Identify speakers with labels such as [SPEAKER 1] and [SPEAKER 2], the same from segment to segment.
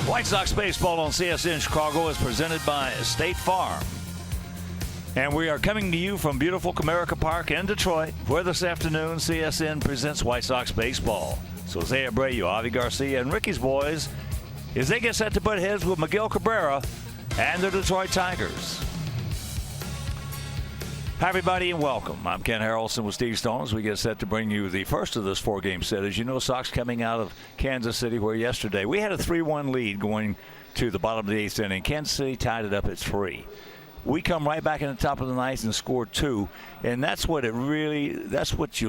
[SPEAKER 1] White Sox baseball on CSN Chicago is presented by State Farm. And we are coming to you from beautiful Comerica Park in Detroit, where this afternoon CSN presents White Sox baseball. So Jose Abreu, Avi Garcia, and Ricky's boys as they get set to butt heads with Miguel Cabrera and the Detroit Tigers. Hi, everybody, and welcome. I'm Ken Harrelson with Steve Stone as we get set to bring you the first of this four-game set. As you know, Sox coming out of Kansas City, where yesterday we had a 3-1 lead going to the bottom of the eighth inning. Kansas City tied it up at 3. We come right back in the top of the ninth and scored 2, and that's what you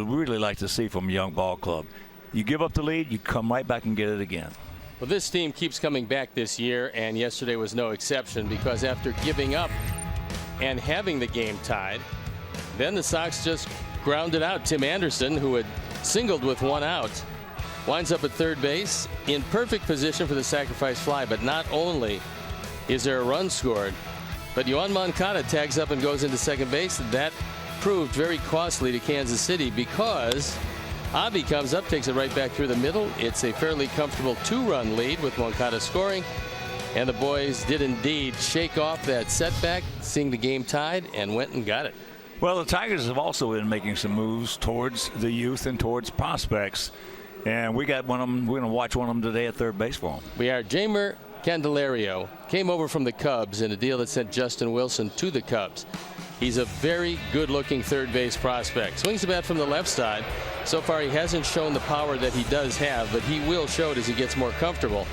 [SPEAKER 1] really like to see from a young ball club. You give up the lead, you come right back and get it again.
[SPEAKER 2] Well, this team keeps coming back this year, and yesterday was no exception, because after giving up and having the game tied, then the Sox just grounded out. Tim Anderson, who had singled with 1 out, winds up at third base in perfect position for the sacrifice fly. But not only is there a run scored, but Yoan Moncada tags up and goes into second base. That proved very costly to Kansas City, because Avi comes up, takes it right back through the middle. It's a fairly comfortable 2-run lead with Moncada scoring. And the boys did indeed shake off that setback, seeing the game tied, and went and got it.
[SPEAKER 1] Well, the Tigers have also been making some moves towards the youth and towards prospects. And we got one of them. We're going to watch one of them today at third base for them.
[SPEAKER 2] We are. Jeimer Candelario came over from the Cubs in a deal that sent Justin Wilson to the Cubs. He's a very good-looking third base prospect. Swings the bat from the left side. So far, he hasn't shown the power that he does have, but he will show it as he gets more comfortable.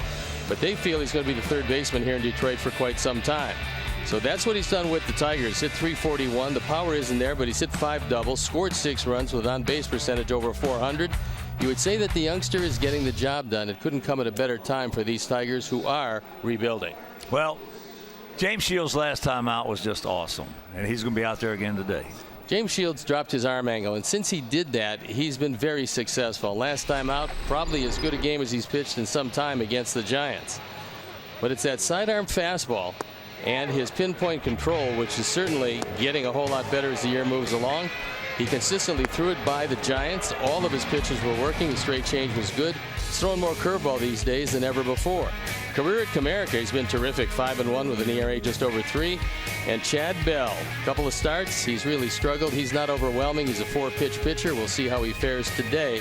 [SPEAKER 2] But they feel he's going to be the third baseman here in Detroit for quite some time. So that's what he's done with the Tigers. Hit .341. The power isn't there, but he's hit 5 doubles, scored 6 runs with on-base percentage over 400. You would say that the youngster is getting the job done. It couldn't come at a better time for these Tigers, who are rebuilding.
[SPEAKER 1] Well, James Shields' last time out was just awesome, and he's going to be out there again today.
[SPEAKER 2] James Shields dropped his arm angle, and since he did that, he's been very successful. Last time out, probably as good a game as he's pitched in some time against the Giants. But it's that sidearm fastball and his pinpoint control, which is certainly getting a whole lot better as the year moves along. He consistently threw it by the Giants. All of his pitches were working. His straight change was good. He's throwing more curveball these days than ever before. Career at Comerica, he's been terrific. 5-1 with an ERA just over 3. And Chad Bell, couple of starts. He's really struggled. He's not overwhelming. He's a 4-pitch pitcher. We'll see how he fares today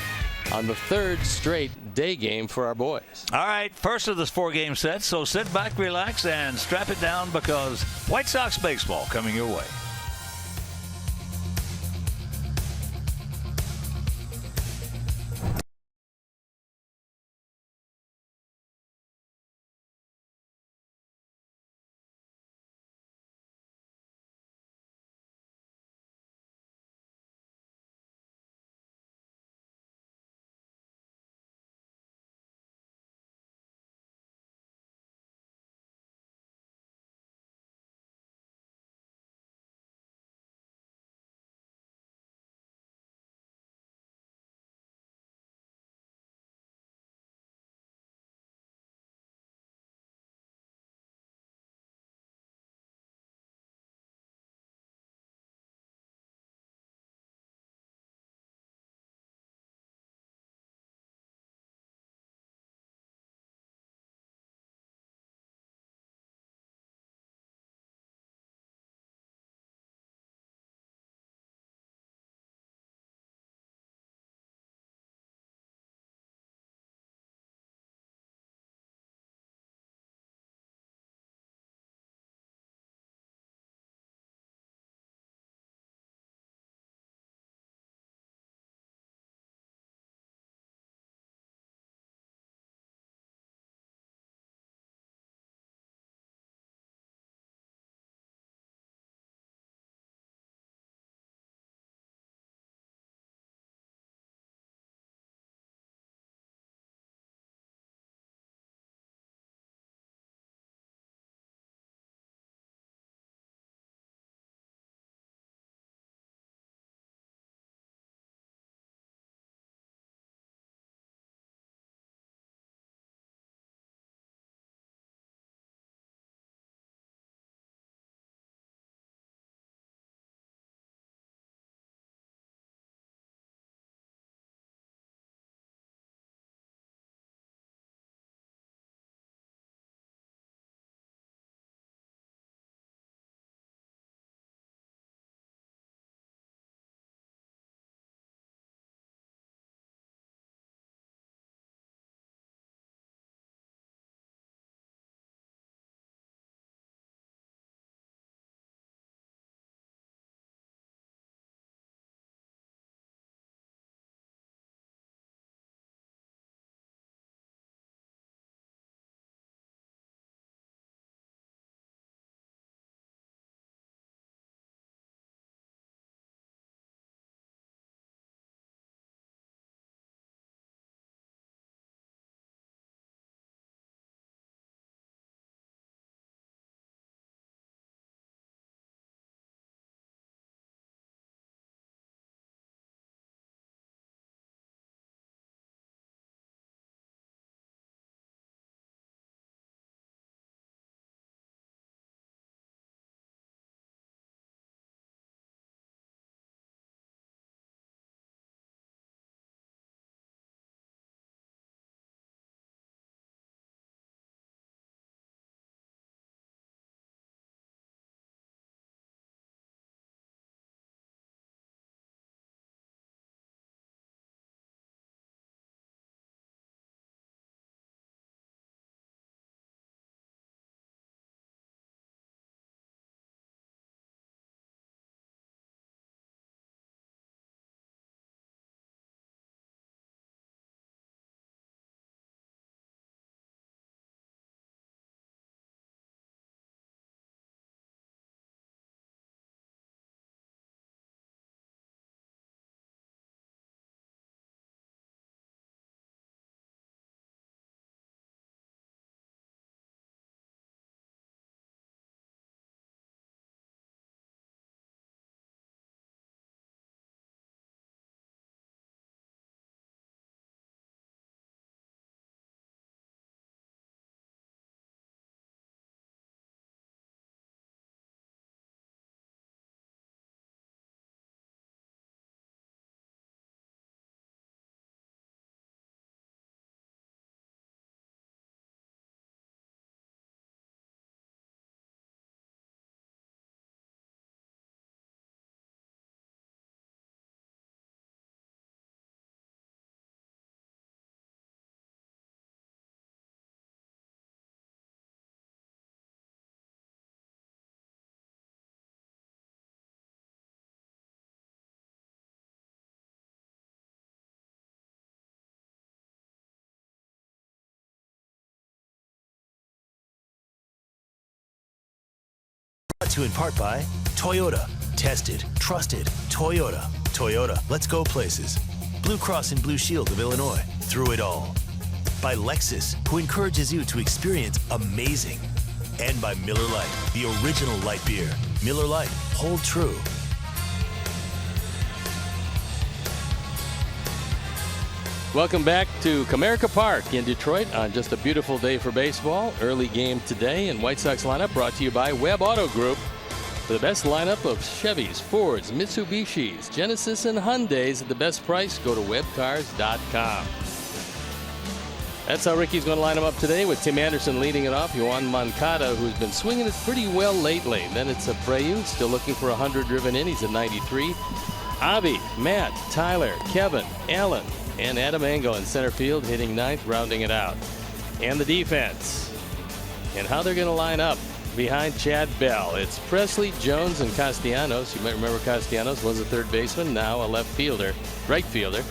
[SPEAKER 2] on the third straight day game for our boys.
[SPEAKER 1] All right, first of this 4-game set. So sit back, relax, and strap it down, because White Sox baseball coming your way.
[SPEAKER 3] to in part by Toyota. Tested, trusted, Toyota. Toyota, let's go places. Blue Cross and Blue Shield of Illinois, through it all. By Lexus, who encourages you to experience amazing. And by Miller Lite, the original light beer. Miller Lite, hold true.
[SPEAKER 2] Welcome back to Comerica Park in Detroit on just a beautiful day for baseball. Early game today, and White Sox lineup brought to you by Webb Auto Group. For the best lineup of Chevys, Fords, Mitsubishis, Genesis, and Hyundais at the best price, go to webcars.com. That's how Ricky's going to line them up today, with Tim Anderson leading it off. Yoan Moncada, who's been swinging it pretty well lately. Then it's Abreu, still looking for 100 driven in. He's at 93. Avi, Matt, Tyler, Kevin, Allen, and Adam Engel in center field, hitting ninth, rounding it out. And the defense, and how they're going to line up behind Chad Bell. It's Presley, Jones, and Castellanos. You might remember Castellanos was a third baseman, now a left fielder, right fielder.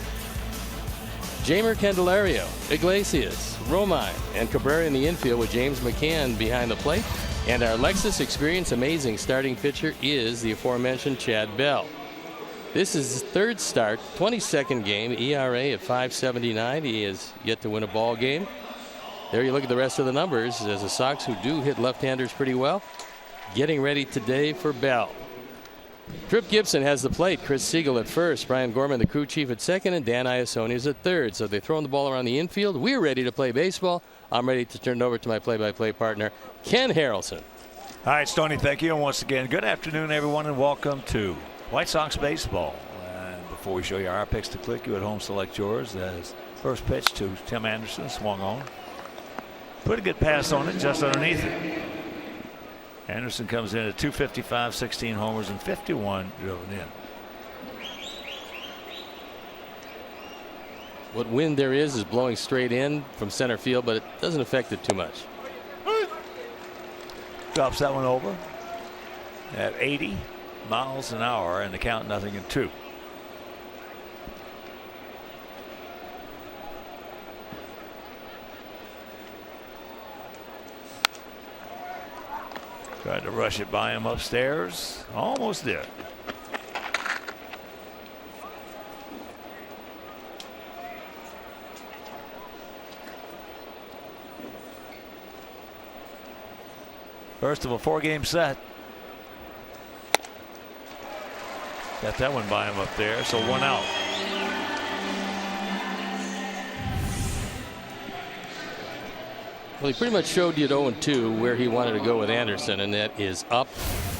[SPEAKER 2] Jamer Candelario, Iglesias, Romine, and Cabrera in the infield, with James McCann behind the plate. And our Lexus Experience amazing starting pitcher is the aforementioned Chad Bell. This is his third start, 22nd game, ERA at 5.79. He has yet to win a ball game. There you look at the rest of the numbers, as the Sox, who do hit left-handers pretty well, getting ready today for Bell. Trip Gibson has the plate. Chris Siegel at first, Brian Gorman, the crew chief, at second, and Dan Iasoni is at third. So they're throwing the ball around the infield. We're ready to play baseball. I'm ready to turn it over to my play-by-play partner, Ken Harrelson.
[SPEAKER 1] All right, Stoney, thank you. And once again, good afternoon, everyone, and welcome to White Sox baseball. And before we show you our picks to click, you at home select yours. As first pitch to Tim Anderson, swung on. Put a good pass on it, just underneath it. Anderson comes in at 255, 16 homers, and 51 driven in.
[SPEAKER 2] What wind there is blowing straight in from center field, but it doesn't affect it too much.
[SPEAKER 1] Drops that one over at 80 miles an hour, and the count 0-2. Tried to rush it by him upstairs. Almost did. First of a 4-game set. Got that one by him up there, so 1 out.
[SPEAKER 2] Well, he pretty much showed you at 0-2 where he wanted to go with Anderson, and that is up,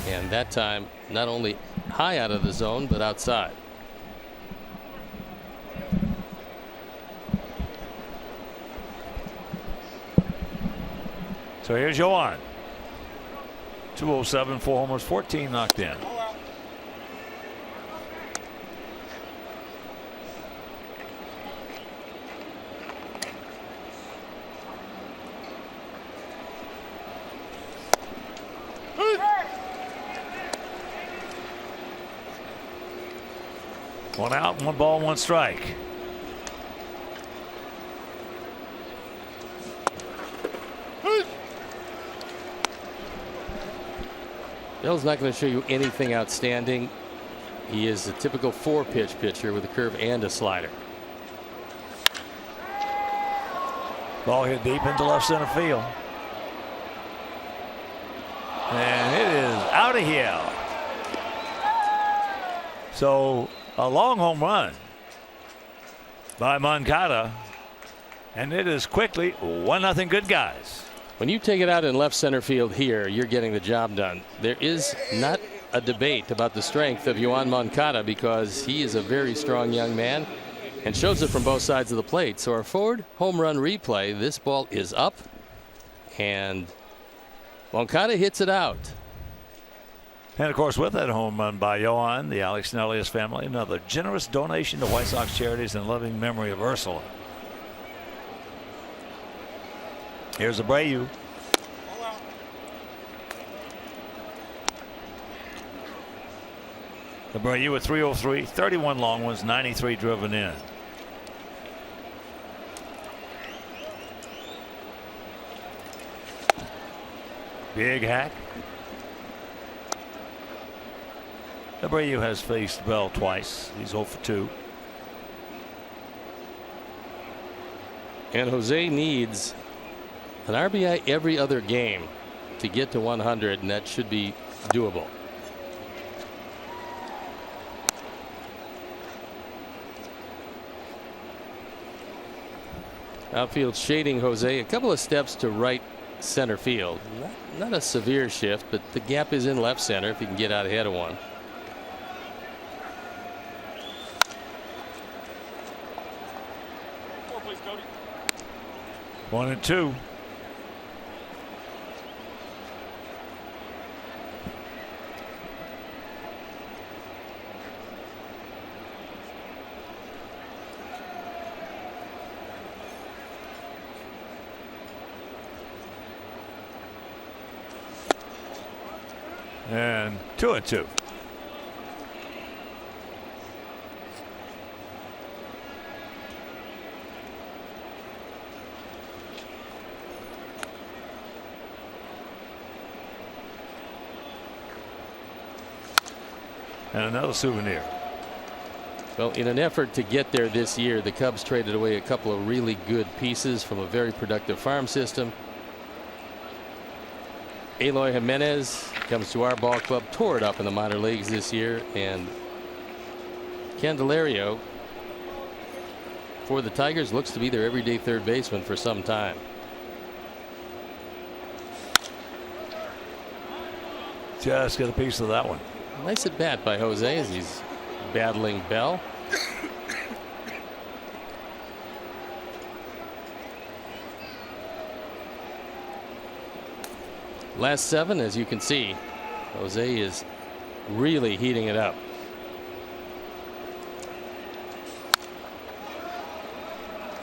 [SPEAKER 2] and that time not only high out of the zone but outside.
[SPEAKER 1] So here's Yoan. 207, 4 homers, 14 knocked in. One out, 1 ball, 1 strike.
[SPEAKER 2] Bell's not going to show you anything outstanding. He is a typical 4-pitch pitcher with a curve and a slider.
[SPEAKER 1] Ball hit deep into left center field. And it is out of here. So a long home run by Moncada, and it is quickly 1-0 good guys.
[SPEAKER 2] When you take it out in left center field here, you're getting the job done. There is not a debate about the strength of Yoan Moncada, because he is a very strong young man and shows it from both sides of the plate. So our forward home run replay, this ball is up, and Moncada hits it out.
[SPEAKER 1] And of course, with that home run by Yoan, the Alex Nellius family, another generous donation to White Sox charities in loving memory of Ursula. Here's Abreu. Abreu with 303, 31 long ones, 93 driven in. Big hack. Abreu has faced Bell twice. He's 0 for 2.
[SPEAKER 2] And Jose needs an RBI every other game to get to 100, and that should be doable. Outfield shading Jose a couple of steps to right center field. Not a severe shift, but the gap is in left center if he can get out ahead of one.
[SPEAKER 1] One and two. And 2-2. And another souvenir.
[SPEAKER 2] Well, in an effort to get there this year, the Cubs traded away a couple of really good pieces from a very productive farm system. Eloy Jimenez comes to our ball club, tore it up in the minor leagues this year, and Candelario for the Tigers looks to be their everyday third baseman for some time.
[SPEAKER 1] Just got a piece of that one.
[SPEAKER 2] Nice at bat by Jose as he's battling Bell. Last 7, as you can see, Jose is really heating it up.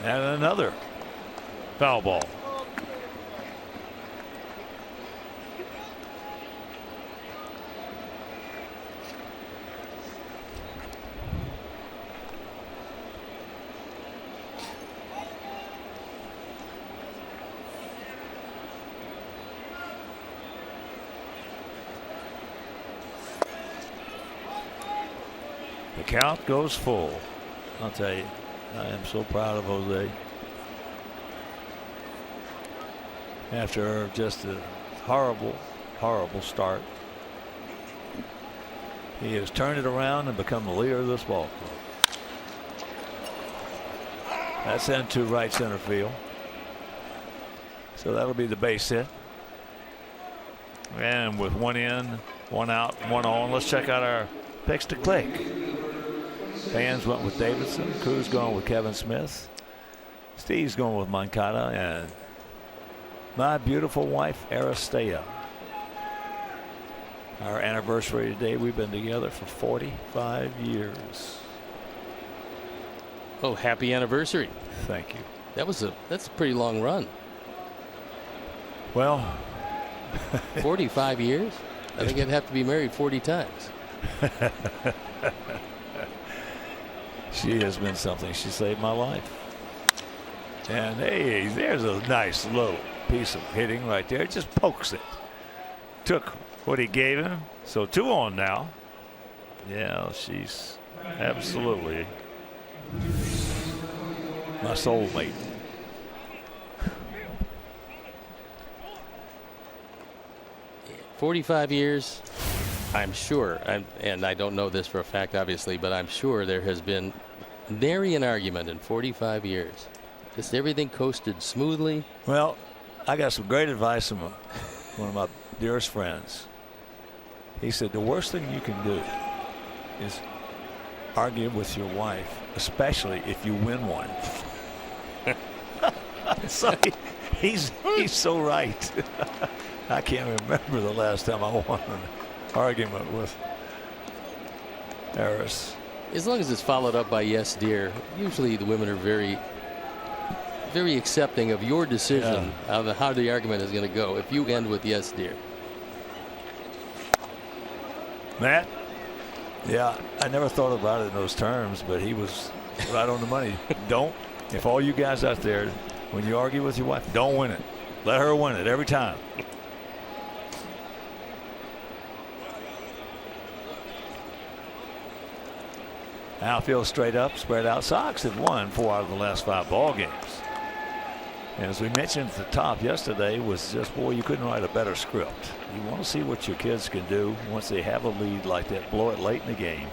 [SPEAKER 1] And another foul ball. The count goes full. I'll tell you, I am so proud of Jose. After just a horrible, horrible start, he has turned it around and become the leader of this ball club. That's into right center field. So that'll be the base hit. And with 1 in, 1 out, 1 on, let's check out our picks to click. Fans went with Davidson. Cruz going with Kevin Smith. Steve's going with Moncada, and my beautiful wife Aristea. Our anniversary today. We've been together for 45 years.
[SPEAKER 2] Oh, happy anniversary.
[SPEAKER 1] Thank you.
[SPEAKER 2] That's a pretty long run.
[SPEAKER 1] Well,
[SPEAKER 2] 45 years? I think I'd have to be married 40 times.
[SPEAKER 1] She has been something. She saved my life. And hey, there's a nice little piece of hitting right there. It just pokes it. Took what he gave him. So 2 on now. Yeah, she's absolutely my soulmate.
[SPEAKER 2] "45 years. I'm sure, and I don't know this for a fact, obviously, but I'm sure there has been nary an argument in 45 years. Just everything coasted smoothly.
[SPEAKER 1] Well, I got some great advice from one of my dearest friends. He said the worst thing you can do is argue with your wife, especially if you win one. So he's so right. I can't remember the last time I won an argument with Harris.
[SPEAKER 2] As long as it's followed up by "yes, dear," usually the women are very, very accepting of your decision of how the argument is going to go if you end with "yes, dear."
[SPEAKER 1] Matt? Yeah, I never thought about it in those terms, but he was right on the money. Don't, if all you guys out there, when you argue with your wife, don't win it. Let her win it every time. Outfield straight up, spread out. Sox have won 4 out of the last 5 ball games. And as we mentioned at the top yesterday, was just, boy, you couldn't write a better script. You want to see what your kids can do once they have a lead like that, blow it late in the game.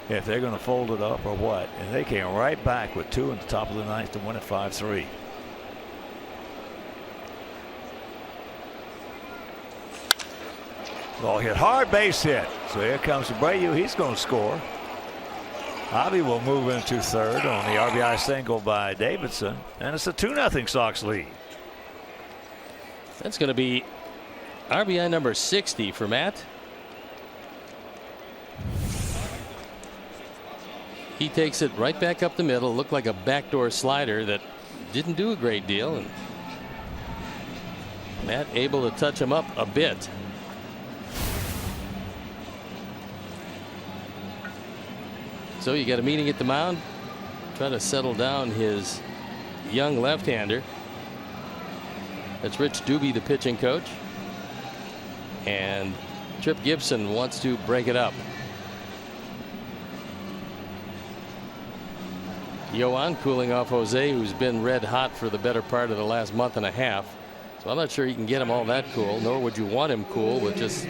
[SPEAKER 1] If they're going to fold it up or what. And they came right back with 2 in the top of the 9th to win it 5-3. Ball hit hard, base hit. So here comes Abreu. He's going to score. Javi will move into third on the RBI single by Davidson. And it's a 2-0 Sox lead.
[SPEAKER 2] That's going to be RBI number 60 for Matt. He takes it right back up the middle. Looked like a backdoor slider that didn't do a great deal. And Matt able to touch him up a bit. So you got a meeting at the mound. Trying to settle down his young left-hander. That's Rich Doobie, the pitching coach. And Trip Gibson wants to break it up. Yoan cooling off Jose, who's been red hot for the better part of the last month and a half. So I'm not sure you can get him all that cool, nor would you want him cool with just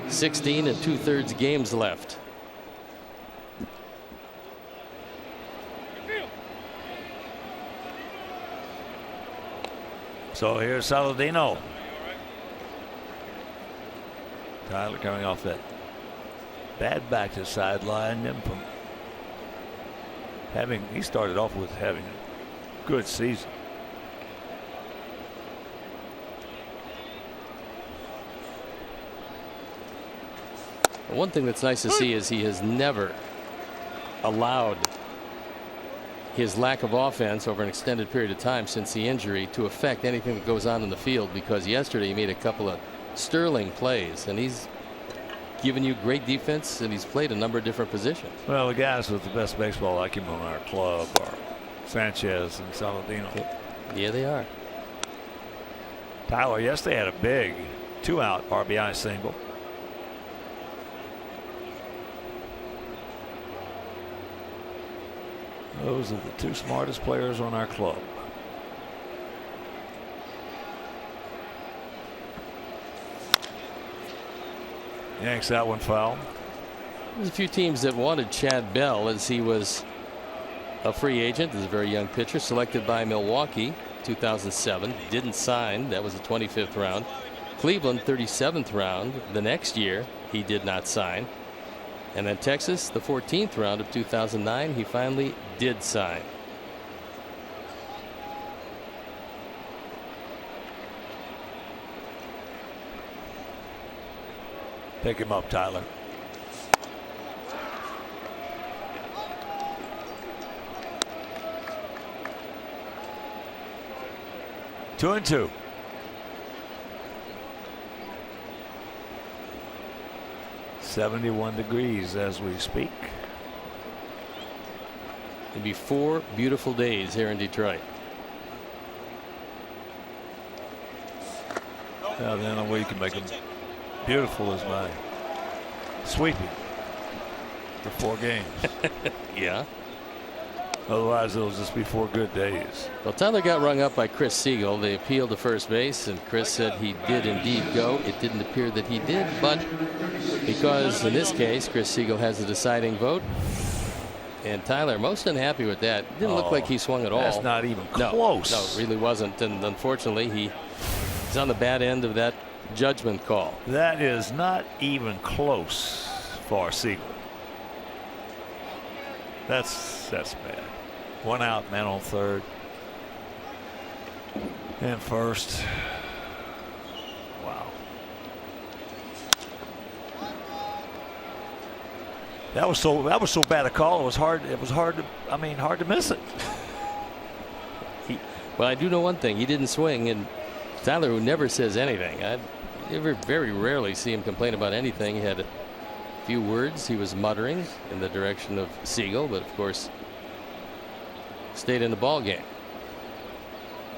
[SPEAKER 2] 16 2/3 games left.
[SPEAKER 1] So here's Saladino. Tyler coming off that bad back to the sideline. Him from he started off with having a good season.
[SPEAKER 2] One thing that's nice to see is he has never allowed his lack of offense over an extended period of time since the injury to affect anything that goes on in the field, because yesterday he made a couple of sterling plays and he's given you great defense and he's played a number of different positions.
[SPEAKER 1] Well, the guys with the best baseball acumen on our club are Sanchez and Saladino.
[SPEAKER 2] Yeah, they are.
[SPEAKER 1] Tyler, yes, they had a big 2-out RBI single. Those are the 2 smartest players on our club. Yanks that one foul.
[SPEAKER 2] There's a few teams that wanted Chad Bell as he was a free agent. He's a very young pitcher selected by Milwaukee 2007. Didn't sign. That was the 25th round. Cleveland 37th round. The next year he did not sign. And then Texas the 14th round of 2009 he finally did sign.
[SPEAKER 1] Pick him up, Tyler. Two and two. $71 as we speak.
[SPEAKER 2] It'll be 4 beautiful days here in Detroit.
[SPEAKER 1] Now the only way you can make them beautiful is by sweeping for 4 games.
[SPEAKER 2] Yeah.
[SPEAKER 1] Otherwise, it'll just be 4 good days.
[SPEAKER 2] Well, Tyler got rung up by Chris Siegel. They appealed to first base, and Chris said he did indeed go. It didn't appear that he did, but because in this case, Chris Siegel has a deciding vote. And Tyler, most unhappy with that. Didn't look like he swung at all.
[SPEAKER 1] That's not even close.
[SPEAKER 2] No, it really wasn't. And unfortunately, he's on the bad end of that judgment call.
[SPEAKER 1] That is not even close for Siegel. That's bad. 1 out, man on third. And first. Wow. That was so bad a call. It was hard to miss it.
[SPEAKER 2] Well, I do know one thing. He didn't swing, and Tyler, who never says anything, I very rarely see him complain about anything. He had a few words he was muttering in the direction of Siegel, but of course stayed in the ball game.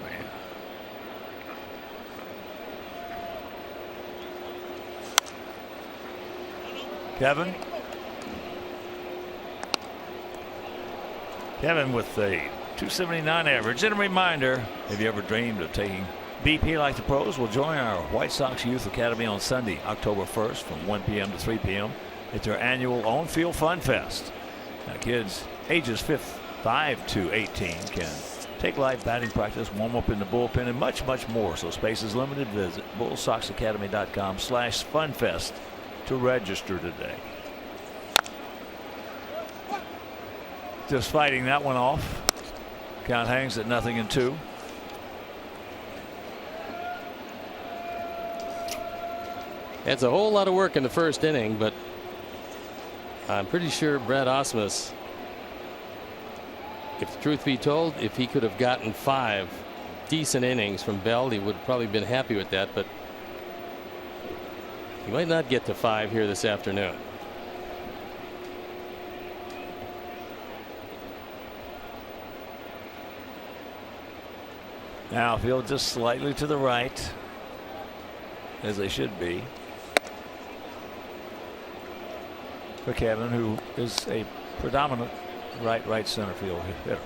[SPEAKER 1] Man. Kevin. Kevin with a 279 average. And a reminder, have you ever dreamed of taking BP like the pros? Well, join our White Sox Youth Academy on Sunday, October 1st from 1 p.m. to 3 p.m. It's their annual on-field fun fest. Now, kids ages 5 to 18 can take live batting practice, warm up in the bullpen, and much, much more. So space is limited. Visit bullsoxacademy.com/funfest to register today. Just fighting that one off. Count hangs at 0-2.
[SPEAKER 2] That's a whole lot of work in the first inning, but I'm pretty sure Brad Ausmus, if the truth be told, if he could have gotten 5 decent innings from Bell, he would have probably been happy with that, but he might not get to 5 here this afternoon.
[SPEAKER 1] Now field just slightly to the right, as they should be, for Kevin, who is a predominant right center field hitter.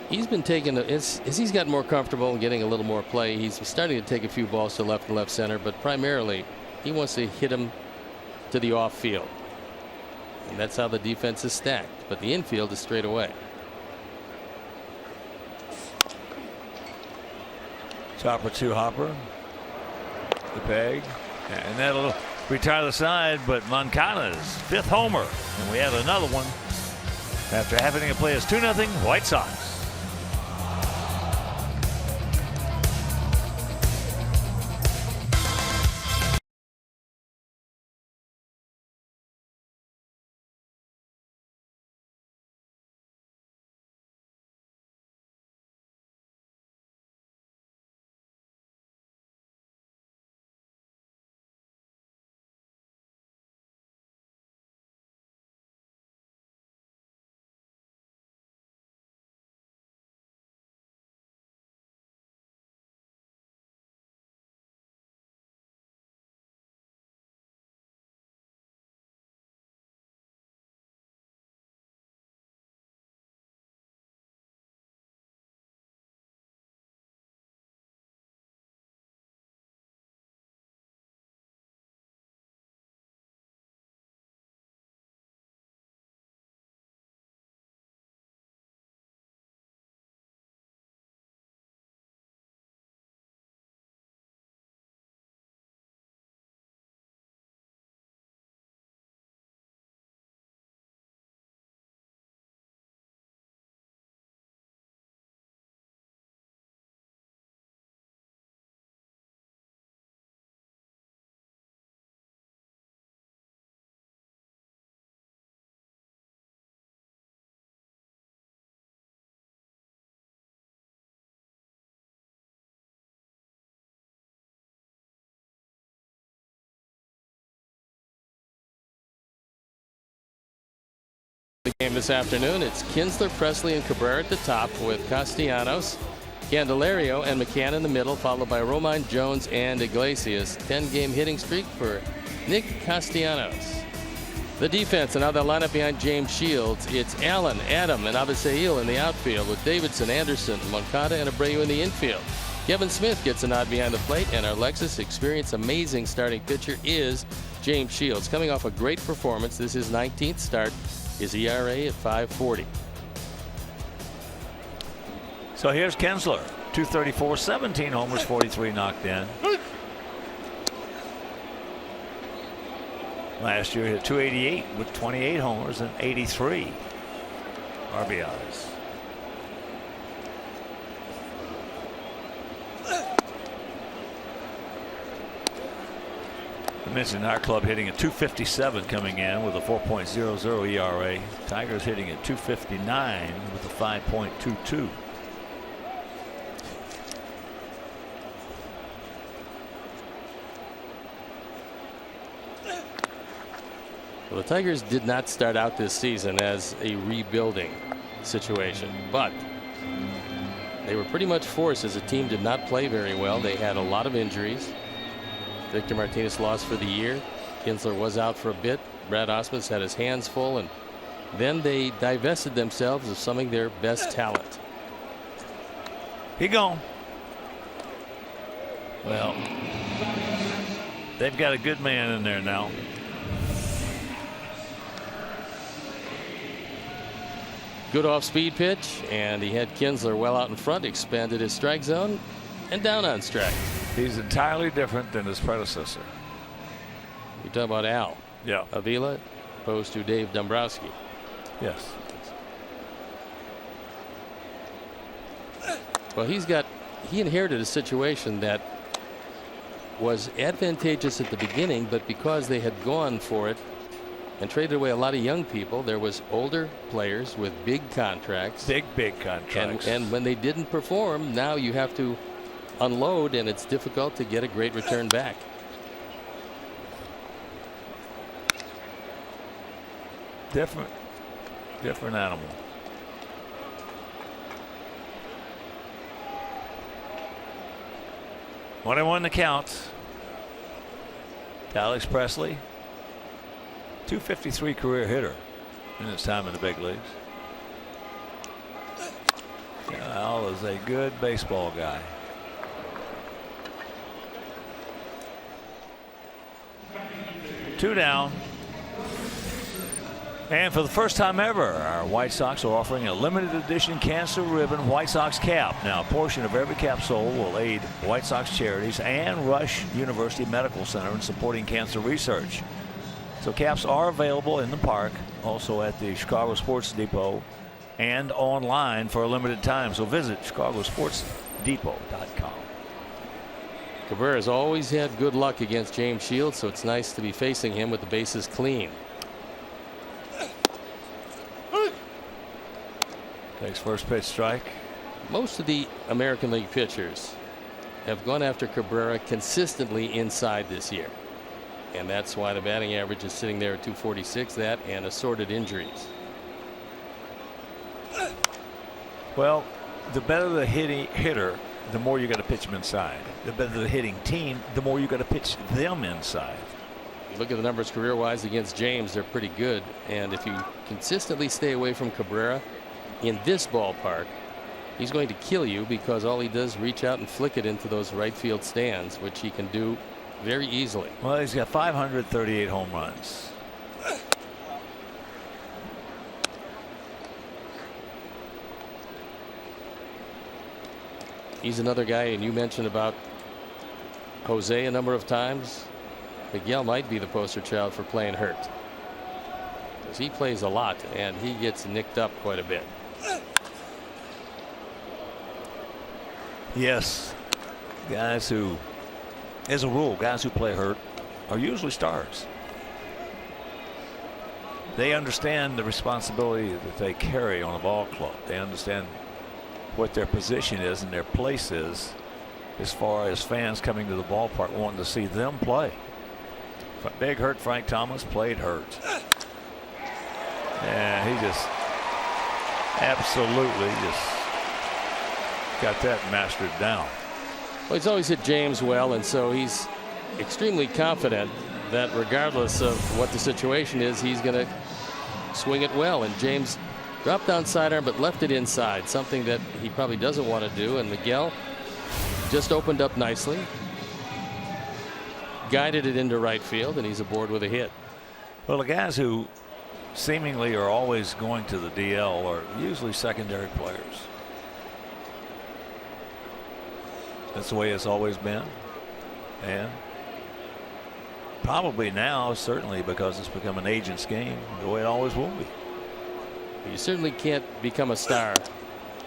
[SPEAKER 2] He's been taking as he's gotten more comfortable and getting a little more play, he's starting to take a few balls to left and left center, but primarily he wants to hit him to the off field, and that's how the defense is stacked. But the infield is straight away.
[SPEAKER 1] Chopper 2 hopper, the peg, and that'll retire the side. But Moncada's 5th homer, and we have another one after having to play as 2-0 White Sox.
[SPEAKER 2] The game this afternoon, it's Kinsler, Presley, and Cabrera at the top, with Castellanos, Candelario, and McCann in the middle, followed by Romine, Jones, and Iglesias. 10-game hitting streak for Nick Castellanos. The defense, and now they'll line up behind James Shields. It's Allen, Adam, and Abisail in the outfield, with Davidson, Anderson, Moncada, and Abreu in the infield. Kevin Smith gets a nod behind the plate, and our Lexus Experience amazing starting pitcher is James Shields, coming off a great performance. This is his 19th start. His ERA at 5.40.
[SPEAKER 1] So here's Kinsler, 234, 17 homers, 43 knocked in. Last year he hit 288 with 28 homers and 83 RBIs. I mentioned our club hitting at 257 coming in with a 4.00 ERA. Tigers hitting at 259 with a 5.22.
[SPEAKER 2] Well, the Tigers did not start out this season as a rebuilding situation, but they were pretty much forced as the team did not play very well. They had a lot of injuries. Victor Martinez lost for the year. Kinsler was out for a bit. Brad Ausmus had his hands full, and then they divested themselves of some of their best talent.
[SPEAKER 1] He gone. Well, they've got a good man in there now.
[SPEAKER 2] Good off-speed pitch, and he had Kinsler well out in front, expanded his strike zone, and down on strike.
[SPEAKER 1] He's entirely different than his predecessor.
[SPEAKER 2] You talk about Al.
[SPEAKER 1] Yeah.
[SPEAKER 2] Avila opposed to Dave Dombrowski.
[SPEAKER 1] Yes.
[SPEAKER 2] Well, he inherited a situation that was advantageous at the beginning, but because they had gone for it and traded away a lot of young people, there was older players with big contracts.
[SPEAKER 1] Big contracts.
[SPEAKER 2] And when they didn't perform, now you have to unload, and it's difficult to get a great return back.
[SPEAKER 1] Different animal. When I won the count, Alex Presley, .253 career hitter in his time in the big leagues. Al is a good baseball guy. Two down. And for the first time ever, our White Sox are offering a limited edition cancer ribbon White Sox cap. Now, a portion of every cap sold will aid White Sox charities and Rush University Medical Center in supporting cancer research. So caps are available in the park, also at the Chicago Sports Depot, and online for a limited time. So visit chicagosportsdepot.com.
[SPEAKER 2] Cabrera has always had good luck against James Shields, so it's nice to be facing him with the bases clean.
[SPEAKER 1] Takes first pitch, strike.
[SPEAKER 2] Most of the American League pitchers have gone after Cabrera consistently inside this year, and that's why the batting average is sitting there at .246. That and assorted injuries.
[SPEAKER 1] Well, the better the hitter, the more you got to pitch them inside. The better the hitting team, the more you got to pitch them inside.
[SPEAKER 2] You look at the numbers career-wise against James; they're pretty good. And if you consistently stay away from Cabrera in this ballpark, he's going to kill you, because all he does is reach out and flick it into those right field stands, which he can do very easily.
[SPEAKER 1] Well, he's got 538 home runs.
[SPEAKER 2] He's another guy, and you mentioned about Jose a number of times. Miguel might be the poster child for playing hurt, because he plays a lot and he gets nicked up quite a bit.
[SPEAKER 1] Yes, guys who, as a rule, guys who play hurt are usually stars. They understand the responsibility that they carry on a ball club. They understand what their position is and their place is, as far as fans coming to the ballpark wanting to see them play. Big hurt Frank Thomas played hurt. And he just absolutely just got that mastered down.
[SPEAKER 2] Well, he's always hit James well, and so he's extremely confident that regardless of what the situation is, he's going to swing it well. And James dropped down sidearm but left it inside, something that he probably doesn't want to do. And Miguel just opened up nicely, guided it into right field, and he's aboard with a hit.
[SPEAKER 1] Well, the guys who seemingly are always going to the DL are usually secondary players. That's the way it's always been, and probably now, certainly because it's become an agent's game, the way it always will be.
[SPEAKER 2] You certainly can't become a star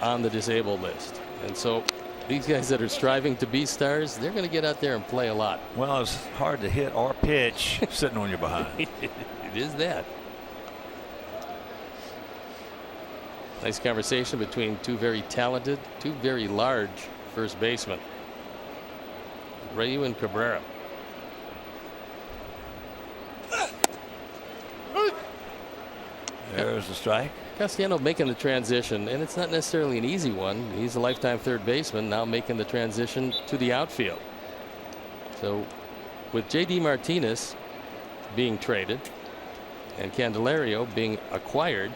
[SPEAKER 2] on the disabled list, and so these guys that are striving to be stars, they're going to get out there and play a lot.
[SPEAKER 1] Well, it's hard to hit or pitch sitting on your behind.
[SPEAKER 2] It is that. Nice conversation between two very talented, two very large first basemen, Ryu and Cabrera.
[SPEAKER 1] There's the strike.
[SPEAKER 2] Castellanos making the transition, and it's not necessarily an easy one. He's a lifetime third baseman, now making the transition to the outfield. So with J.D. Martinez being traded and Candelario being acquired.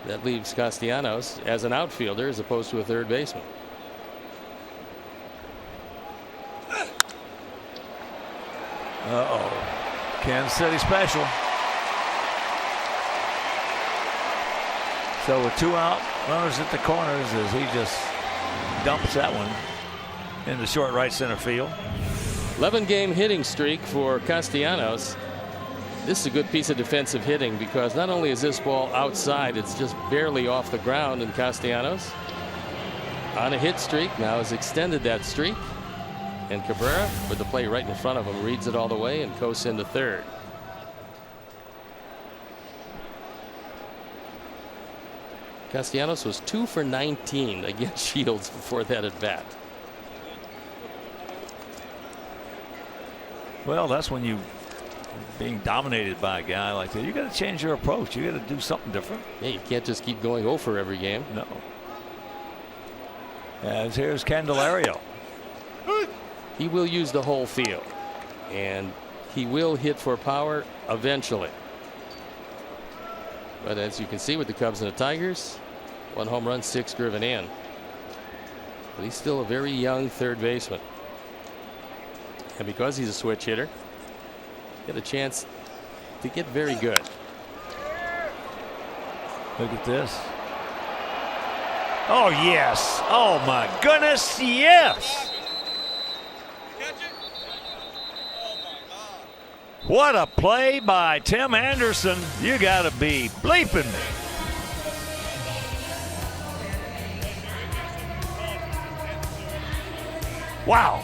[SPEAKER 2] That leaves Castellanos as an outfielder as opposed to a third baseman.
[SPEAKER 1] Kansas City special. So with 2 out, runners at the corners as he just dumps that one into short right center field.
[SPEAKER 2] 11-game hitting streak for Castellanos. This is a good piece of defensive hitting because not only is this ball outside, it's just barely off the ground, and Castellanos on a hit streak now has extended that streak. And Cabrera, with the play right in front of him, reads it all the way and coasts into third. Castellanos was 2 for 19 against Shields before that at bat.
[SPEAKER 1] Well, that's when you being dominated by a guy like that. You got to change your approach. You got to do something different.
[SPEAKER 2] Yeah, you can't just keep going 0 for every game.
[SPEAKER 1] No. As here's Candelario.
[SPEAKER 2] He will use the whole field, and he will hit for power eventually. But as you can see with the Cubs and the Tigers, 1 home run, 6 driven in. But he's still a very young third baseman. And because he's a switch hitter, get a chance to get very good.
[SPEAKER 1] Look at this. Oh, yes. Oh, my goodness. Yes. What a play by Tim Anderson. You got to be bleeping me. Wow.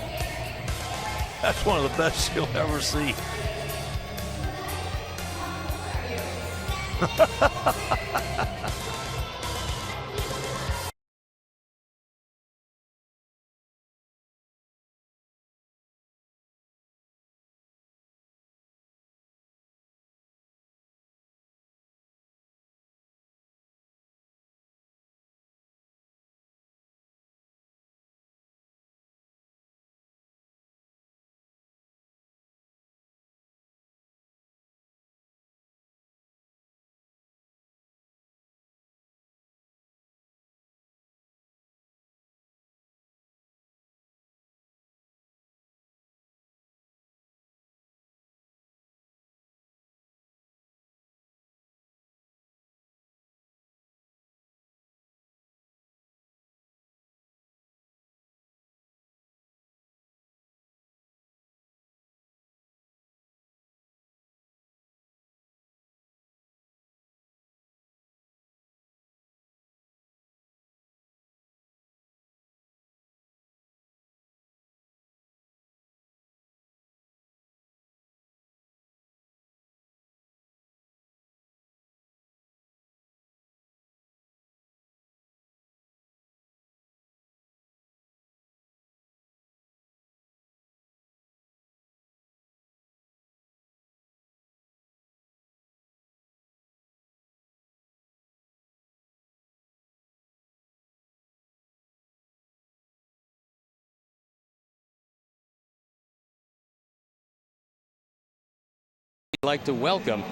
[SPEAKER 1] That's one of the best you'll ever see.
[SPEAKER 2] I'd like to welcome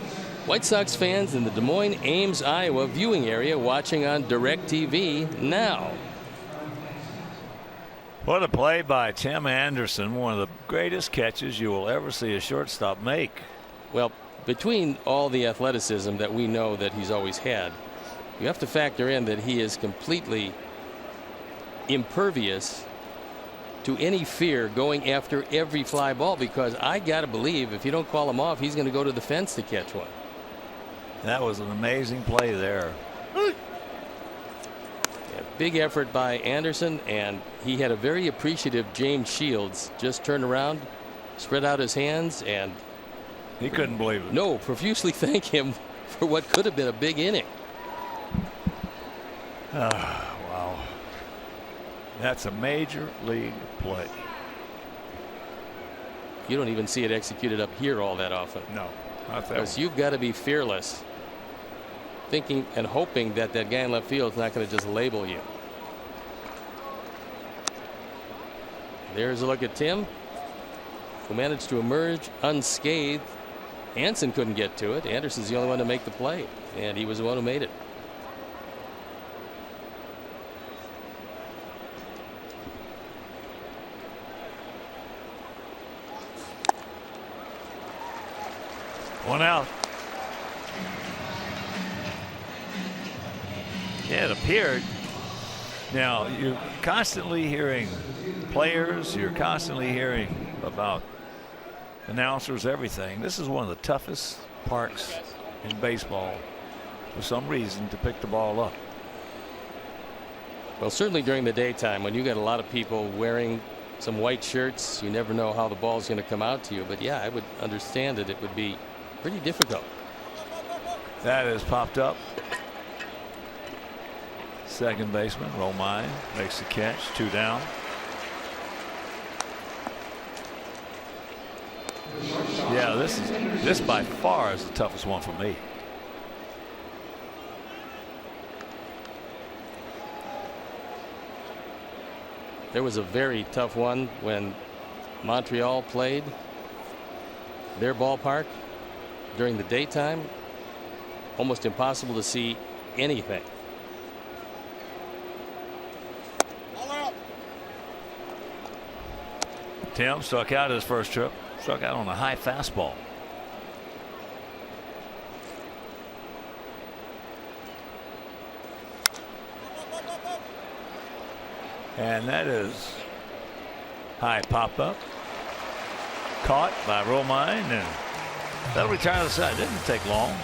[SPEAKER 2] White Sox fans in the Des Moines, Ames, Iowa viewing area watching on DirecTV now.
[SPEAKER 1] What a play by Tim Anderson. One of the greatest catches you will ever see a shortstop make.
[SPEAKER 2] Well, between all the athleticism that we know that he's always had, you have to factor in that he is completely impervious to any fear going after every fly ball, because I got to believe if you don't call him off, he's going to go to the fence to catch one.
[SPEAKER 1] That was an amazing play there.
[SPEAKER 2] Yeah, big effort by Anderson, and he had a very appreciative James Shields just turn around, spread out his hands, and
[SPEAKER 1] he couldn't believe it.
[SPEAKER 2] No, profusely thank him for what could have been a big inning.
[SPEAKER 1] Wow. That's a major league play.
[SPEAKER 2] You don't even see it executed up here all that often.
[SPEAKER 1] No, not that.
[SPEAKER 2] Because you've got to be fearless, thinking and hoping that that guy in left field is not going to just label you. There's a look at Tim, who managed to emerge unscathed Hansen couldn't get to it. Anderson's the only one to make the play, and he was the one who made it.
[SPEAKER 1] One out. Yeah, it appeared. Now, you're constantly hearing players, you're constantly hearing about announcers, everything. This is one of the toughest parks in baseball for some reason to pick the ball up.
[SPEAKER 2] Well, certainly during the daytime when you got a lot of people wearing some white shirts, you never know how the ball's going to come out to you. But yeah, I would understand that it would be pretty difficult.
[SPEAKER 1] That has popped up. Second baseman Romine makes the catch. 2 down. Yeah, this by far is the toughest one for me.
[SPEAKER 2] There was a very tough one when Montreal played their ballpark during the daytime. Almost impossible to see anything.
[SPEAKER 1] Tim struck out his first trip. Struck out on a high fastball. And that is high pop up. Caught by Romine, and that'll retire to the side. Didn't take long.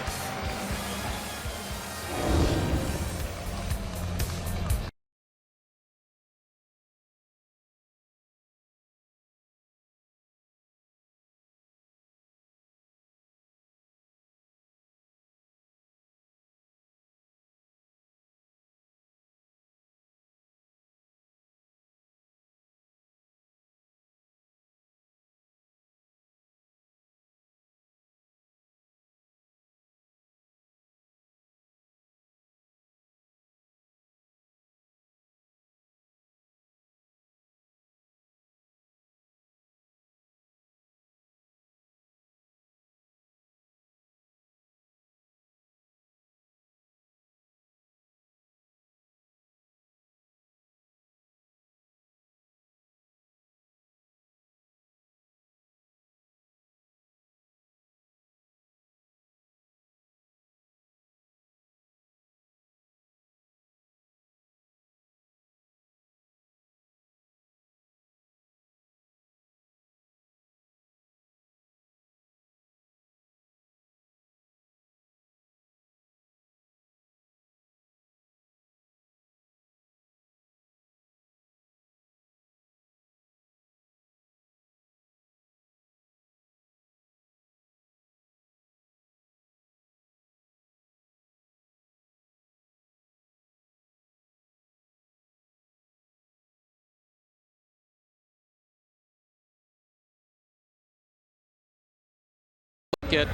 [SPEAKER 2] At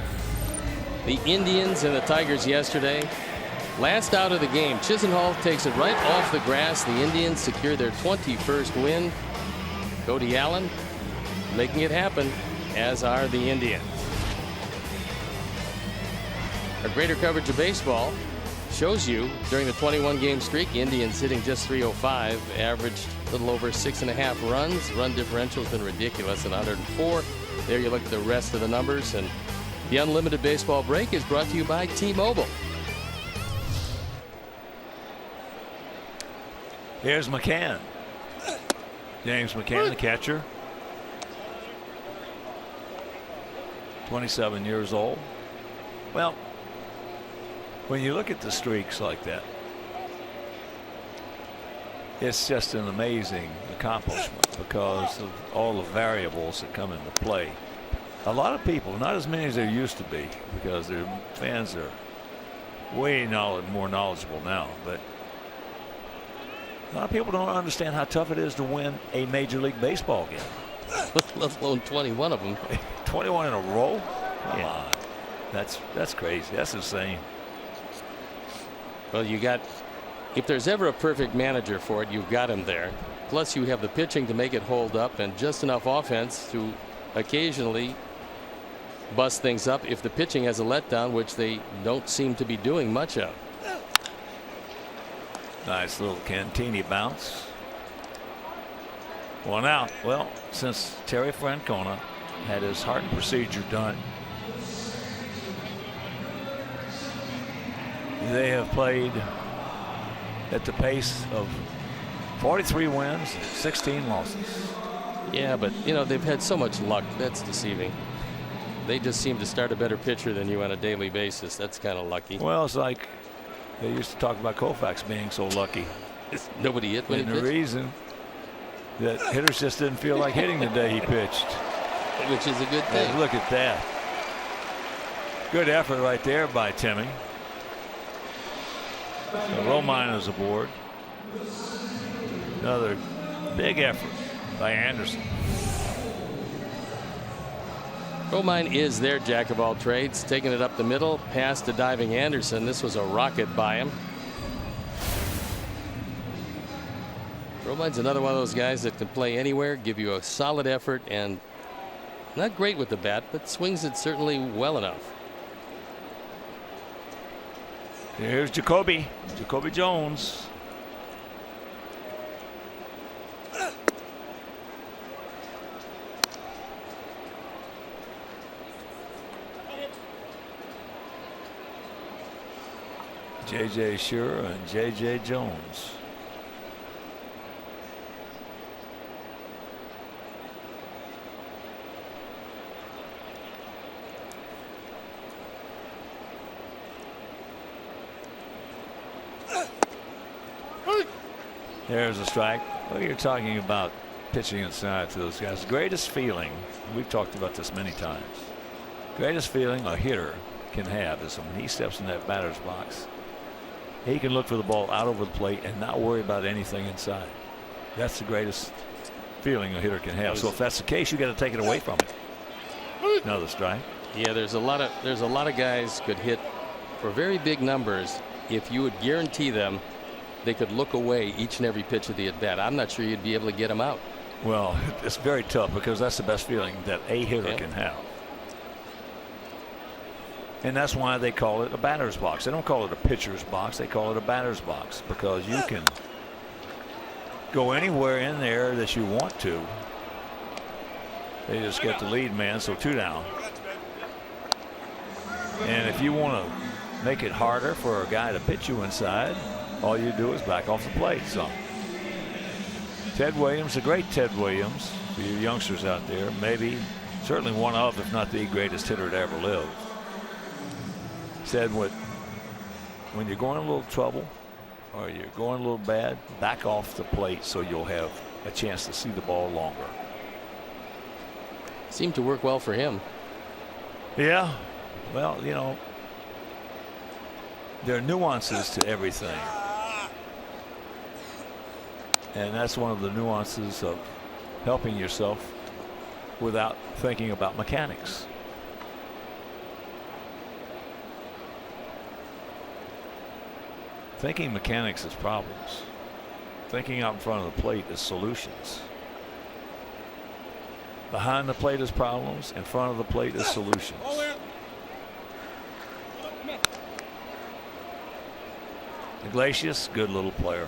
[SPEAKER 2] the Indians and the Tigers yesterday. Last out of the game, Chisenhall takes it right off the grass. The Indians secure their 21st win. Cody Allen making it happen, as are the Indians. Our greater coverage of baseball shows you during the 21-game streak, Indians hitting just .305, averaged a little over 6.5 runs. Run differential has been ridiculous at 104. There you look at the rest of the numbers, and the Unlimited Baseball Break is brought to you by T-Mobile.
[SPEAKER 1] Here's McCann. James McCann, the catcher. 27 years old. Well, when you look at the streaks like that, it's just an amazing accomplishment because of all the variables that come into play. A lot of people, not as many as there used to be, because their fans are way more knowledgeable now, but a lot of people don't understand how tough it is to win a Major League Baseball game.
[SPEAKER 2] Let alone 21 of them.
[SPEAKER 1] 21 in a row? Come on. That's crazy. That's insane.
[SPEAKER 2] Well, you got, if there's ever a perfect manager for it, you've got him there. Plus you have the pitching to make it hold up and just enough offense to occasionally bust things up if the pitching has a letdown, which they don't seem to be doing much of.
[SPEAKER 1] Nice little Cantini bounce. 1 out. Well, since Terry Francona had his heart procedure done, they have played at the pace of 43 wins, 16 losses.
[SPEAKER 2] Yeah, but you know, they've had so much luck. That's deceiving. They just seem to start a better pitcher than you on a daily basis. That's kind of lucky.
[SPEAKER 1] Well, it's like they used to talk about Koufax being so lucky.
[SPEAKER 2] Nobody hit when he
[SPEAKER 1] And
[SPEAKER 2] pitched.
[SPEAKER 1] the reason that hitters just didn't feel like hitting the day he pitched.
[SPEAKER 2] Which is a good thing.
[SPEAKER 1] And look at that. Good effort right there by Timmy. Romine is aboard. Another big effort by Anderson.
[SPEAKER 2] Romine is their jack of all trades, taking it up the middle, past the diving Anderson. This was a rocket by him. Romine's another one of those guys that can play anywhere, give you a solid effort, and not great with the bat, but swings it certainly well enough.
[SPEAKER 1] Here's Jacoby Jones. J.J. Shure and J.J. Jones. There's a strike. Well, you're talking about pitching inside to those guys. Greatest feeling, we've talked about this many times. Greatest feeling a hitter can have is when he steps in that batter's box. He can look for the ball out over the plate and not worry about anything inside. That's the greatest feeling a hitter can have. So if that's the case, you got to take it away from him. Another strike.
[SPEAKER 2] Yeah, there's a lot of guys could hit for very big numbers if you would guarantee them they could look away each and every pitch of the at bat. I'm not sure you'd be able to get them out.
[SPEAKER 1] Well, it's very tough because that's the best feeling that a hitter can have. And that's why they call it a batter's box. They don't call it a pitcher's box. They call it a batter's box because you can go anywhere in there that you want to. They just get the lead man, so 2 down. And if you want to make it harder for a guy to pitch you inside, all you do is back off the plate. So Ted Williams, the great Ted Williams, for you youngsters out there, maybe certainly one of, if not the greatest hitter to ever live, said when you're going a little trouble or you're going a little bad, back off the plate so you'll have a chance to see the ball longer.
[SPEAKER 2] Seemed to work well for him.
[SPEAKER 1] Yeah. Well, you know, there are nuances to everything. And that's one of the nuances of helping yourself without thinking about mechanics. Thinking mechanics is problems. Thinking out in front of the plate is solutions. Behind the plate is problems. In front of the plate is solutions. Iglesias, good little player.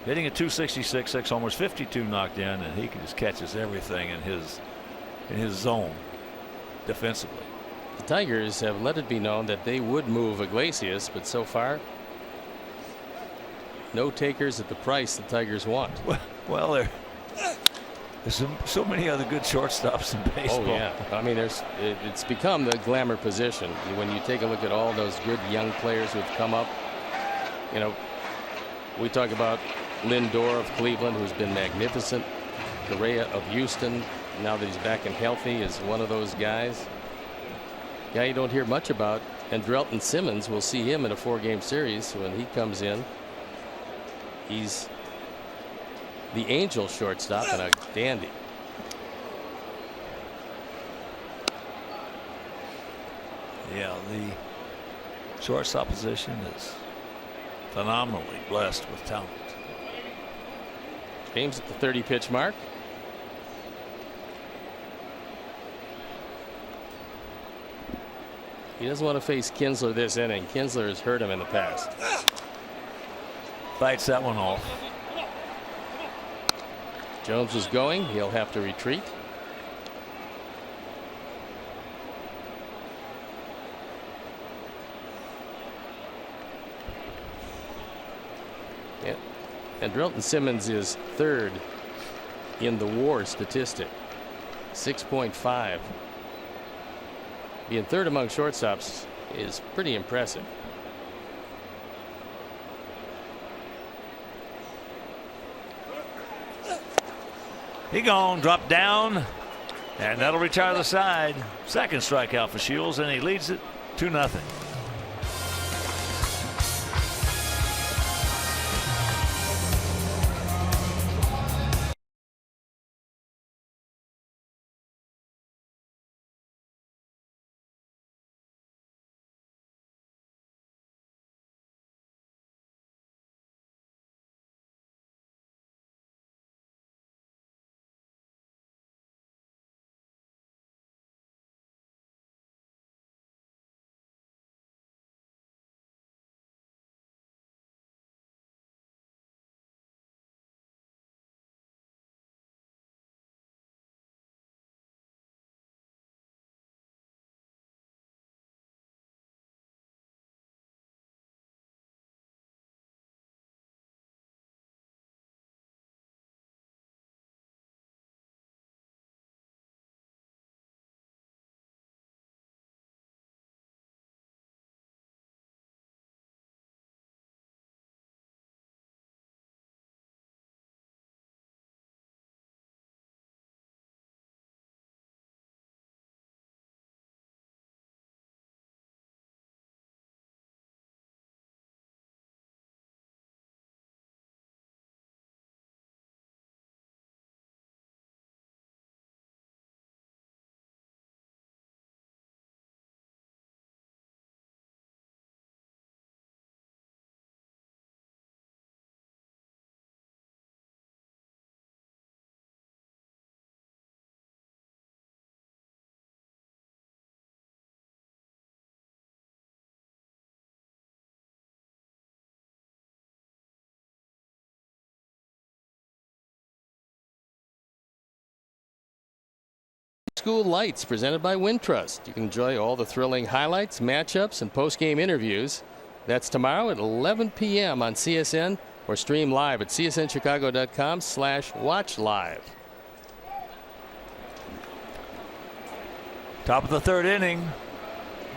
[SPEAKER 1] Hitting a 266, 6 homers, 52 knocked in, and he just catches everything in his zone defensively.
[SPEAKER 2] The Tigers have let it be known that they would move Iglesias, but so far, no takers at the price the Tigers want.
[SPEAKER 1] Well, there's so many other good shortstops in baseball.
[SPEAKER 2] Oh yeah, I mean, it's become the glamour position. When you take a look at all those good young players who've come up, you know, we talk about Lindor of Cleveland, who's been magnificent. Correa of Houston, now that he's back and healthy, is one of those guys. Guy you don't hear much about, Andrelton Simmons. We'll see him in a 4-game series when he comes in. He's the Angel shortstop and a dandy.
[SPEAKER 1] Yeah, the shortstop position is phenomenally blessed with talent.
[SPEAKER 2] James at the 30-pitch mark. He doesn't want to face Kinsler this inning. Kinsler has hurt him in the past.
[SPEAKER 1] Fights that one off.
[SPEAKER 2] Jones is going. He'll have to retreat. Yeah. Andrelton Simmons is third in the WAR statistic. 6.5. Being third among shortstops is pretty impressive.
[SPEAKER 1] He gone, drop down, and that'll retire the side. Second strikeout for Shields, and he leads it 2-0.
[SPEAKER 2] School Lights presented by Wintrust. You can enjoy all the thrilling highlights, matchups, and post-game interviews. That's tomorrow at 11 p.m. on CSN or stream live at csnchicago.com/watchlive.
[SPEAKER 1] Top of the third inning,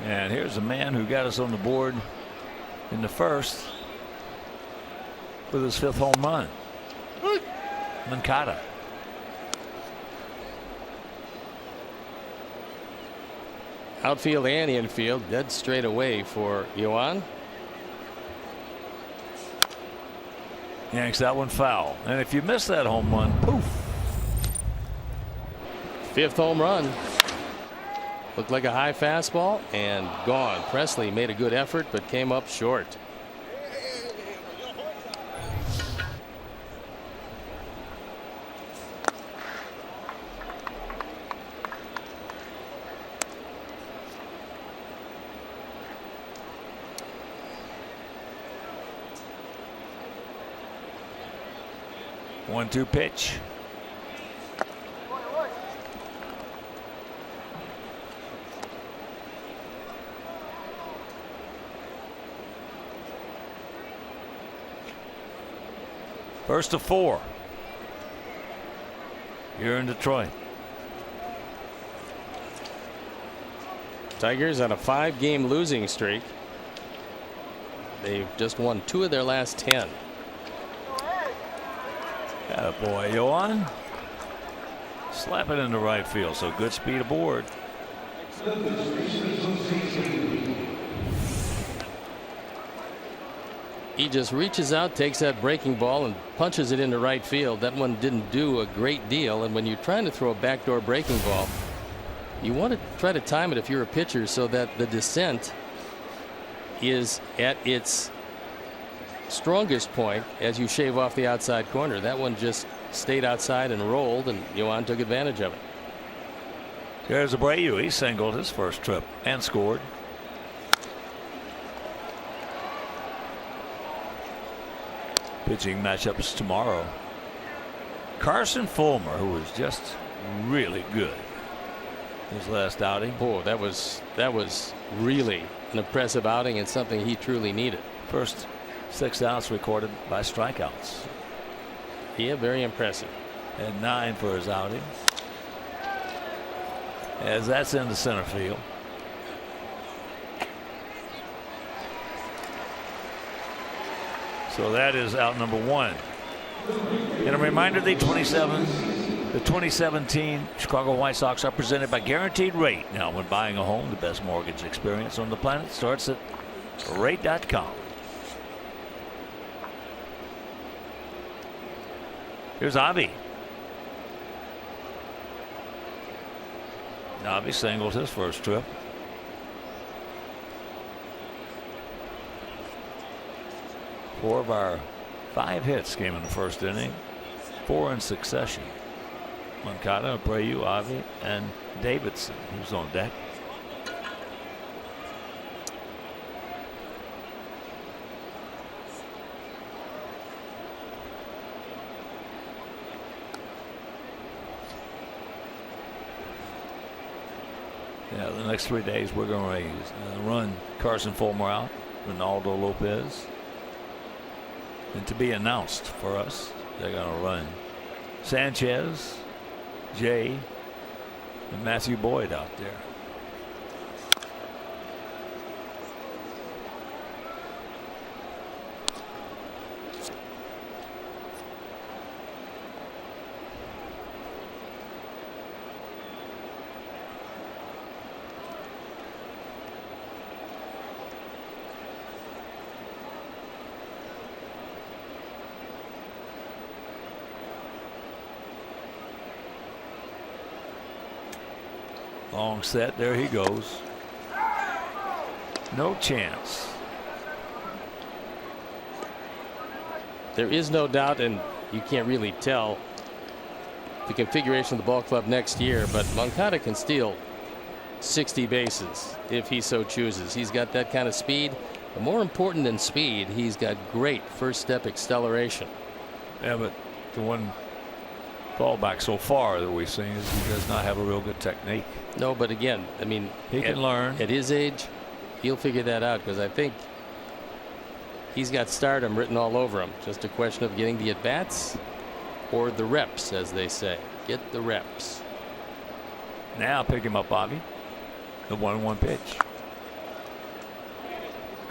[SPEAKER 1] and here's a man who got us on the board in the first with his 5th home run. Mancada.
[SPEAKER 2] Outfield and infield dead straight away for Yoan.
[SPEAKER 1] Yanks that one foul, and if you miss that home run, poof.
[SPEAKER 2] 5th home run. Looked like a high fastball and gone. Presley made a good effort but came up short.
[SPEAKER 1] One-two pitch. First of 4 here in Detroit.
[SPEAKER 2] Tigers on a 5-game losing streak. They've just won 2 of their last 10.
[SPEAKER 1] Attaboy, Yoan. Slap it into right field, so good speed aboard.
[SPEAKER 2] He just reaches out, takes that breaking ball and punches it into right field. That one didn't do a great deal, and when you're trying to throw a backdoor breaking ball, you want to try to time it if you're a pitcher so that the descent is at its strongest point as you shave off the outside corner. That one just stayed outside and rolled, and Yoan took advantage of it.
[SPEAKER 1] There's Abreu. He singled his first trip and scored. pitching matchups tomorrow. Carson Fulmer, who was just really good his last outing.
[SPEAKER 2] Oh, that was really an impressive outing and something he truly needed.
[SPEAKER 1] First 6 outs recorded by strikeouts.
[SPEAKER 2] Yeah, very impressive.
[SPEAKER 1] And 9 for his outing. As that's in the center field. So that is out number 1. And a reminder, the 2017 Chicago White Sox are presented by Guaranteed Rate. Now, when buying a home, the best mortgage experience on the planet starts at rate.com. Here's Avi. Avi singles his first trip. Four of our 5 hits came in the first inning, 4 in succession. Moncada, Abreu, Avi, and Davidson, who's on deck. Yeah, the next 3 days we're going to run Carson Fulmer out, Ronaldo Lopez. And to be announced for us, they're going to run Sanchez, Jay, and Matthew Boyd out there. Long set. There he goes. No chance.
[SPEAKER 2] There is no doubt, and you can't really tell the configuration of the ball club next year, but Moncada can steal 60 bases if he so chooses. He's got that kind of speed. But more important than speed, he's got great first step acceleration.
[SPEAKER 1] Yeah, but the one fallback so far that we've seen is he does not have a real good technique.
[SPEAKER 2] No, but again, I mean,
[SPEAKER 1] he can learn.
[SPEAKER 2] At his age, he'll figure that out, because I think he's got stardom written all over him. Just a question of getting the at-bats or the reps, as they say. Get the reps.
[SPEAKER 1] Now pick him up, Bobby. The 1-1 pitch.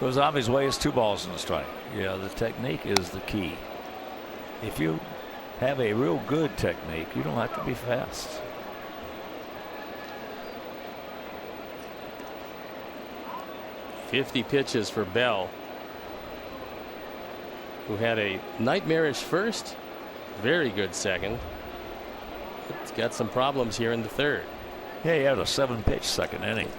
[SPEAKER 1] Goes Avi's way, is 2 balls and a strike. Yeah, the technique is the key. If you have a real good technique, you don't have to be fast.
[SPEAKER 2] .50 pitches for Bell, who had a nightmarish first, very good second. It's got some problems here in the third.
[SPEAKER 1] Yeah, he had a 7-pitch second inning.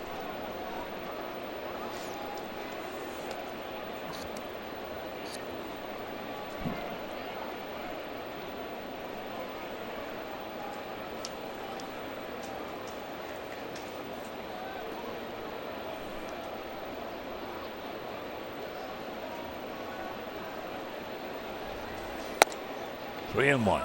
[SPEAKER 1] Three and one.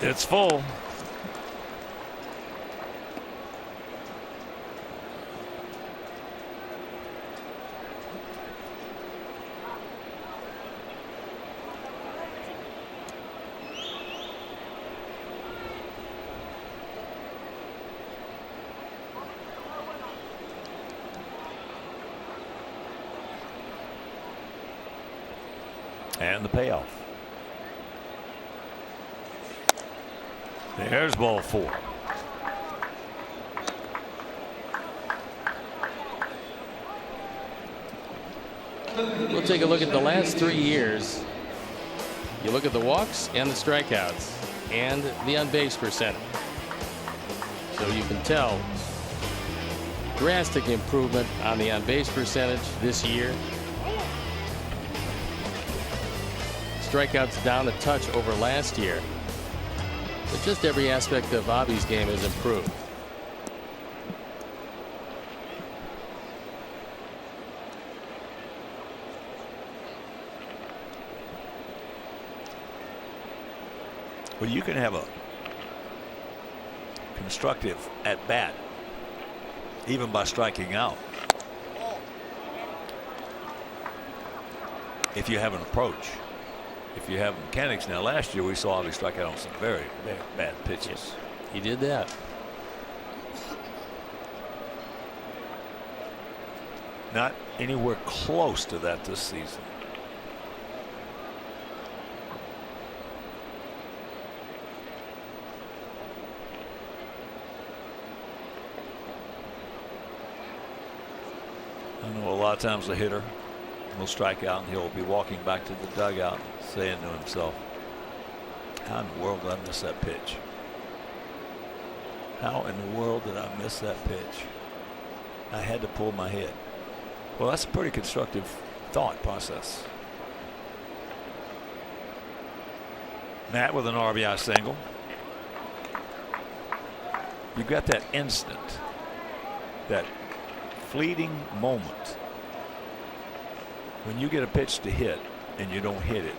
[SPEAKER 1] It's full. And the payoff. There's ball 4.
[SPEAKER 2] We'll take a look at the last 3 years You look at the walks and the strikeouts and the on-base percentage. So you can tell drastic improvement on the on-base percentage this year. Strikeouts down a touch over last year. But just every aspect of Bobby's game has improved.
[SPEAKER 1] Well, you can have a constructive at bat even by striking out if you have an approach, if you have mechanics. Now last year we saw him strike out on some very bad pitches.
[SPEAKER 2] He did that.
[SPEAKER 1] Not anywhere close to that this season. I know a lot of times the hitter will strike out and he'll be walking back to the dugout saying to himself, how in the world did I miss that pitch? How in the world did I miss that pitch? I had to pull my head. Well, that's a pretty constructive thought process. Matt with an RBI single. You've got that instant, that fleeting moment when you get a pitch to hit and you don't hit it,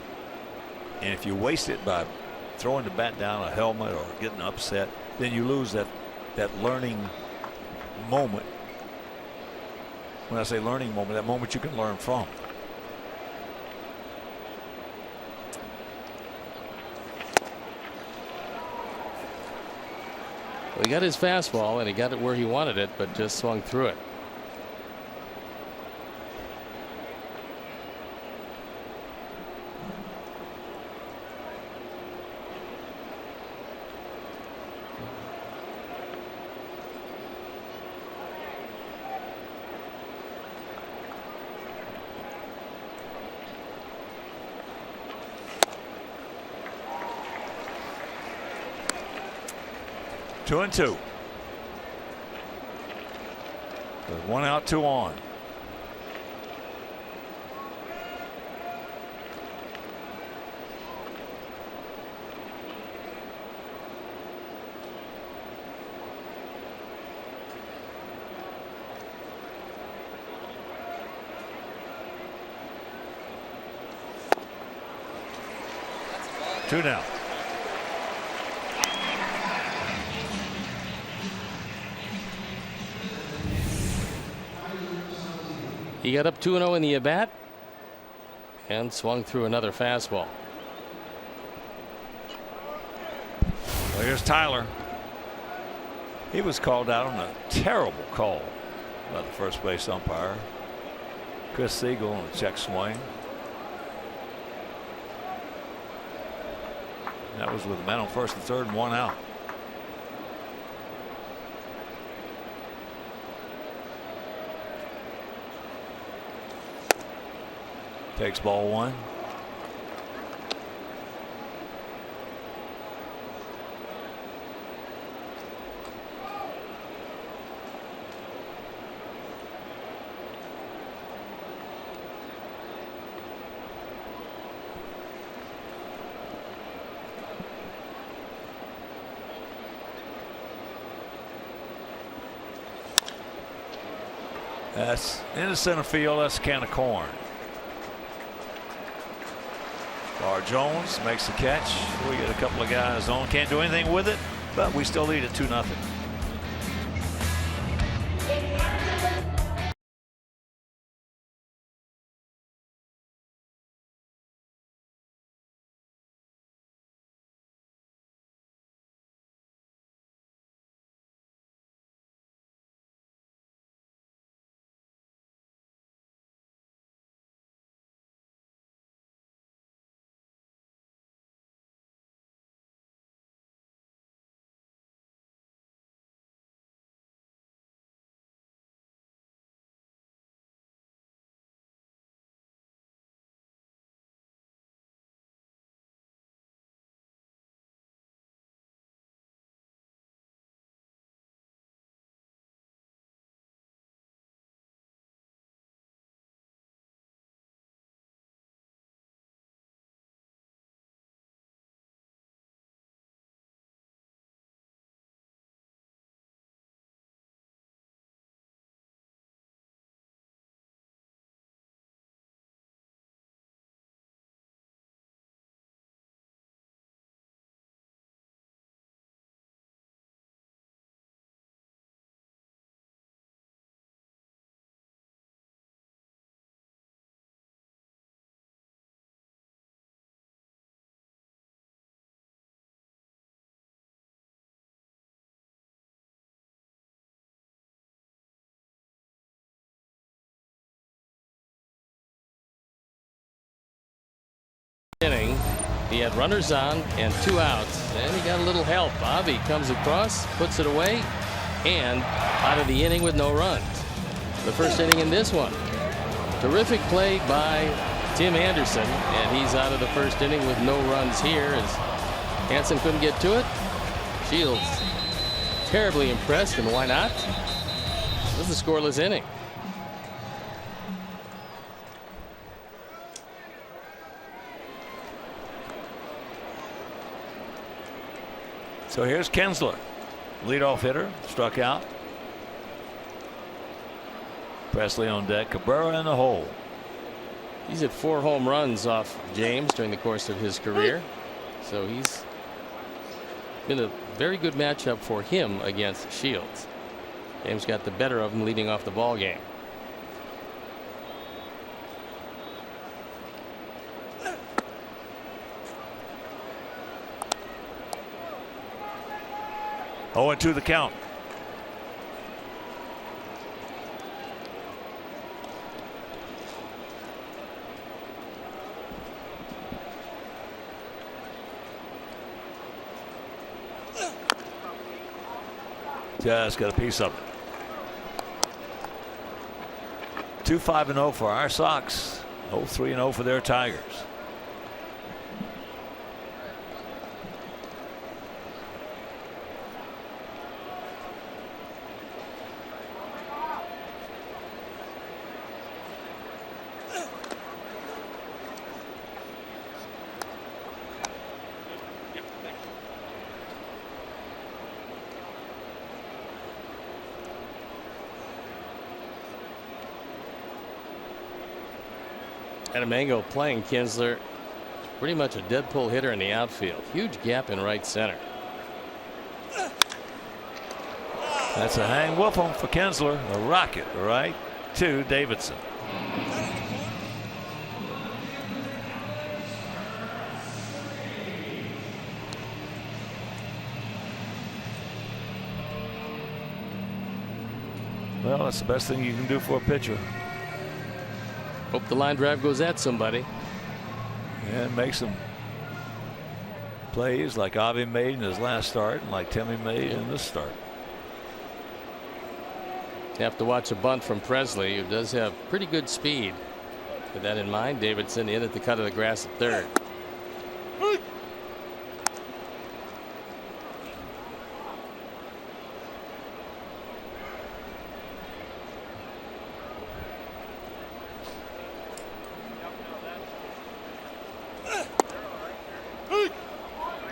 [SPEAKER 1] and if you waste it by throwing the bat down a helmet or getting upset, then you lose that learning moment. When I say learning moment, that moment you can learn from.
[SPEAKER 2] Well, he got his fastball and he got it where he wanted it, but just swung through it.
[SPEAKER 1] Two and two. With 1 out, 2 on. Two down.
[SPEAKER 2] He got up 2-0 in the at bat and swung through another fastball.
[SPEAKER 1] Well, here's Tyler. He was called out on a terrible call by the first base umpire. Chris Siegel on a check swing. That was with a man on first and third and 1 out. Takes ball 1. That's in the center field. That's a can of corn. Jones makes the catch. We get a couple of guys on. Can't do anything with it, but we still lead at 2-0.
[SPEAKER 2] He had runners on and 2 outs. And he got a little help. Avi comes across, puts it away, and out of the inning with no runs. The first inning in this one. Terrific play by Tim Anderson, and he's out of the first inning with no runs here as Hansen couldn't get to it. Shields terribly impressed, and why not? This is a scoreless inning.
[SPEAKER 1] So here's Kinsler, leadoff hitter, struck out. Presley on deck, Cabrera in the hole.
[SPEAKER 2] He's at 4 home runs off James during the course of his career, so he's been a very good matchup for him against Shields. James got the better of him leading off the ball game.
[SPEAKER 1] Oh, and 2 the count. Just got a piece of it. 2-5-0 for our Sox. 0-3-0 for their Tigers.
[SPEAKER 2] Adam Engel playing Kinsler, pretty much a dead pull hitter in the outfield. Huge gap in right center.
[SPEAKER 1] That's a hang whoop for Kinsler. A rocket right to Davidson. Well, that's the best thing you can do for a pitcher.
[SPEAKER 2] Hope the line drive goes at somebody.
[SPEAKER 1] And make some plays like Avi made in his last start and like Timmy made in this start.
[SPEAKER 2] You have to watch a bunt from Presley, who does have pretty good speed. With that in mind, Davidson in at the cut of the grass at third.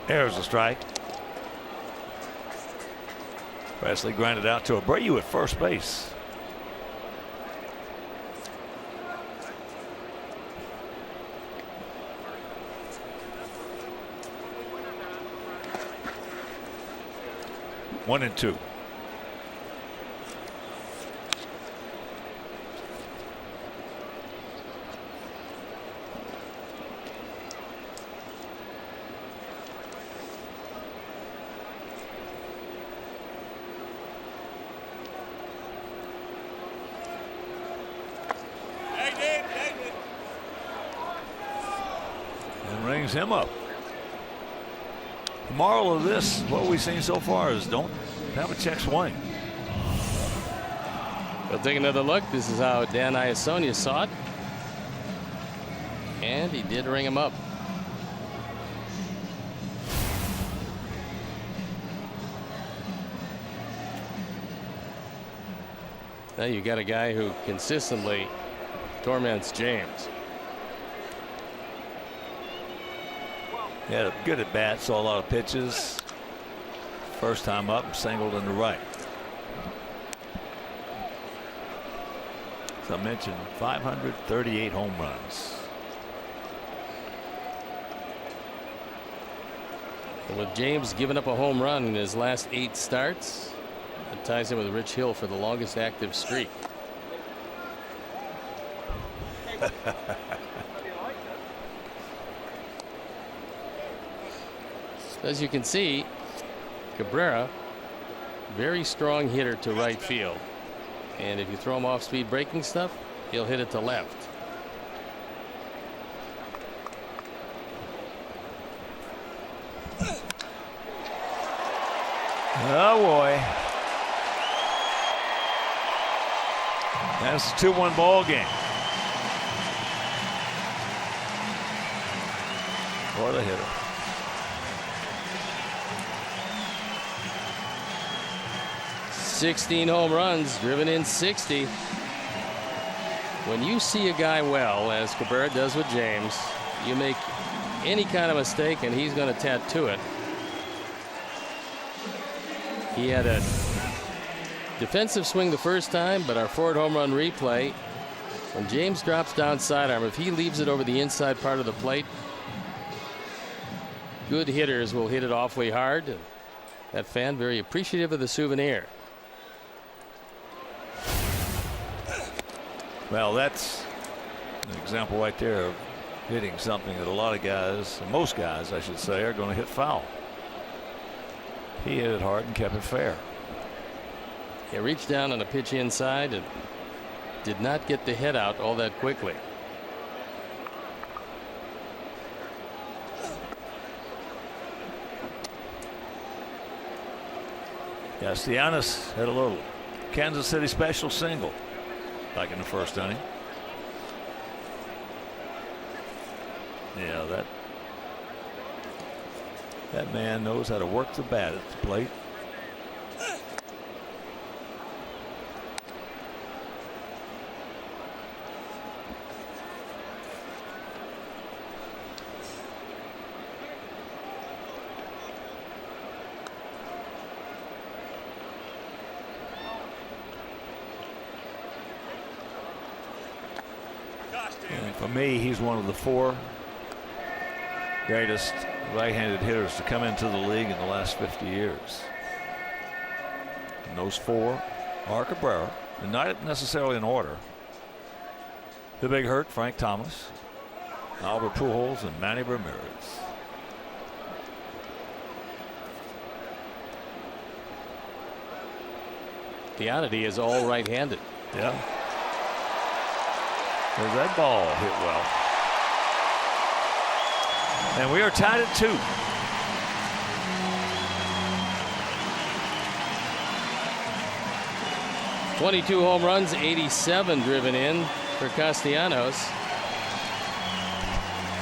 [SPEAKER 1] There's a strike. Presley grounded out to Abreu at first base. One and two. Rings him up. The moral of this, what we've seen so far, is don't have a check swing.
[SPEAKER 2] We'll take another look. This is how Dan Iasonia saw it. And he did ring him up. Now you got a guy who consistently torments James.
[SPEAKER 1] He had a good at bat, saw a lot of pitches. First time up, singled in the right. As I mentioned, 538 home runs.
[SPEAKER 2] And with James giving up a home run in his last 8 starts, it ties him with Rich Hill for the longest active streak. As you can see, Cabrera, very strong hitter to right field. And if you throw him off speed breaking stuff, he'll hit it to left.
[SPEAKER 1] Oh, boy. That's a 2-1 ball game. What a hitter.
[SPEAKER 2] "16 home runs, driven in 60. When you see a guy well, as Cabrera does with James, you make any kind of mistake and he's going to tattoo it. He had a defensive swing the first time, but our forward home run replay, when James drops down sidearm, if he leaves it over the inside part of the plate, good hitters will hit it awfully hard. That fan very appreciative of the souvenir.
[SPEAKER 1] Well, that's an example right there of hitting something that a lot of guys, most guys I should say, are going to hit foul. He hit it hard and kept it fair.
[SPEAKER 2] He reached down on a pitch inside and did not get the head out all that quickly.
[SPEAKER 1] Castellanos had a little Kansas City special single back in the first inning. Yeah, that man knows how to work the bat at the plate. And for me, he's one of the 4 greatest right-handed hitters to come into the league in the last 50 years. And those 4 are Cabrera, and not necessarily in order. The Big Hurt, Frank Thomas, Albert Pujols, and Manny Ramirez.
[SPEAKER 2] The oddity is all right-handed.
[SPEAKER 1] Yeah. There's that ball hit well. And we are tied at 2.
[SPEAKER 2] "22 home runs, 87 driven in for Castellanos."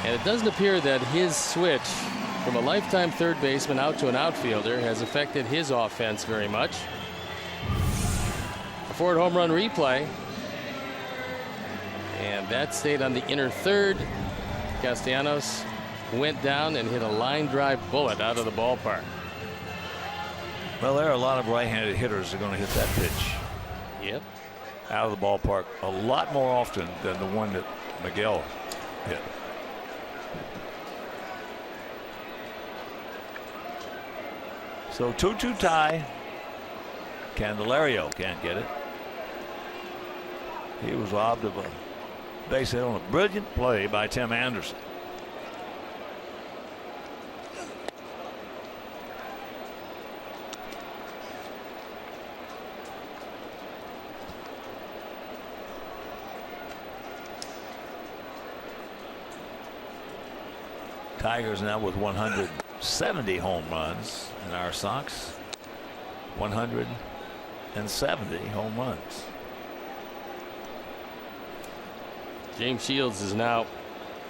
[SPEAKER 2] And it doesn't appear that his switch from a lifetime third baseman out to an outfielder has affected his offense very much. A forward home run replay. And that stayed on the inner third. Castellanos went down and hit a line drive bullet out of the ballpark.
[SPEAKER 1] Well, there are a lot of right-handed hitters that are going to hit that pitch.
[SPEAKER 2] Yep.
[SPEAKER 1] Out of the ballpark a lot more often than the one that Miguel hit. So 2-2 tie. Candelario can't get it. He was robbed of a base hit on a brilliant play by Tim Anderson. Tigers now with 170 home runs, and our Sox 170 home runs.
[SPEAKER 2] James Shields has now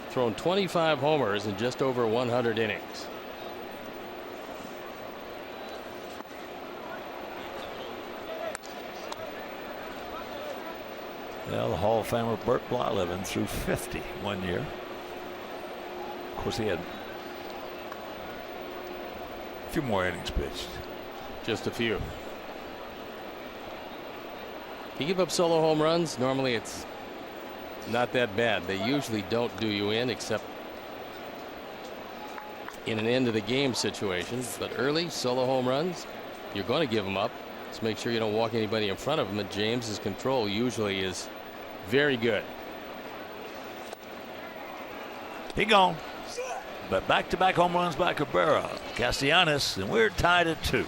[SPEAKER 2] thrown 25 homers in just over 100 innings.
[SPEAKER 1] Well, the Hall of Famer Burt Blyleven threw 50 one year. Of course, he had a few more innings pitched.
[SPEAKER 2] Just a few. You give up solo home runs, normally it's not that bad. They usually don't do you in, except in an end of the game situation. But early solo home runs, you're going to give them up. Just make sure you don't walk anybody in front of them. And James's control usually is very good.
[SPEAKER 1] He gone. But back-to-back home runs by Cabrera, Castellanos, and we're tied at 2.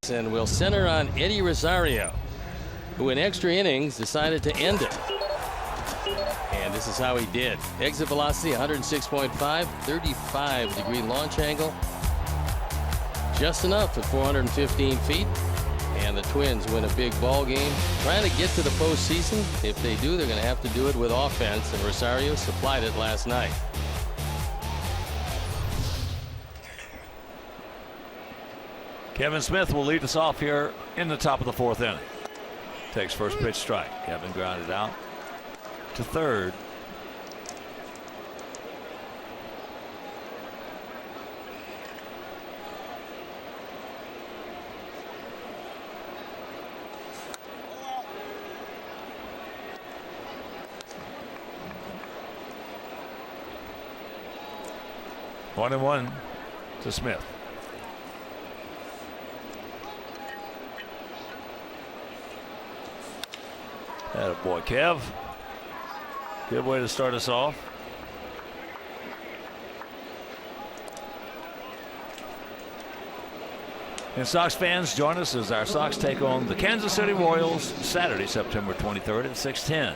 [SPEAKER 2] Diamondbacks, and we'll center on Eddie Rosario, who in extra innings decided to end it. And this is how he did. Exit velocity 106.5, 35-degree launch angle. Just enough at 415 feet. And the Twins win a big ball game. Trying to get to the postseason. If they do, they're going to have to do it with offense, and Rosario supplied it last night.
[SPEAKER 1] Kevin Smith will lead us off here in the top of the 4th inning. Takes first pitch strike. Kevin grounded out to third. One and one to Smith. Attaboy, Kev. Good way to start us off. And Sox fans, join us as our Sox take on the Kansas City Royals Saturday, September 23rd at 6:10.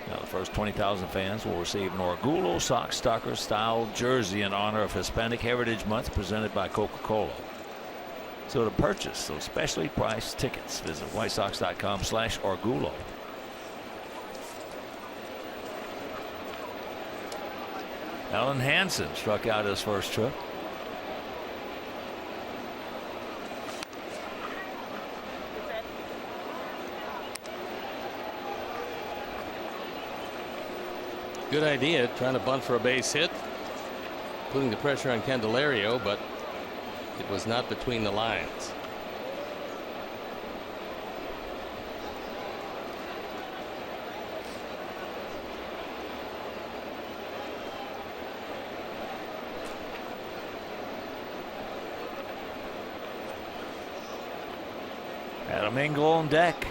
[SPEAKER 1] Now, the first 20,000 fans will receive an Orgulo Sox Stalker style jersey in honor of Hispanic Heritage Month presented by Coca-Cola. So to purchase those specially priced tickets, visit whitesox.com/Orgulo. Alan Hansen struck out his first trip.
[SPEAKER 2] Good idea, trying to bunt for a base hit, putting the pressure on Candelario, but it was not between the lines.
[SPEAKER 1] Adam Engel on deck.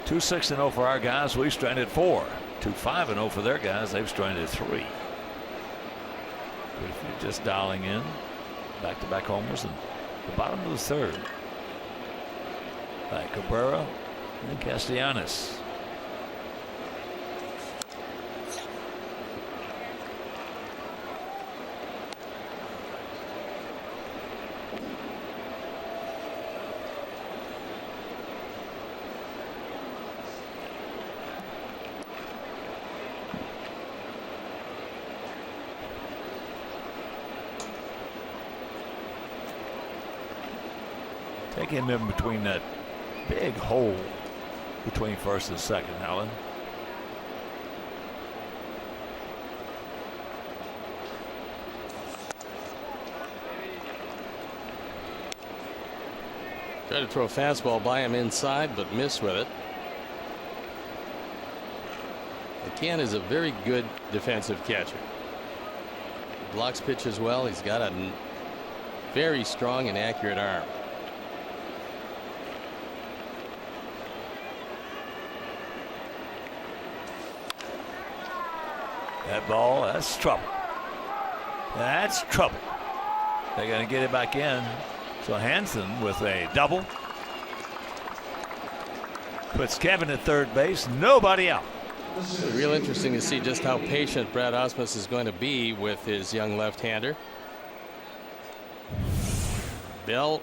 [SPEAKER 1] Two 6-0 for our guys. We've stranded 4. 2 5-0 for their guys. They've stranded 3. But if you're just dialing in, back-to-back homers in the bottom of the 3rd by Cabrera and Castellanos. Take him in between that big hole between first and second, Alan.
[SPEAKER 2] Tried to throw a fastball by him inside, but missed with it. McCann is a very good defensive catcher. Blocks pitches well. He's got a very strong and accurate arm.
[SPEAKER 1] That ball, that's trouble. That's trouble. They're going to get it back in. So Hansen with a double. Puts Kevin at third base. Nobody out.
[SPEAKER 2] Real interesting to see just how patient Brad Ausmus is going to be with his young left-hander. Bell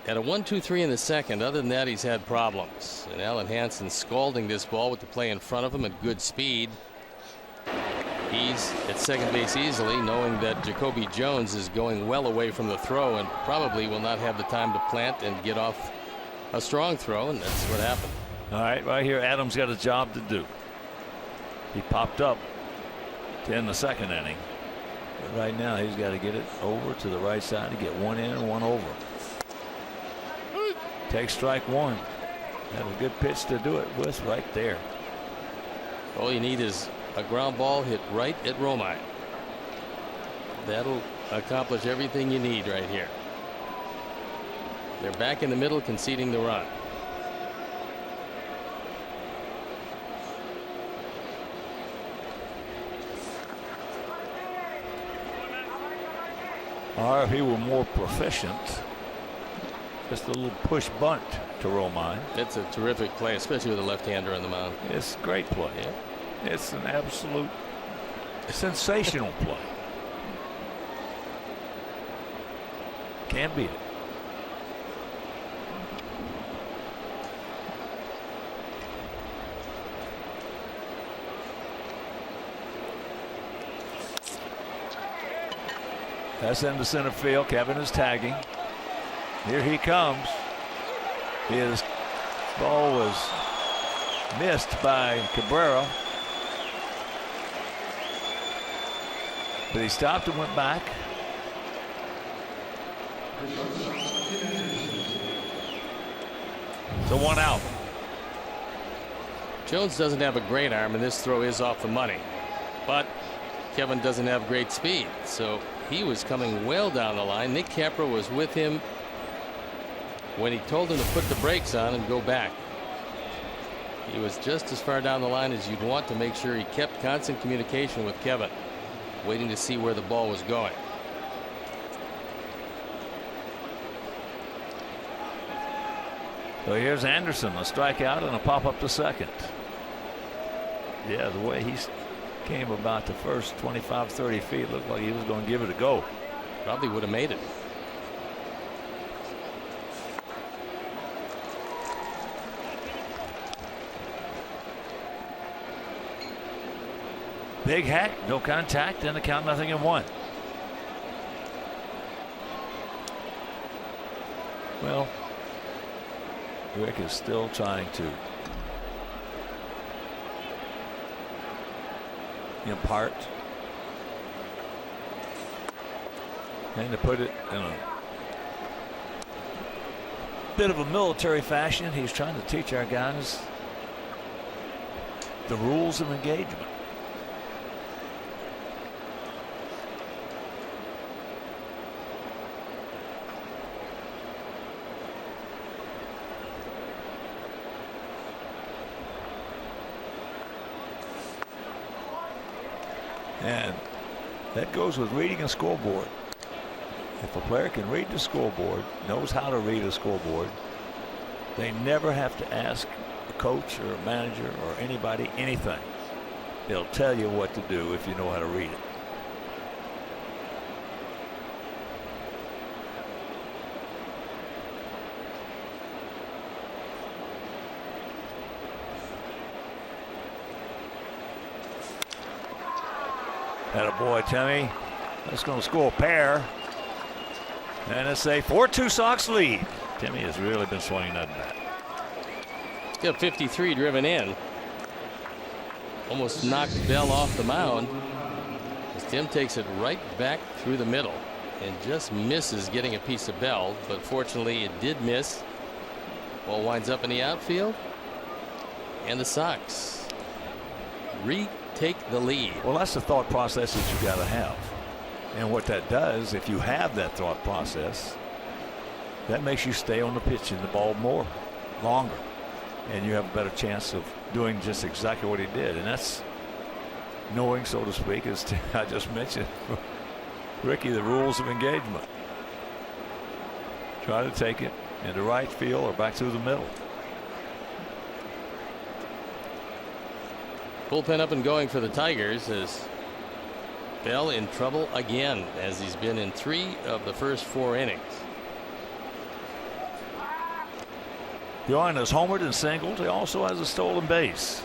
[SPEAKER 2] at a 1-2-3 in the second. Other than that, he's had problems. And Alan Hansen scalding this ball with the play in front of him at good speed. He's at second base easily, knowing that Jacoby Jones is going well away from the throw and probably will not have the time to plant and get off a strong throw, and that's what happened.
[SPEAKER 1] All right here, Adams got a job to do. He popped up to end the second inning. But right now, he's got to get it over to the right side to get one in and one over. Takes strike one. Have a good pitch to do it with right there.
[SPEAKER 2] All you need is a ground ball hit right at Romine. That'll accomplish everything you need right here. They're back in the middle, conceding the run.
[SPEAKER 1] Or if he were more proficient, just a little push bunt to Romine.
[SPEAKER 2] It's a terrific play, especially with a left-hander on the mound.
[SPEAKER 1] It's a great play.
[SPEAKER 2] Yeah.
[SPEAKER 1] It's an absolute sensational play. Can't beat it. That's into center field. Kevin is tagging. Here he comes. His ball was missed by Cabrera, but he stopped and went back. So 1 out.
[SPEAKER 2] Jones doesn't have a great arm, and this throw is off the money, but Kevin doesn't have great speed, so he was coming well down the line. Nick Capra was with him when he told him to put the brakes on and go back. He was just as far down the line as you'd want to make sure he kept constant communication with Kevin, waiting to see where the ball was going.
[SPEAKER 1] So here's Anderson, a strikeout and a pop up to second. Yeah, the way he came about the first 25-30 feet looked like he was going to give it a go.
[SPEAKER 2] Probably would have made it.
[SPEAKER 1] Big hack, no contact, and the count 0-1. Well, Rick is still trying to impart and to put it in a bit of a military fashion. He's trying to teach our guys the rules of engagement. And that goes with reading a scoreboard. If a player can read the scoreboard, knows how to read a scoreboard, they never have to ask a coach or a manager or anybody anything. They'll tell you what to do if you know how to read it. Attaboy, Timmy. That's going to score a pair. And it's a 4-2 Sox lead. Timmy has really been swinging that bat.
[SPEAKER 2] He's got 53 driven in. Almost knocked Bell off the mound as Tim takes it right back through the middle and just misses getting a piece of Bell, but fortunately it did miss. Ball winds up in the outfield, and the Sox retake the lead.
[SPEAKER 1] Well, that's the thought process that you got to have. And what that does, if you have that thought process, that makes you stay on the pitch and the ball longer. And you have a better chance of doing just exactly what he did. And that's knowing, so to speak, as I just mentioned, Ricky, the rules of engagement. Try to take it into right field or back through the middle.
[SPEAKER 2] Bullpen up and going for the Tigers as Bell in trouble again, as he's been in 3 of the first 4 innings.
[SPEAKER 1] Bjorn has homered and singled. He also has a stolen base.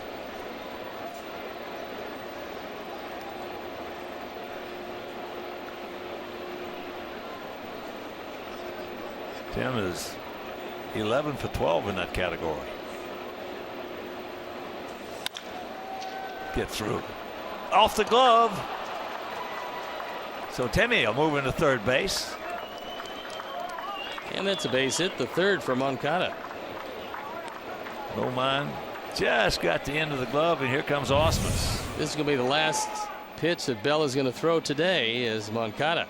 [SPEAKER 1] Tim is 11 for 12 in that category. Get through. Off the glove. So Timmy will move into third base.
[SPEAKER 2] And that's a base hit, the third for Moncada.
[SPEAKER 1] Romine just got the end of the glove, and here comes Ausmus.
[SPEAKER 2] This is going to be the last pitch that Bell is going to throw today as Moncada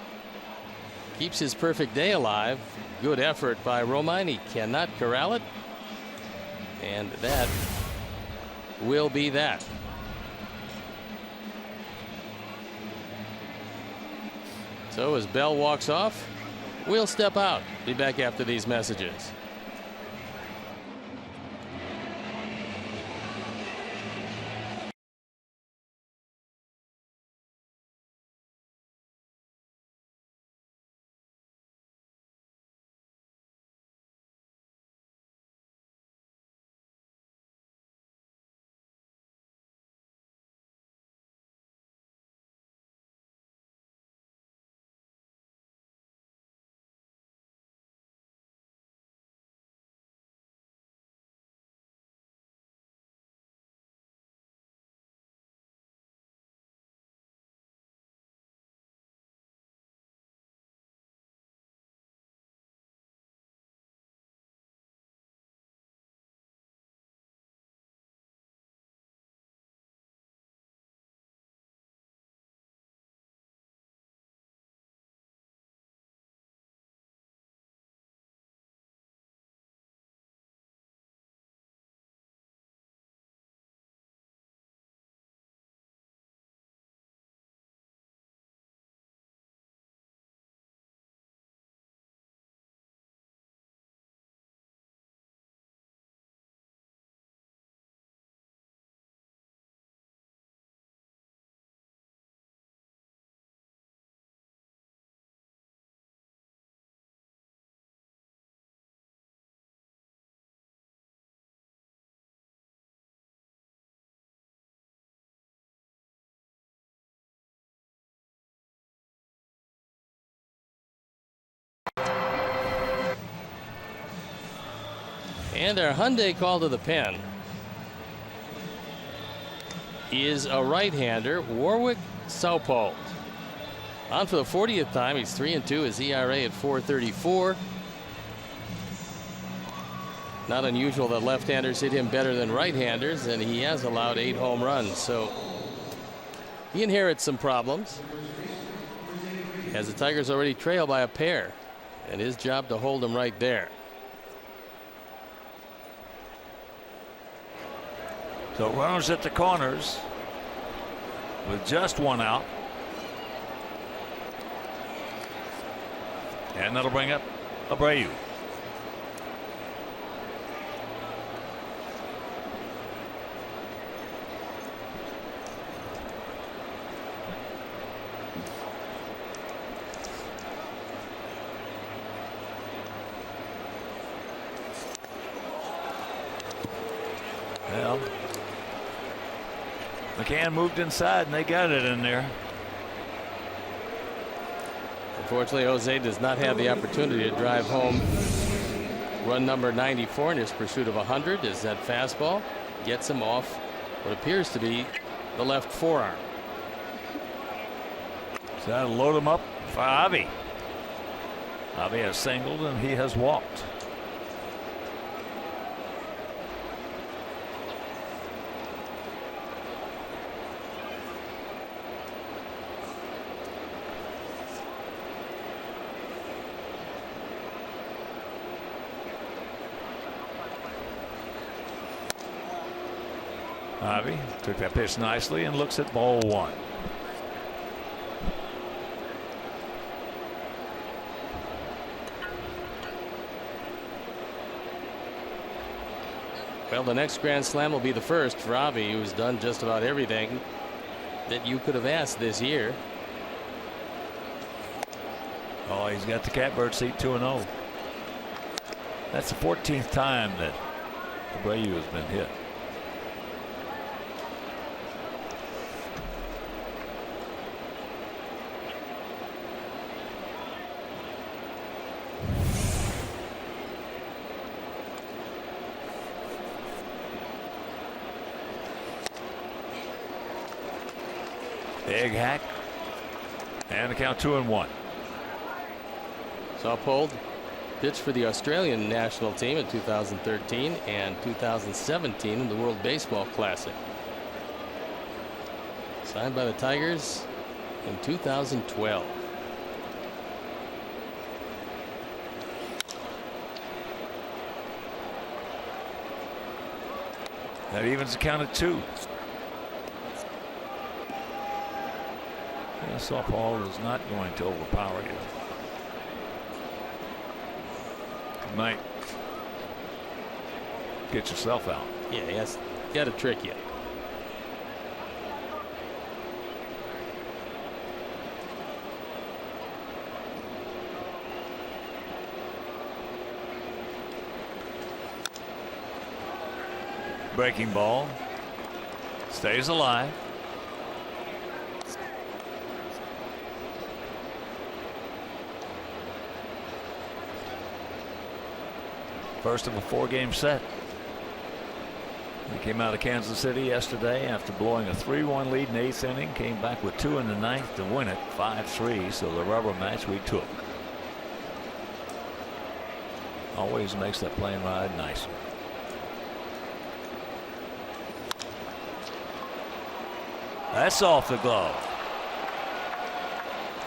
[SPEAKER 2] keeps his perfect day alive. Good effort by Romine. He cannot corral it. And that will be that. So as Bell walks off, we'll step out. Be back after these messages. And our Hyundai call to the pen is a right-hander, Warwick Saupold. On for the 40th time. He's 3-2. His ERA at 4.34. Not unusual that left-handers hit him better than right-handers, and he has allowed 8 home runs. So he inherits some problems, as the Tigers already trail by a pair, and his job to hold them right there.
[SPEAKER 1] So runners at the corners with just one out. And that'll bring up Abreu. Well, McCann moved inside and they got it in there.
[SPEAKER 2] Unfortunately, Jose does not have the opportunity to drive home run number 94 in his pursuit of 100 as that fastball gets him off what appears to be the left forearm.
[SPEAKER 1] So that'll load him up for Avi. Avi has singled and he has walked. Avi took that pitch nicely and looks at ball one.
[SPEAKER 2] Well, the next grand slam will be the first for Avi, who's done just about everything that you could have asked this year.
[SPEAKER 1] Oh, he's got the catbird seat 2-0. That's the 14th time that Abreu has been hit. Big hack. And the count 2-1.
[SPEAKER 2] Saupold pitched for the Australian national team in 2013 and 2017 in the World Baseball Classic. Signed by the Tigers in 2012.
[SPEAKER 1] That evens the count at 2. Yeah, softball is not going to overpower you. You might get yourself out.
[SPEAKER 2] Yeah, he has got to trick you.
[SPEAKER 1] Breaking ball. Stays alive. First of a 4-game set. He came out of Kansas City yesterday after blowing a 3-1 lead in the 8th inning. Came back with 2 in the 9th to win it 5-3. So the rubber match we took. Always makes that plane ride nicer. That's off the glove.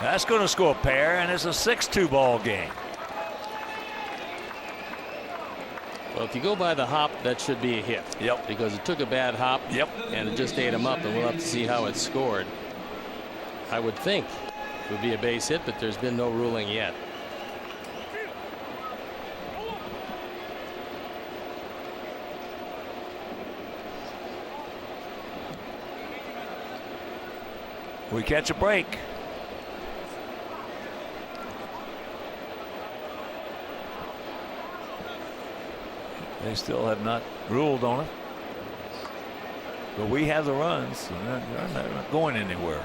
[SPEAKER 1] That's going to score a pair, and it's a 6-2 ball game.
[SPEAKER 2] Well, if you go by the hop, that should be a hit.
[SPEAKER 1] Yep.
[SPEAKER 2] Because it took a bad hop.
[SPEAKER 1] Yep.
[SPEAKER 2] And it just ate him up, and we'll have to see how it scored. I would think it would be a base hit, but there's been no ruling yet.
[SPEAKER 1] We catch a break. They still have not ruled on it. But we have the runs. They're not going anywhere.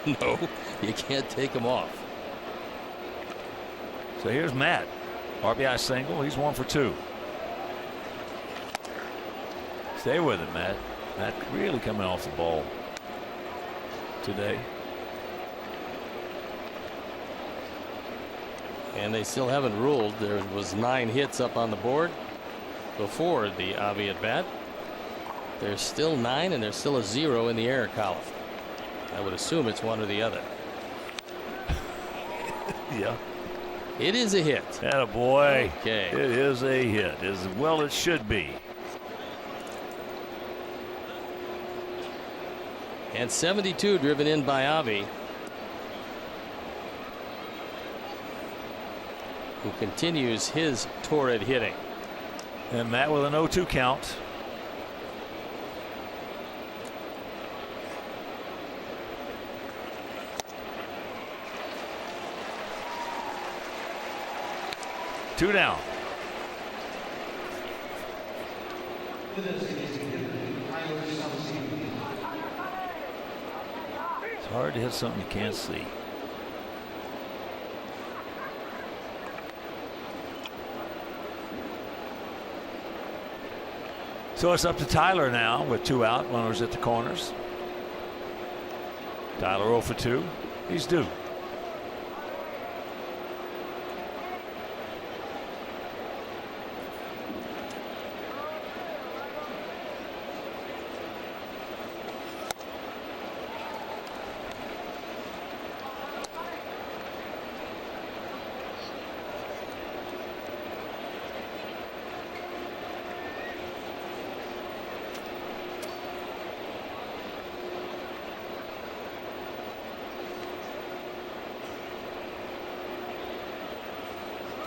[SPEAKER 2] No, you can't take them off.
[SPEAKER 1] So here's Matt. RBI single. He's 1 for 2. Stay with it, Matt. Matt really coming off the ball today.
[SPEAKER 2] And they still haven't ruled. There was 9 hits up on the board before the Avi at bat. There's still 9, and there's still a 0 in the error column. I would assume it's one or the other.
[SPEAKER 1] Yeah.
[SPEAKER 2] It is a hit.
[SPEAKER 1] Attaboy.
[SPEAKER 2] Okay.
[SPEAKER 1] It is a hit, as well it should be.
[SPEAKER 2] And 72 driven in by Avi, who continues his torrid hitting.
[SPEAKER 1] And Matt with an 0-2 count. Two down. It's hard to hit something you can't see. So it's up to Tyler now with 2 out, runners at the corners. Tyler 0 for 2. He's due.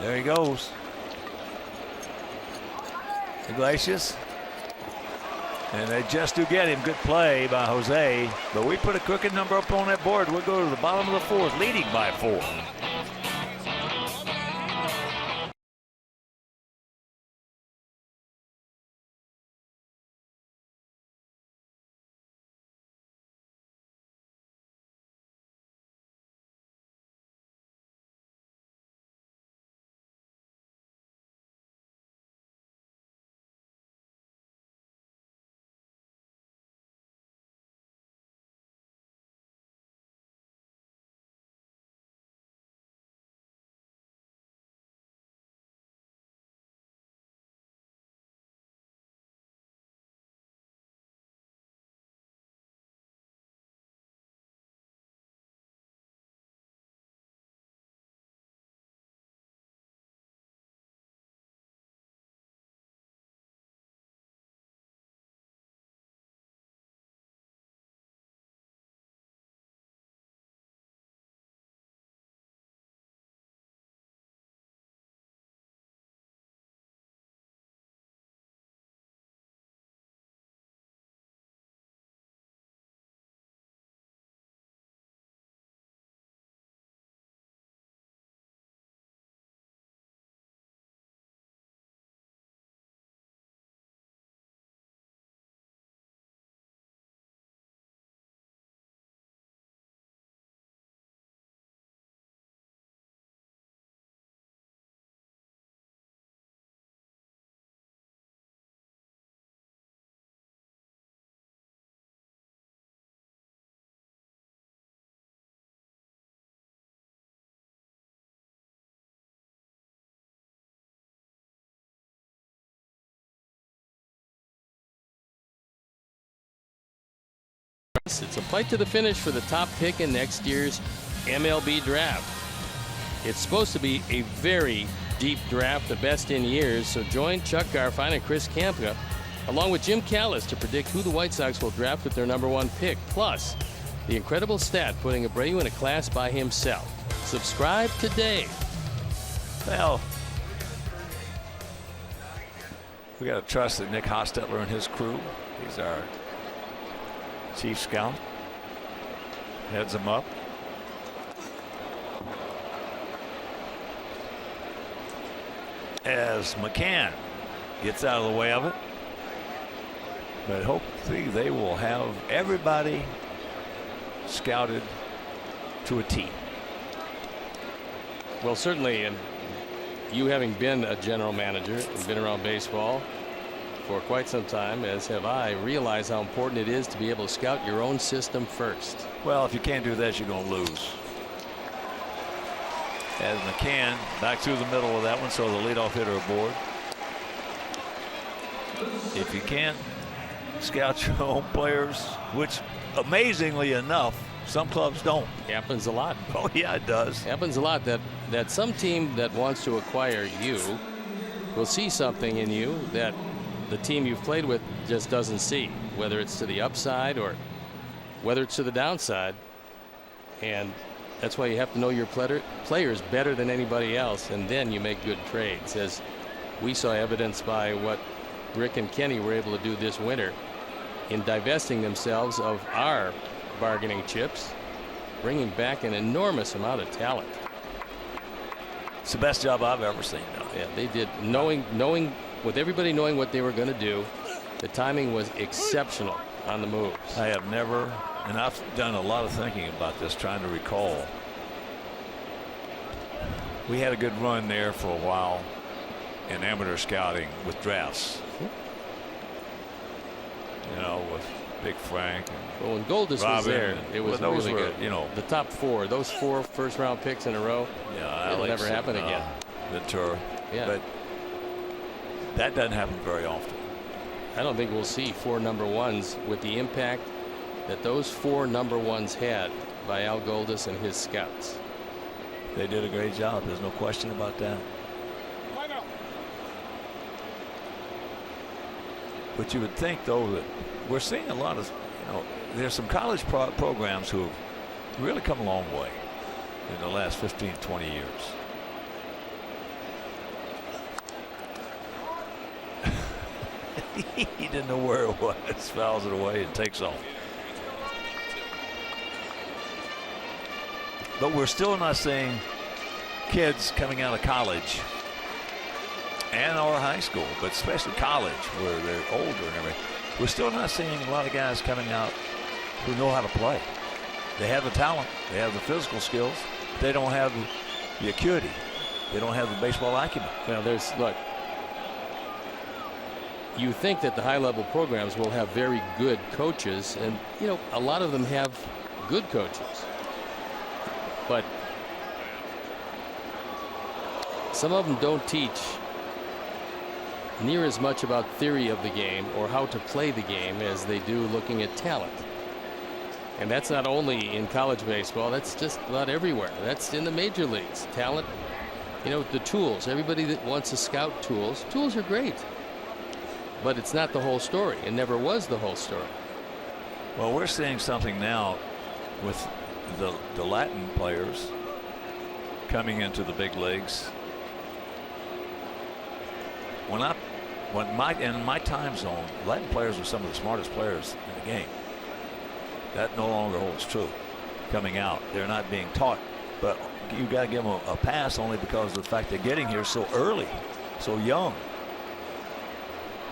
[SPEAKER 1] There he goes. Iglesias. And they just do get him. Good play by Jose. But we put a crooked number up on that board. We'll go to the bottom of the 4th, leading by 4.
[SPEAKER 2] It's a fight to the finish for the top pick in next year's MLB draft. It's supposed to be a very deep draft, the best in years. So join Chuck Garfien and Chris Kamka, along with Jim Callis, to predict who the White Sox will draft with their #1 pick. Plus, the incredible stat putting Abreu in a class by himself. Subscribe today.
[SPEAKER 1] Well, we got to trust that Nick Hostetler and his crew. He's our chief scout. Heads them up. As McCann gets out of the way of it. But hopefully they will have everybody scouted to a T.
[SPEAKER 2] Well, certainly, and you having been a general manager and been around baseball for quite some time, as have I, realize how important it is to be able to scout your own system first.
[SPEAKER 1] Well, if you can't do that, you're going to lose. As McCann back through the middle of that one, so the leadoff hitter aboard. If you can't scout your own players, which amazingly enough, some clubs don't.
[SPEAKER 2] Happens a lot.
[SPEAKER 1] Oh yeah, it does.
[SPEAKER 2] Happens a lot that some team that wants to acquire you will see something in you that the team you've played with just doesn't see, whether it's to the upside or whether it's to the downside. And that's why you have to know your players better than anybody else, and then you make good trades, as we saw evidence by what Rick and Kenny were able to do this winter in divesting themselves of our bargaining chips, bringing back an enormous amount of talent.
[SPEAKER 1] It's the best job I've ever seen.
[SPEAKER 2] Yeah, they did. Knowing with everybody knowing what they were going to do, the timing was exceptional on the moves.
[SPEAKER 1] I have never, and I've done a lot of thinking about this, trying to recall. We had a good run there for a while in amateur scouting with drafts. You know, with Big Frank.
[SPEAKER 2] Well, when Goldus was there, it was really good.
[SPEAKER 1] You know,
[SPEAKER 2] the top four, those 4 first-round picks in a row.
[SPEAKER 1] Yeah,
[SPEAKER 2] it'll never happen again.
[SPEAKER 1] Ventura.
[SPEAKER 2] Yeah,
[SPEAKER 1] but that doesn't happen very often.
[SPEAKER 2] I don't think we'll see 4 #1s with the impact that those 4 #1s had by Al Goldus and his scouts.
[SPEAKER 1] They did a great job. There's no question about that. But you would think, though, that we're seeing a lot of, you know, there's some college programs who have really come a long way in the last 15, 20 years. He didn't know where it was. Fouls it away and takes off. But we're still not seeing kids coming out of college and or high school, but especially college where they're older and everything. We're still not seeing a lot of guys coming out who know how to play. They have the talent, they have the physical skills, but they don't have the acuity. They don't have the baseball acumen.
[SPEAKER 2] Well, look, you think that the high-level programs will have very good coaches, and you know, a lot of them have good coaches, but some of them don't teach near as much about theory of the game or how to play the game as they do looking at talent. And that's not only in college baseball, that's just about everywhere. That's in the major leagues. Talent, you know, the tools. Everybody that wants to scout tools are great. But it's not the whole story. It never was the whole story.
[SPEAKER 1] Well, we're seeing something now with the Latin players coming into the big leagues. In my time zone, Latin players were some of the smartest players in the game. That no longer holds true. Coming out, they're not being taught, but you got to give them a pass only because of the fact they're getting here so early, so young.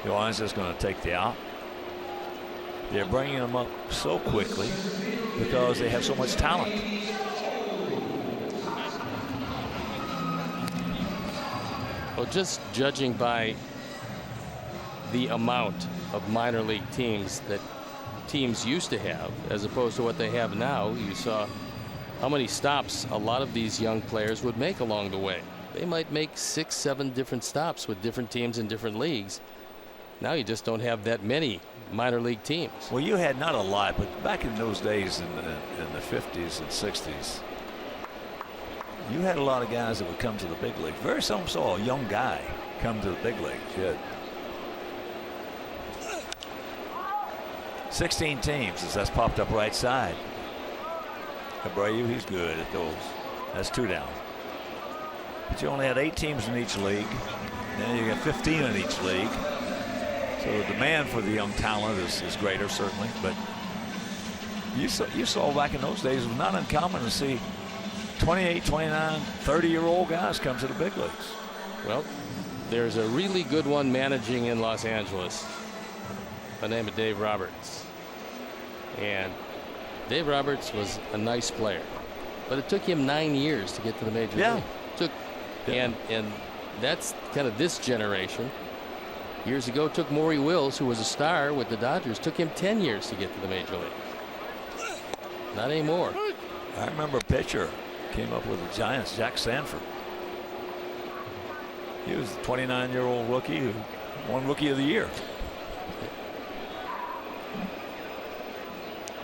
[SPEAKER 1] The Lions just going to take the out. They're bringing them up so quickly because they have so much talent.
[SPEAKER 2] Well, just judging by the amount of minor league teams that teams used to have as opposed to what they have now, you saw how many stops a lot of these young players would make along the way. They might make 6, 7 different stops with different teams in different leagues Now you just don't have that many minor league teams.
[SPEAKER 1] Well, you had not a lot, but back in those days in the 50s and 60s, you had a lot of guys that would come to the big leagues. Very seldom saw a young guy come to the big leagues. You had 16 teams as that's popped up right side. Abreu, he's good at those. That's 2 down. But you only had 8 teams in each league. Then you got 15 in each league. So the demand for the young talent is greater, certainly. But you saw back in those days, it was not uncommon to see 28, 29, 30-year-old guys come to the big leagues.
[SPEAKER 2] Well, there's a really good one managing in Los Angeles by the name of Dave Roberts. And Dave Roberts was a nice player, but it took him 9 years to get to the major league. And that's kind of this generation. Years ago, it took Maury Wills, who was a star with the Dodgers, took him 10 years to get to the major league. Not anymore.
[SPEAKER 1] I remember a pitcher came up with the Giants, Jack Sanford. He was a 29-year-old rookie who won Rookie of the Year.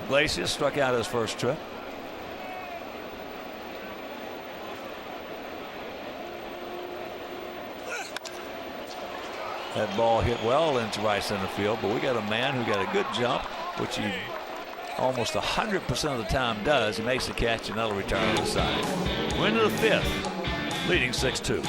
[SPEAKER 1] Iglesias struck out his first trip. That ball hit well into right center field, but we got a man who got a good jump, which he almost 100% of the time does. He makes the catch and that'll return to the side. We're into the 5th, leading 6-2.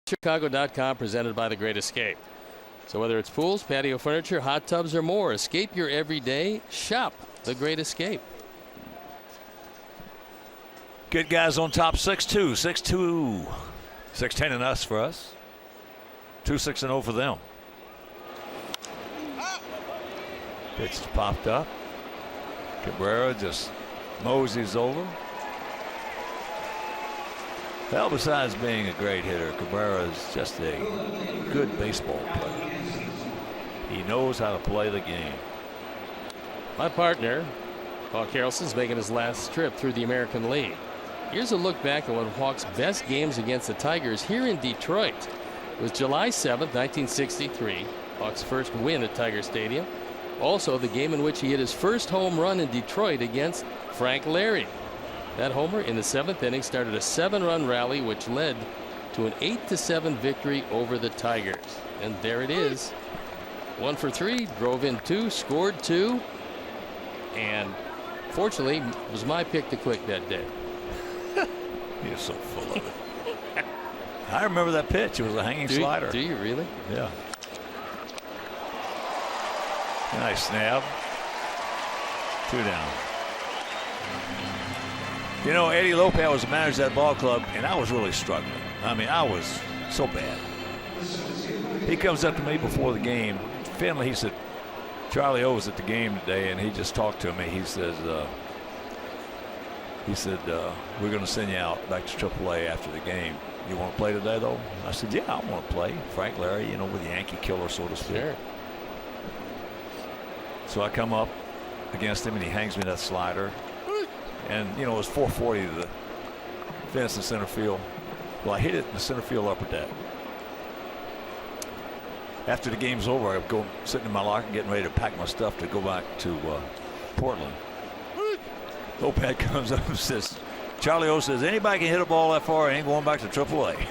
[SPEAKER 2] Chicago.com presented by The Great Escape. So whether it's pools, patio furniture, hot tubs, or more, escape your everyday. Shop The Great Escape.
[SPEAKER 1] Good guys on top, 6-2, 6-2, 6-10 and us for us. 2-6-0 for them. Pitch popped up. Cabrera just moseys over. Well, besides being a great hitter, Cabrera is just a good baseball player. He knows how to play the game.
[SPEAKER 2] My partner, Paul Carrollson, is making his last trip through the American League. Here's a look back at one of Hawk's best games against the Tigers here in Detroit. It was July 7th, 1963. Hawk's first win at Tiger Stadium. Also the game in which he hit his first home run in Detroit against Frank Larry. That homer in the 7th inning started a 7-run rally which led to an 8-7 victory over the Tigers. And there it is. 1 for 3, drove in 2, scored 2, and fortunately it was my pick to click that day.
[SPEAKER 1] You're so full of it. I remember that pitch. It was a hanging slider.
[SPEAKER 2] Do you really?
[SPEAKER 1] Yeah. Nice snap. 2 down. You know, Eddie Lopez was the manager of that ball club, and I was really struggling. I mean, I was so bad. He comes up to me before the game. Finley, he said, Charlie O was at the game today, and he just talked to me. He said, we're going to send you out back to AAA after the game. You want to play today, though? I said, yeah, I want to play. Frank Larry, you know, with the Yankee killer, so to speak.
[SPEAKER 2] Sure.
[SPEAKER 1] So I come up against him, and he hangs me that slider. And, you know, it was 440 to the fence in center field. Well, I hit it in the center field upper deck. After the game's over, I go sitting in my locker getting ready to pack my stuff to go back to Portland. Lopez comes up and says, Charlie O says, anybody can hit a ball that far, I ain't going back to AAA.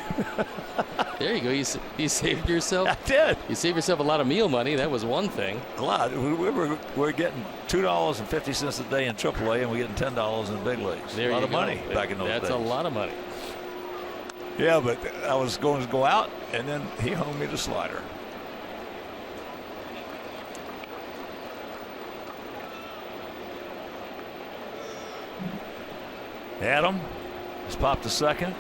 [SPEAKER 2] There you go. You saved yourself.
[SPEAKER 1] I did.
[SPEAKER 2] You saved yourself a lot of meal money. That was one thing.
[SPEAKER 1] A lot. We're getting $2.50 a day in AAA, and we're getting $10 in the big leagues.
[SPEAKER 2] There
[SPEAKER 1] a lot
[SPEAKER 2] you
[SPEAKER 1] of
[SPEAKER 2] go.
[SPEAKER 1] money back in those days.
[SPEAKER 2] That's a lot of money.
[SPEAKER 1] Yeah, but I was going to go out, and then he hung me the slider. Adam has popped a second.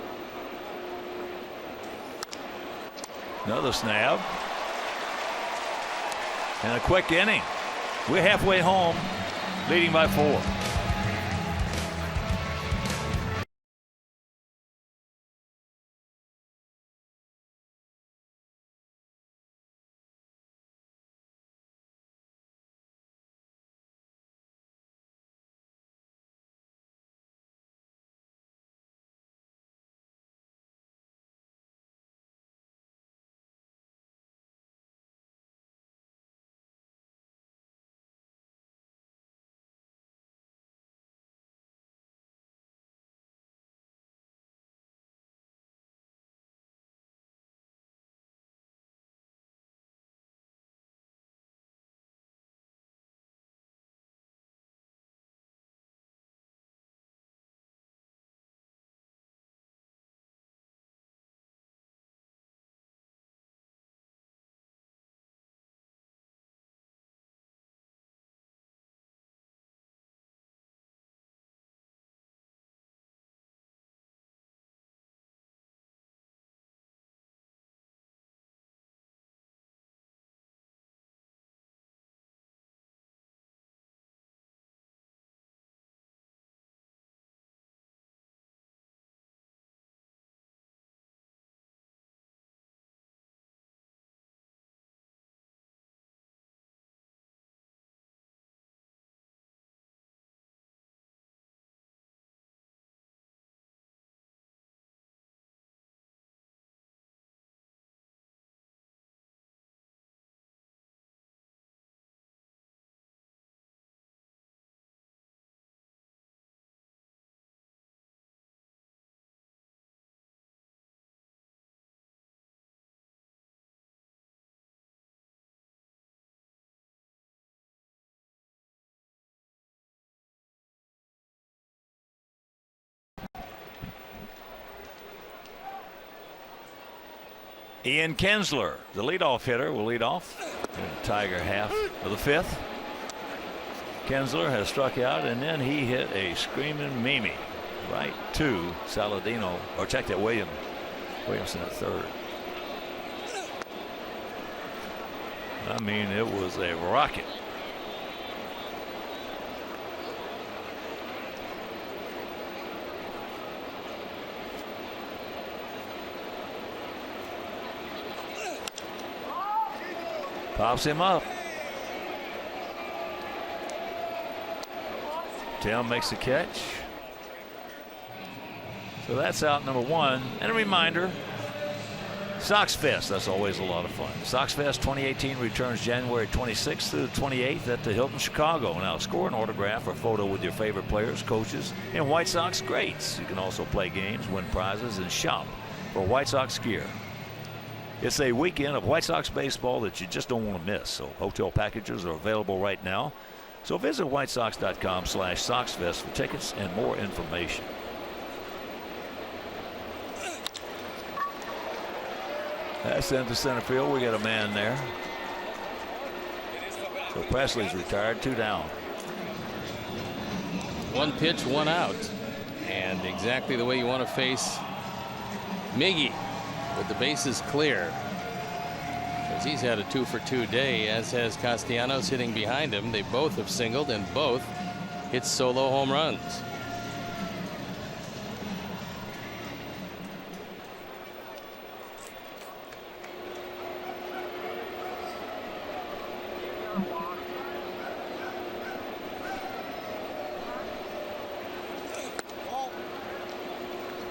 [SPEAKER 1] Another snap. And a quick inning. We're halfway home, leading by 4. Ian Kinsler, the leadoff hitter, will lead off in the Tiger half of the 5th. Kinsler has struck out, and then he hit a screaming Mimi right to Saladino, or check that, Williamson at third. I mean, it was a rocket. Pops him up. Tim makes the catch. So that's out number 1. And a reminder, Sox Fest, that's always a lot of fun. Sox Fest 2018 returns January 26th through the 28th at the Hilton Chicago. Now score an autograph or photo with your favorite players, coaches, and White Sox greats. You can also play games, win prizes, and shop for White Sox gear. It's a weekend of White Sox baseball that you just don't want to miss. So hotel packages are available right now. So visit whitesox.com/SoxFest for tickets and more information. That's into center field. We got a man there. So Presley's retired, 2 down.
[SPEAKER 2] 1 pitch, 1 out. And exactly the way you want to face Miggy with the bases clear. Because he's had a 2-for-2 day, as has Castellanos hitting behind him. They both have singled and both hit solo home runs.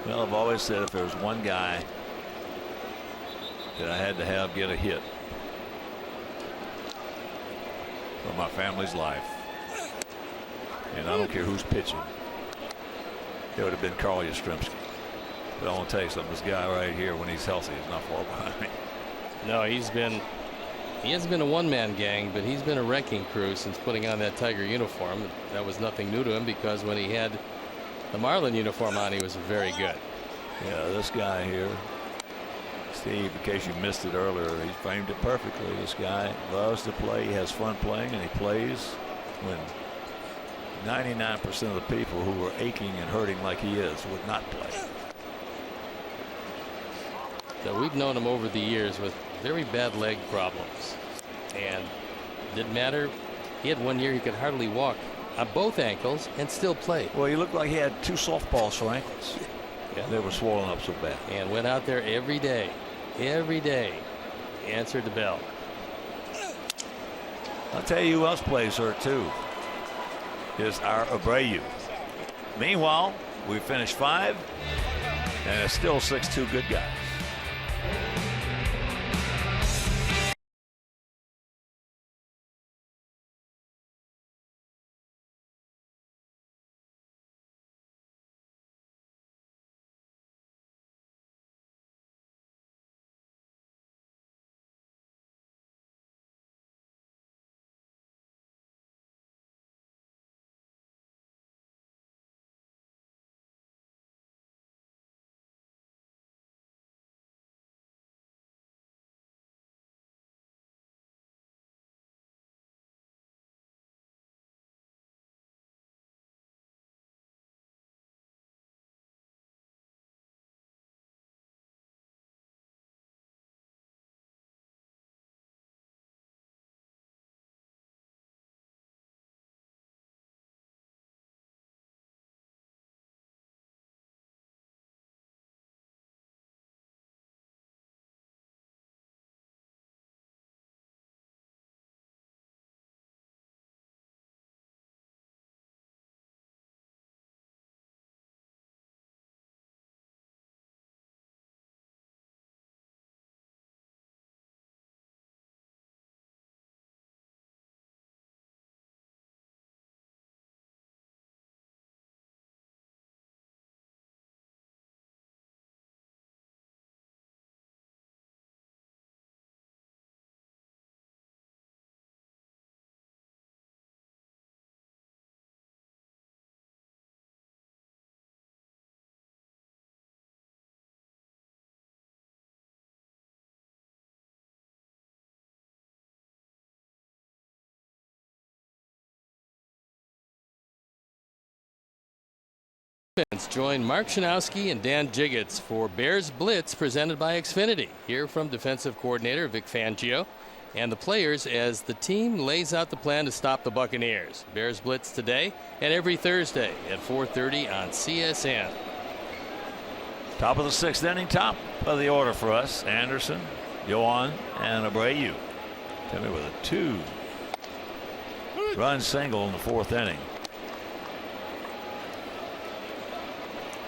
[SPEAKER 1] Well, I've always said if there was one guy that I had to have get a hit for my family's life, and I don't care who's pitching, it would have been Carl Yastrzemski. But I want to tell you something, this guy right here, when he's healthy, is not far behind me.
[SPEAKER 2] No, he hasn't been a one-man gang, but he's been a wrecking crew since putting on that Tiger uniform. That was nothing new to him, because when he had the Marlin uniform on, he was very good.
[SPEAKER 1] Yeah, this guy here, Steve, in case you missed it earlier, he framed it perfectly. This guy loves to play. He has fun playing, and he plays when 99% of the people who are aching and hurting like he is would not play.
[SPEAKER 2] So we've known him over the years with very bad leg problems, and didn't matter. He had one year he could hardly walk on both ankles and still play.
[SPEAKER 1] Well, he looked like he had 2 softballs for ankles.
[SPEAKER 2] Yeah.
[SPEAKER 1] They were swollen up so bad.
[SPEAKER 2] And went out there every day, answered the bell.
[SPEAKER 1] I'll tell you who else plays hurt too. Is our Abreu. Meanwhile, we finished 5, and it's still 6-2 good guys.
[SPEAKER 2] Join Mark Shanowski and Dan Jiggets for Bears Blitz, presented by Xfinity. Hear from defensive coordinator Vic Fangio and the players as the team lays out the plan to stop the Buccaneers. Bears Blitz today and every Thursday at 4:30 on CSN.
[SPEAKER 1] Top of the 6th inning, top of the order for us. Anderson, Yohan, and Abreu. Timmy with a 2-run single in the 4th inning.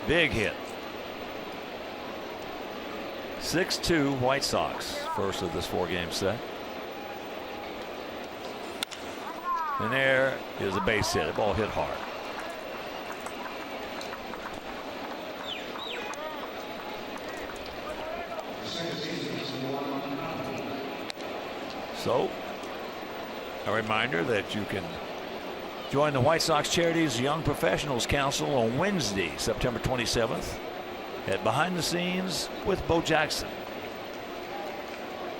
[SPEAKER 1] Big hit. 6-2 White Sox, first of this 4-game set. And there is a base hit. The ball hit hard. So, a reminder that you can join the White Sox Charities Young Professionals Council on Wednesday, September 27th at Behind the Scenes with Bo Jackson.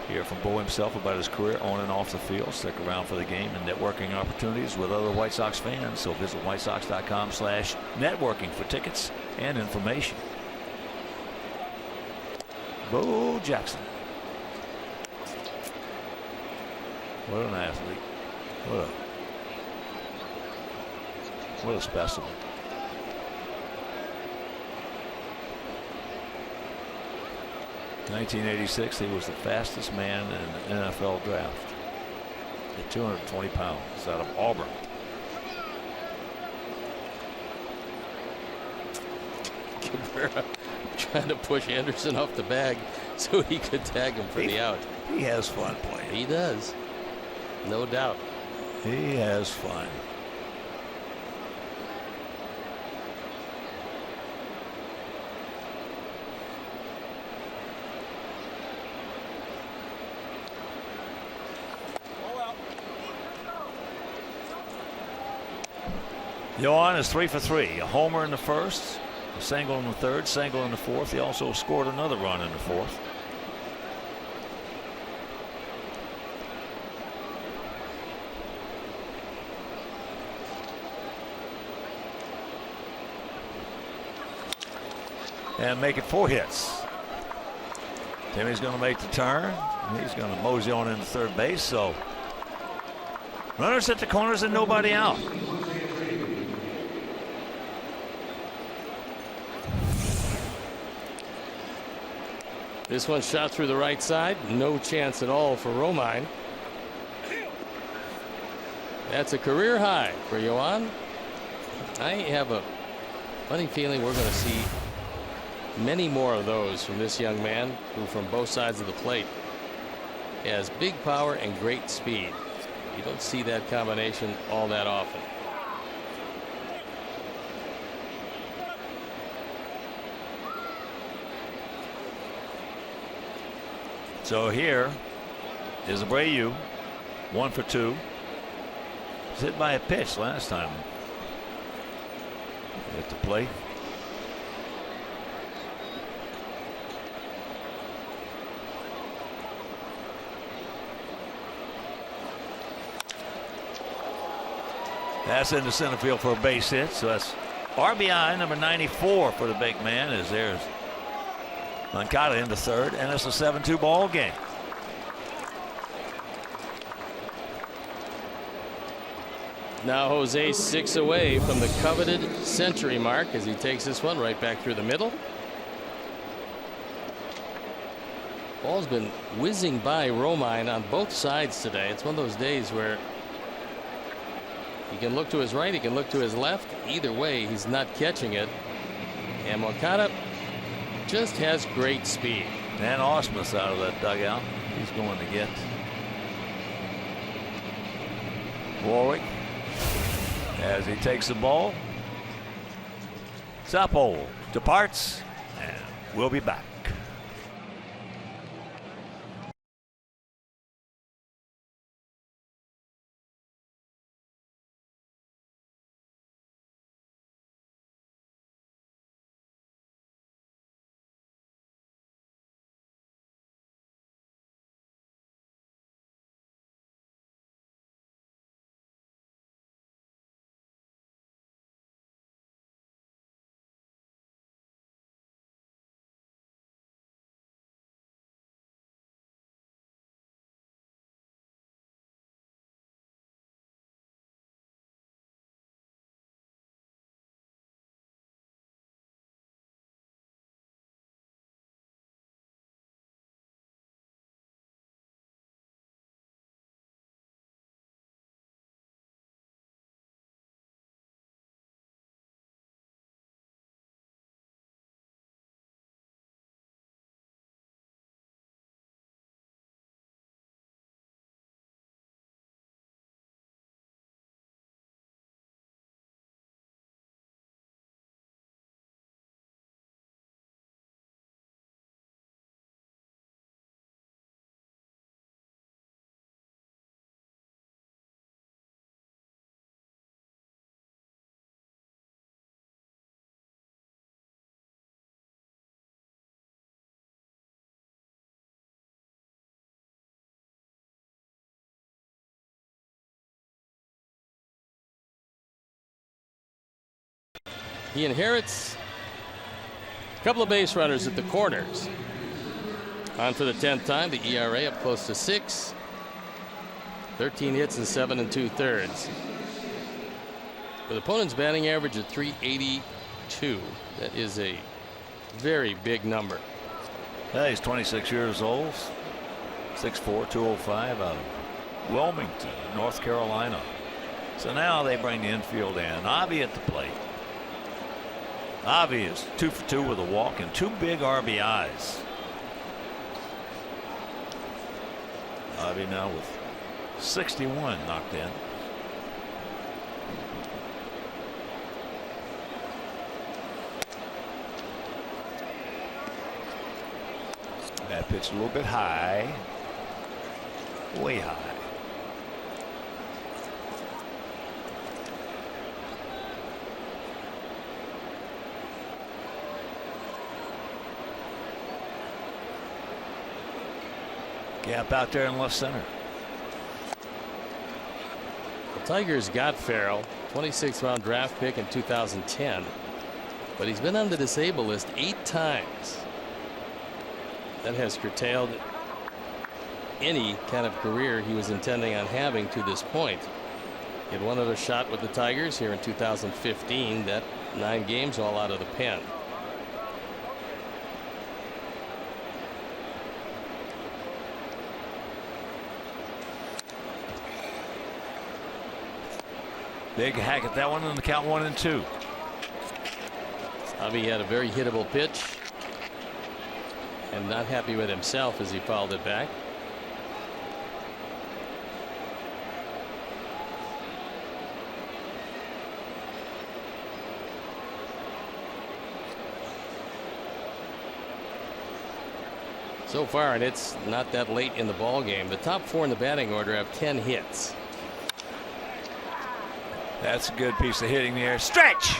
[SPEAKER 1] Hear from Bo himself about his career on and off the field. Stick around for the game and networking opportunities with other White Sox fans. So visit whitesox.com/networking for tickets and information. Bo Jackson. What an athlete. What a specimen. In 1986, he was the fastest man in the NFL draft at 220 pounds out of Auburn.
[SPEAKER 2] Cabrera trying to push Anderson off the bag so he could tag him for the out.
[SPEAKER 1] He has fun playing.
[SPEAKER 2] He does. No doubt.
[SPEAKER 1] He has fun. Yohan is 3 for 3. A homer in the first, a single in the third, single in the fourth. He also scored another run in the fourth. And make it 4 hits. Timmy's going to make the turn. He's going to mosey on into third base. So runners at the corners and nobody out.
[SPEAKER 2] This one shot through the right side. No chance at all for Romine. That's a career high for Yohan. I have a funny feeling we're going to see many more of those from this young man who from both sides of the plate has big power and great speed. You don't see that combination all that often.
[SPEAKER 1] So here is Abreu, 1 for 2. Was hit by a pitch last time at the plate. That's into center field for a base hit. So that's RBI number 94 for the big man. As there's Moncada into third, and it's a 7-2 ball game.
[SPEAKER 2] Now Jose 6 away from the coveted century mark as he takes this one right back through the middle. Ball's been whizzing by Romine on both sides today. It's one of those days where he can look to his right, he can look to his left. Either way, he's not catching it. And Moncada just has great speed.
[SPEAKER 1] And Osmus out of that dugout. He's going to get Warwick as he takes the ball. Zappo departs, and we'll be back.
[SPEAKER 2] He inherits a couple of base runners at the corners. On for the 10th time, the ERA up close to 6. 13 hits and 7 2/3. With opponent's batting average at .382, that is a very big number.
[SPEAKER 1] Yeah, he's 26 years old, 6'4", 205 out of Wilmington, North Carolina. So now they bring the infield in. Avi at the plate. Avi is 2 for 2 with a walk and 2 big RBIs. Avi now with 61 knocked in. That pitch a little bit high, way high. Gap out there in left center.
[SPEAKER 2] The Tigers got Farrell, 26th round draft pick in 2010, but he's been on the disabled list 8 times. That has curtailed any kind of career he was intending on having to this point. He had one other shot with the Tigers here in 2015. That 9 games all out of the pen.
[SPEAKER 1] Big hack at that one on the count 1-2.
[SPEAKER 2] Avi had a very hittable pitch. And not happy with himself as he fouled it back. So far, and it's not that late in the ball game, the top 4 in the batting order have 10 hits.
[SPEAKER 1] That's a good piece of hitting there. Stretch.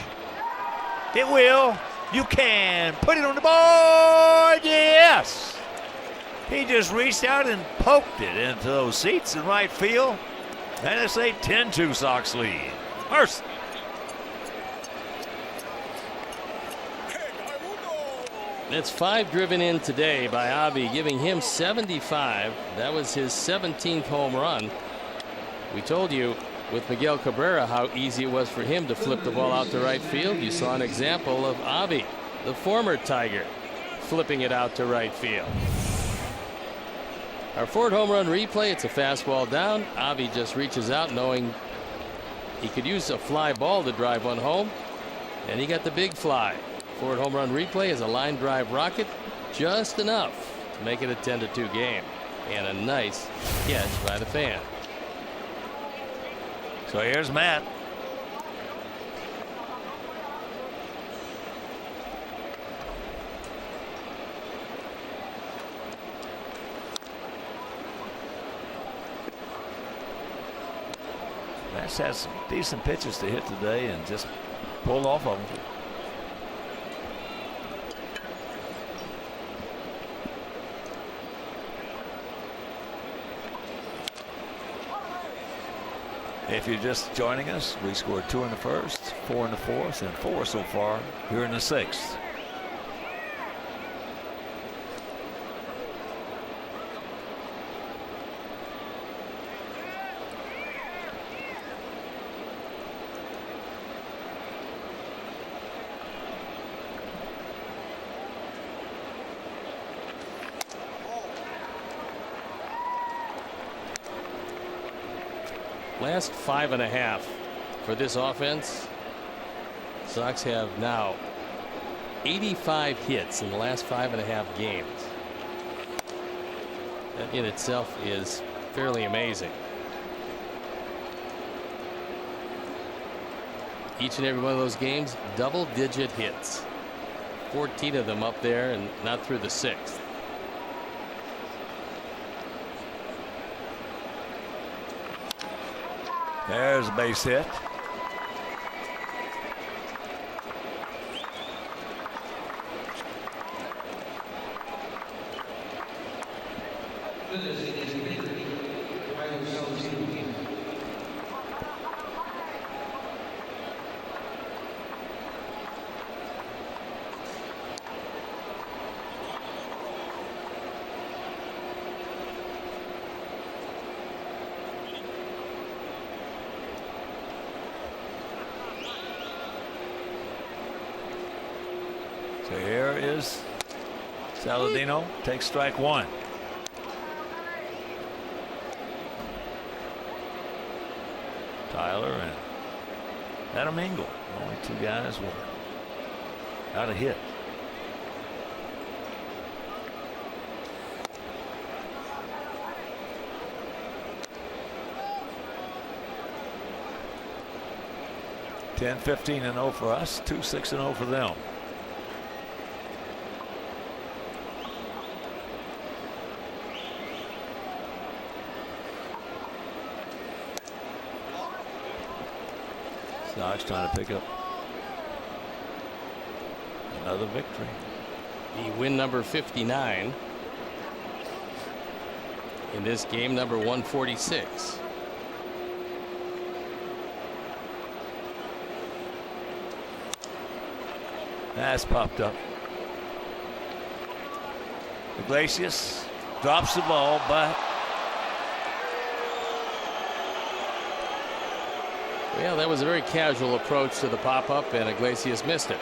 [SPEAKER 1] It will. You can put it on the board. Yes. He just reached out and poked it into those seats in right field. And it's a 10-2 Sox lead. Mercy.
[SPEAKER 2] It's 5 driven in today by Avi, giving him 75. That was his 17th home run. We told you with Miguel Cabrera how easy it was for him to flip the ball out to right field. You saw an example of Avi, the former Tiger, flipping it out to right field. Our Ford home run replay, it's a fastball down. Avi just reaches out knowing he could use a fly ball to drive one home, and he got the big fly. Ford home run replay is a line drive rocket, just enough to make it a 10-2 game, and a nice catch by the fan.
[SPEAKER 1] So here's Matt. Matt's had some decent pitches to hit today and just pulled off of them. If you're just joining us, we scored 2 in the first, 4 in the fourth, and 4 so far here in the 6th.
[SPEAKER 2] Last 5.5 for this offense. Sox have now 85 hits in the last 5.5 games. That in itself is fairly amazing. Each and every one of those games, double-digit hits. 14 of them up there and not through the 6th.
[SPEAKER 1] There's a base hit. is. Saladino takes strike one. Tyler and Adam Engel, only two guys without a hit. Ten, 15-0 for us, 2-6-0 for them. Sox trying to pick up another victory.
[SPEAKER 2] The win number 59 in this game, number 146.
[SPEAKER 1] That's popped up. Iglesias drops the ball, but
[SPEAKER 2] well, that was a very casual approach to the pop-up, and Iglesias missed it.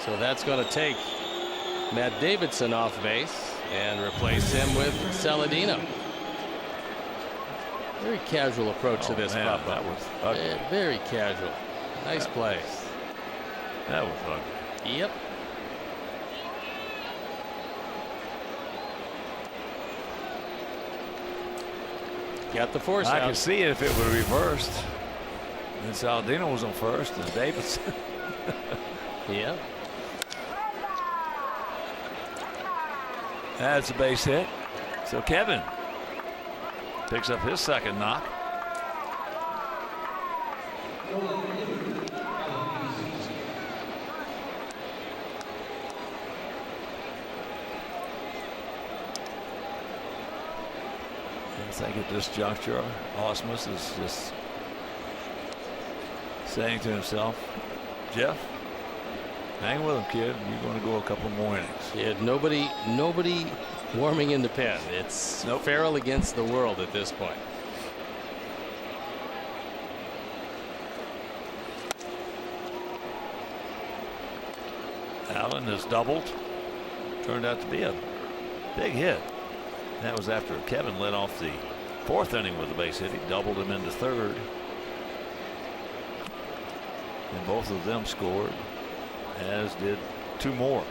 [SPEAKER 2] So that's going to take Matt Davidson off base and replace him with Saladino. Very casual approach to this pop-up.
[SPEAKER 1] That was ugly.
[SPEAKER 2] Very casual. Nice play.
[SPEAKER 1] That was ugly.
[SPEAKER 2] Yep. Got the force out.
[SPEAKER 1] I could see it if it were reversed. And Saladino was on first, and Davidson.
[SPEAKER 2] Yeah.
[SPEAKER 1] That's a base hit. So Kevin picks up his second knock. I think at this juncture, Osmus is just saying to himself, Jeff, hang with him, kid. You're going to go a couple more innings.
[SPEAKER 2] Yeah, nobody warming in the pen. It's Farrell against the world at this point.
[SPEAKER 1] Allen has doubled. Turned out to be a big hit. That was after Kevin led off the fourth inning with a base hit. He doubled him into third. And both of them scored, as did two more.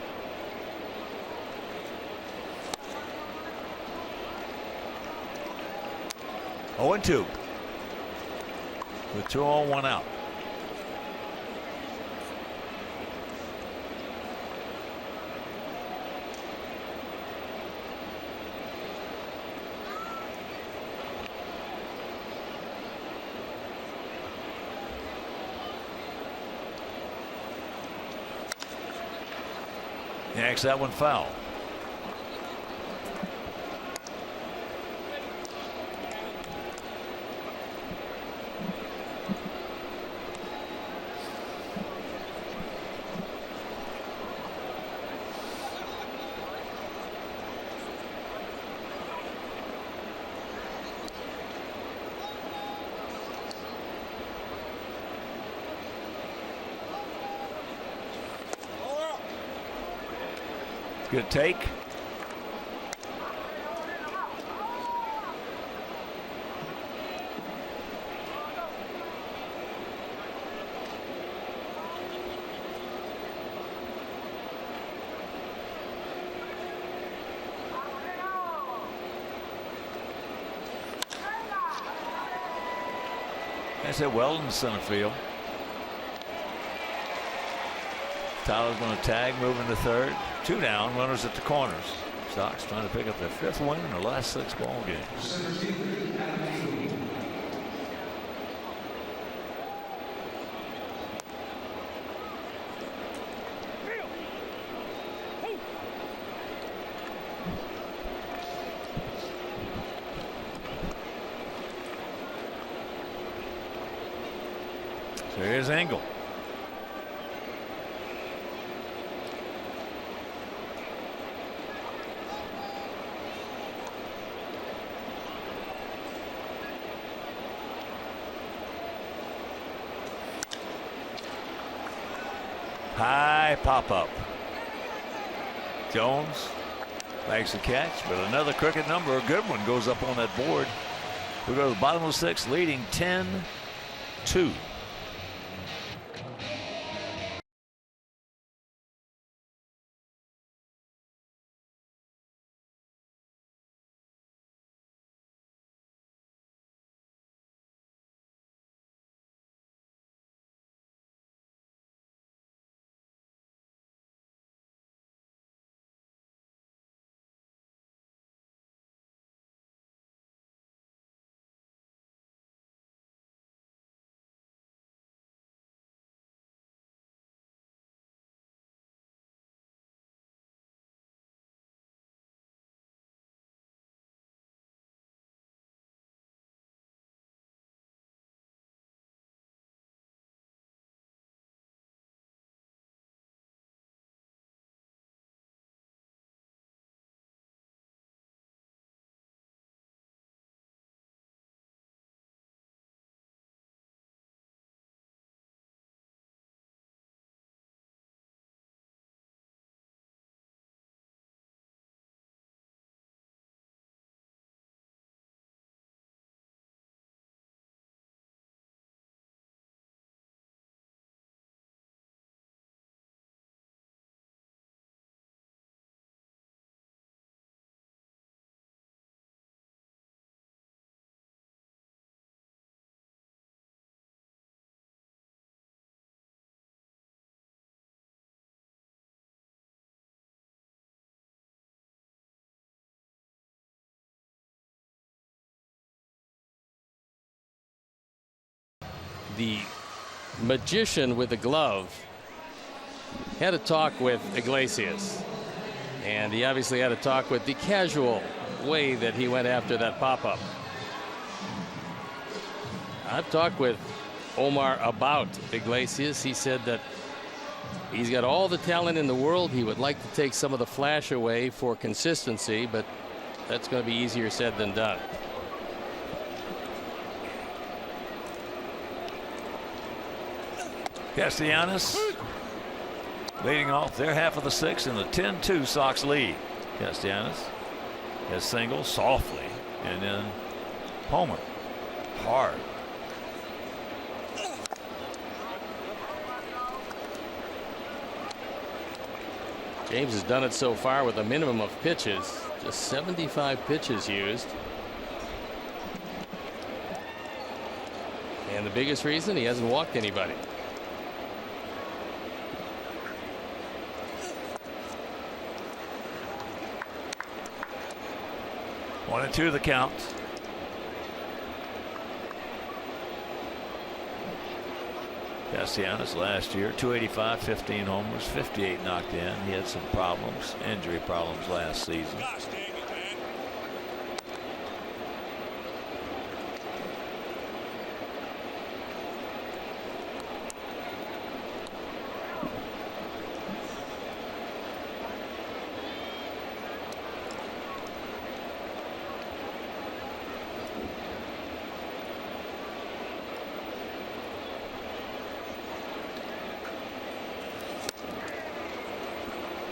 [SPEAKER 1] Oh, and 2 with 2 on, 1 out. Yanks that one foul. Good take. That's it well in the center field. Tyler's going to tag, moving to third. 2 down, runners at the corners. Sox trying to pick up their 5th win in their last 6 ball games. So here's Engel. High pop up. Jones makes the catch, but another crooked number, a good one, goes up on that board. We go to the bottom of the sixth, leading 10-2.
[SPEAKER 2] The magician with the glove had a talk with Iglesias, and he obviously had a talk with the casual way that he went after that pop-up. I've talked with Omar about Iglesias. He said that he's got all the talent in the world. He would like to take some of the flash away for consistency, but that's going to be easier said than done.
[SPEAKER 1] Castellanos leading off their half of the sixth in the 10-2 Sox lead. Castellanos has single softly, and then Homer hard.
[SPEAKER 2] James has done it so far with a minimum of pitches, just 75 pitches used. And the biggest reason, he hasn't walked anybody.
[SPEAKER 1] One and two the count. Castellanos last year, 285, 15 homers, 58 knocked in. He had some problems, injury problems last season.
[SPEAKER 4] Gosh dang it, man.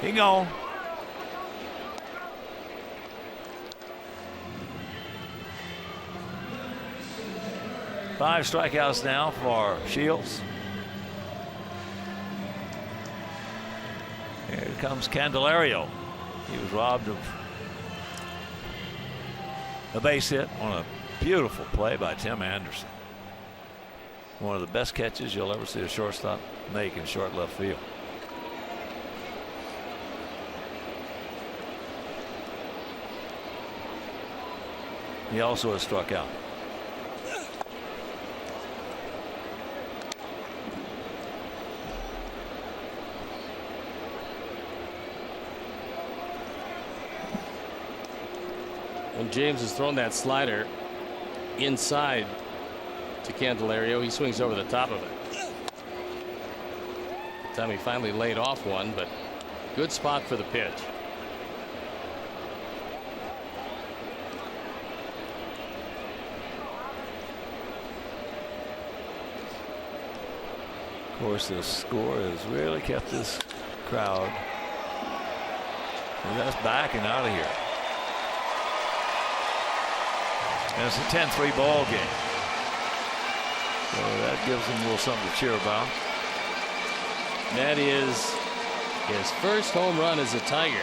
[SPEAKER 1] He gone. Five strikeouts now for Shields. Here comes Candelario. He was robbed of a base hit on a beautiful play by Tim Anderson. One of the best catches you'll ever see a shortstop make in short left field. He also has struck out.
[SPEAKER 2] When James has thrown that slider inside to Candelario, he swings over the top of it. The time he finally laid off one, but good spot for the pitch.
[SPEAKER 1] Of course, this score has really kept this crowd And that's backing out of here. And it's a 10-3 ball game. So that gives them a little something to cheer about.
[SPEAKER 2] That is his first home run as a Tiger.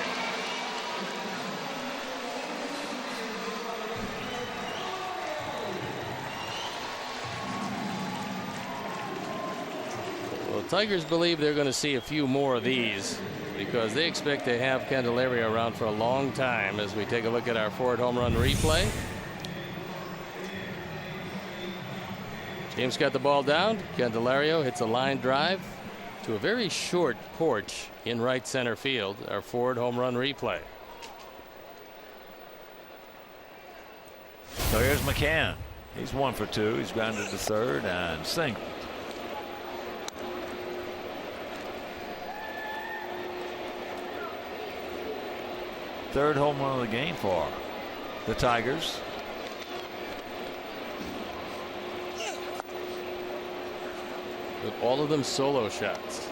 [SPEAKER 2] Well, Tigers believe they're going to see a few more of these because they expect to have Candelario around for a long time. As we take a look at our Ford home run replay. James got the ball down. Candelario hits a line drive to a very short porch in right center field. Our Ford home run replay.
[SPEAKER 1] So here's McCann. He's 1 for 2. He's grounded to third and single. Third home run of the game for the Tigers.
[SPEAKER 2] With all of them solo shots,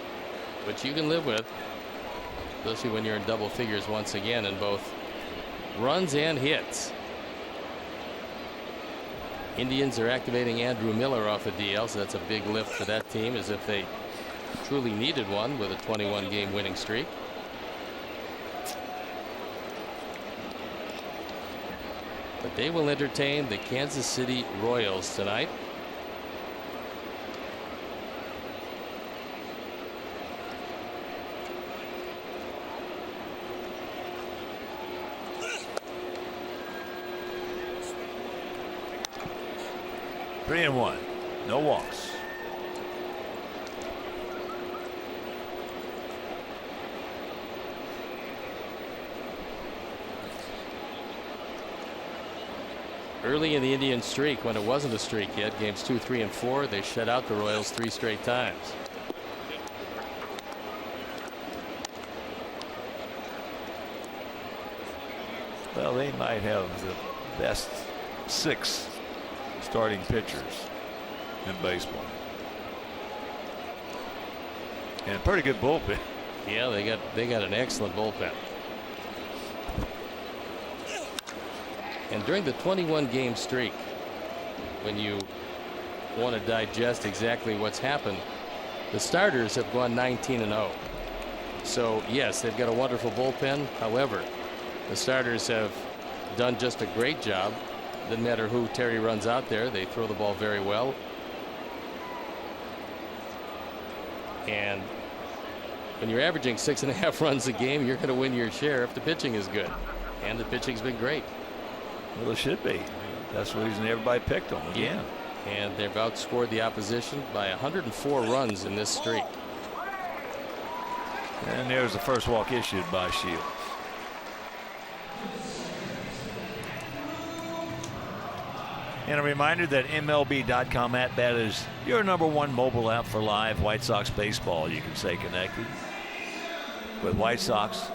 [SPEAKER 2] which you can live with, especially when you're in double figures once again in both runs and hits. Indians are activating Andrew Miller off a DL, so that's a big lift for that team, as if they truly needed one with a 21-game winning streak. But they will entertain the Kansas City Royals tonight.
[SPEAKER 1] Three and one, no walks.
[SPEAKER 2] Early in the Indian streak, when it wasn't a streak yet, games 2, 3, and 4, they shut out the Royals 3 straight times.
[SPEAKER 1] Well, they might have the best 6 starting pitchers in baseball, and pretty good bullpen.
[SPEAKER 2] Yeah, they got an excellent bullpen. And during the 21-game streak, when you want to digest exactly what's happened, the starters have gone 19-0. So yes, they've got a wonderful bullpen. However, the starters have done just a great job. Doesn't matter who Terry runs out there, they throw the ball very well. And when you're averaging 6.5 runs a game, you're going to win your share if the pitching is good. And the pitching's been great.
[SPEAKER 1] Well, it should be. That's the reason everybody picked them again.
[SPEAKER 2] Yeah. And they've outscored the opposition by 104 runs in this streak.
[SPEAKER 1] And there's the first walk issued by Shields. And a reminder that MLB.com at bat is your #1 mobile app for live White Sox baseball. You can stay connected with White Sox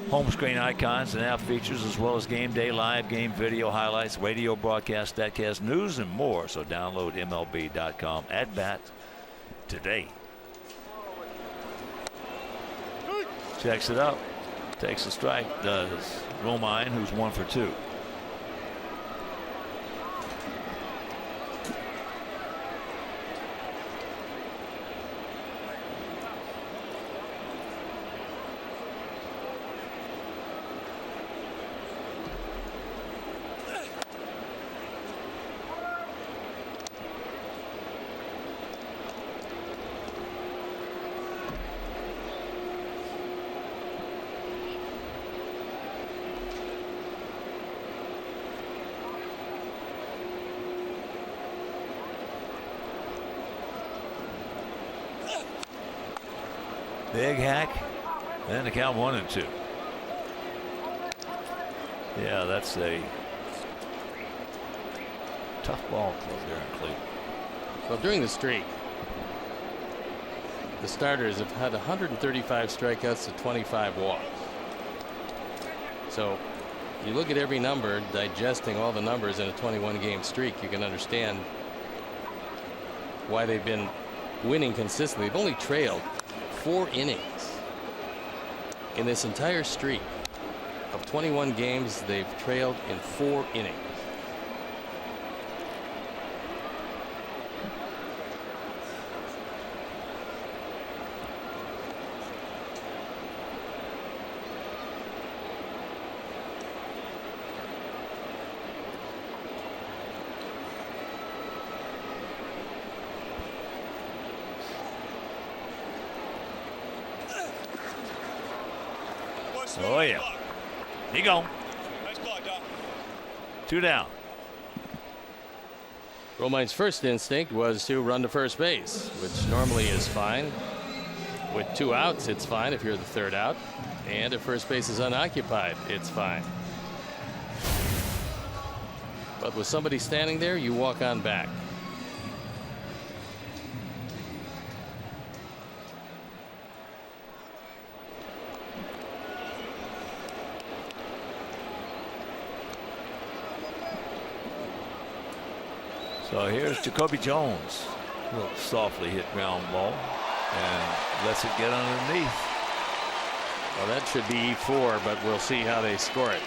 [SPEAKER 1] home screen icons and app features, as well as game day live game video highlights, radio broadcast, statcast, news, and more. So download MLB.com at bat today. Checks it up, takes a strike, does Romine, who's 1 for 2. Big hack, and the count 1-2. Yeah, that's a tough ball club there in Cleveland.
[SPEAKER 2] Well, during the streak, the starters have had 135 strikeouts to 25 walks. So you look at every number, digesting all the numbers in a 21-game streak, you can understand why they've been winning consistently. They've only trailed 4 innings in this entire streak. of 21 games, they've trailed in 4 innings.
[SPEAKER 1] Oh, yeah. He gone. 2 down.
[SPEAKER 2] Romine's first instinct was to run to first base, which normally is fine. With 2 outs, it's fine if you're the 3rd out. And if first base is unoccupied, it's fine. But with somebody standing there, you walk on back.
[SPEAKER 1] So here's Jacoby Jones. A little softly hit ground ball and lets it get underneath.
[SPEAKER 2] Well, that should be E4, but we'll see how they score it.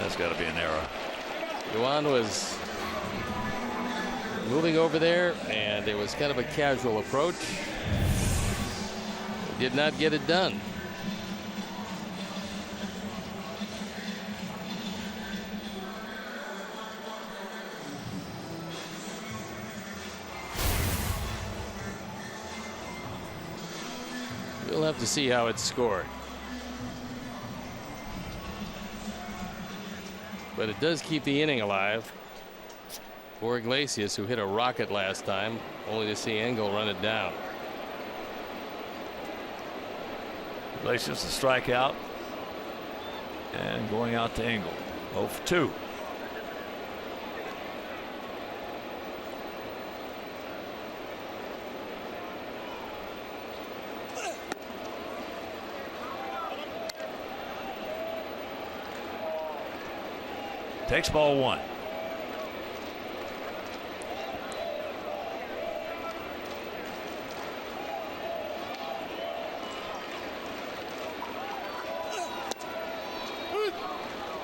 [SPEAKER 1] That's got to be an error.
[SPEAKER 2] Yuan was moving over there, and it was kind of a casual approach. Did not get it done. We'll have to see how it's scored. But it does keep the inning alive for Iglesias, who hit a rocket last time, only to see Engel run it down.
[SPEAKER 1] Iglesias a strikeout and going out to Engel. 0 for 2. Takes ball 1.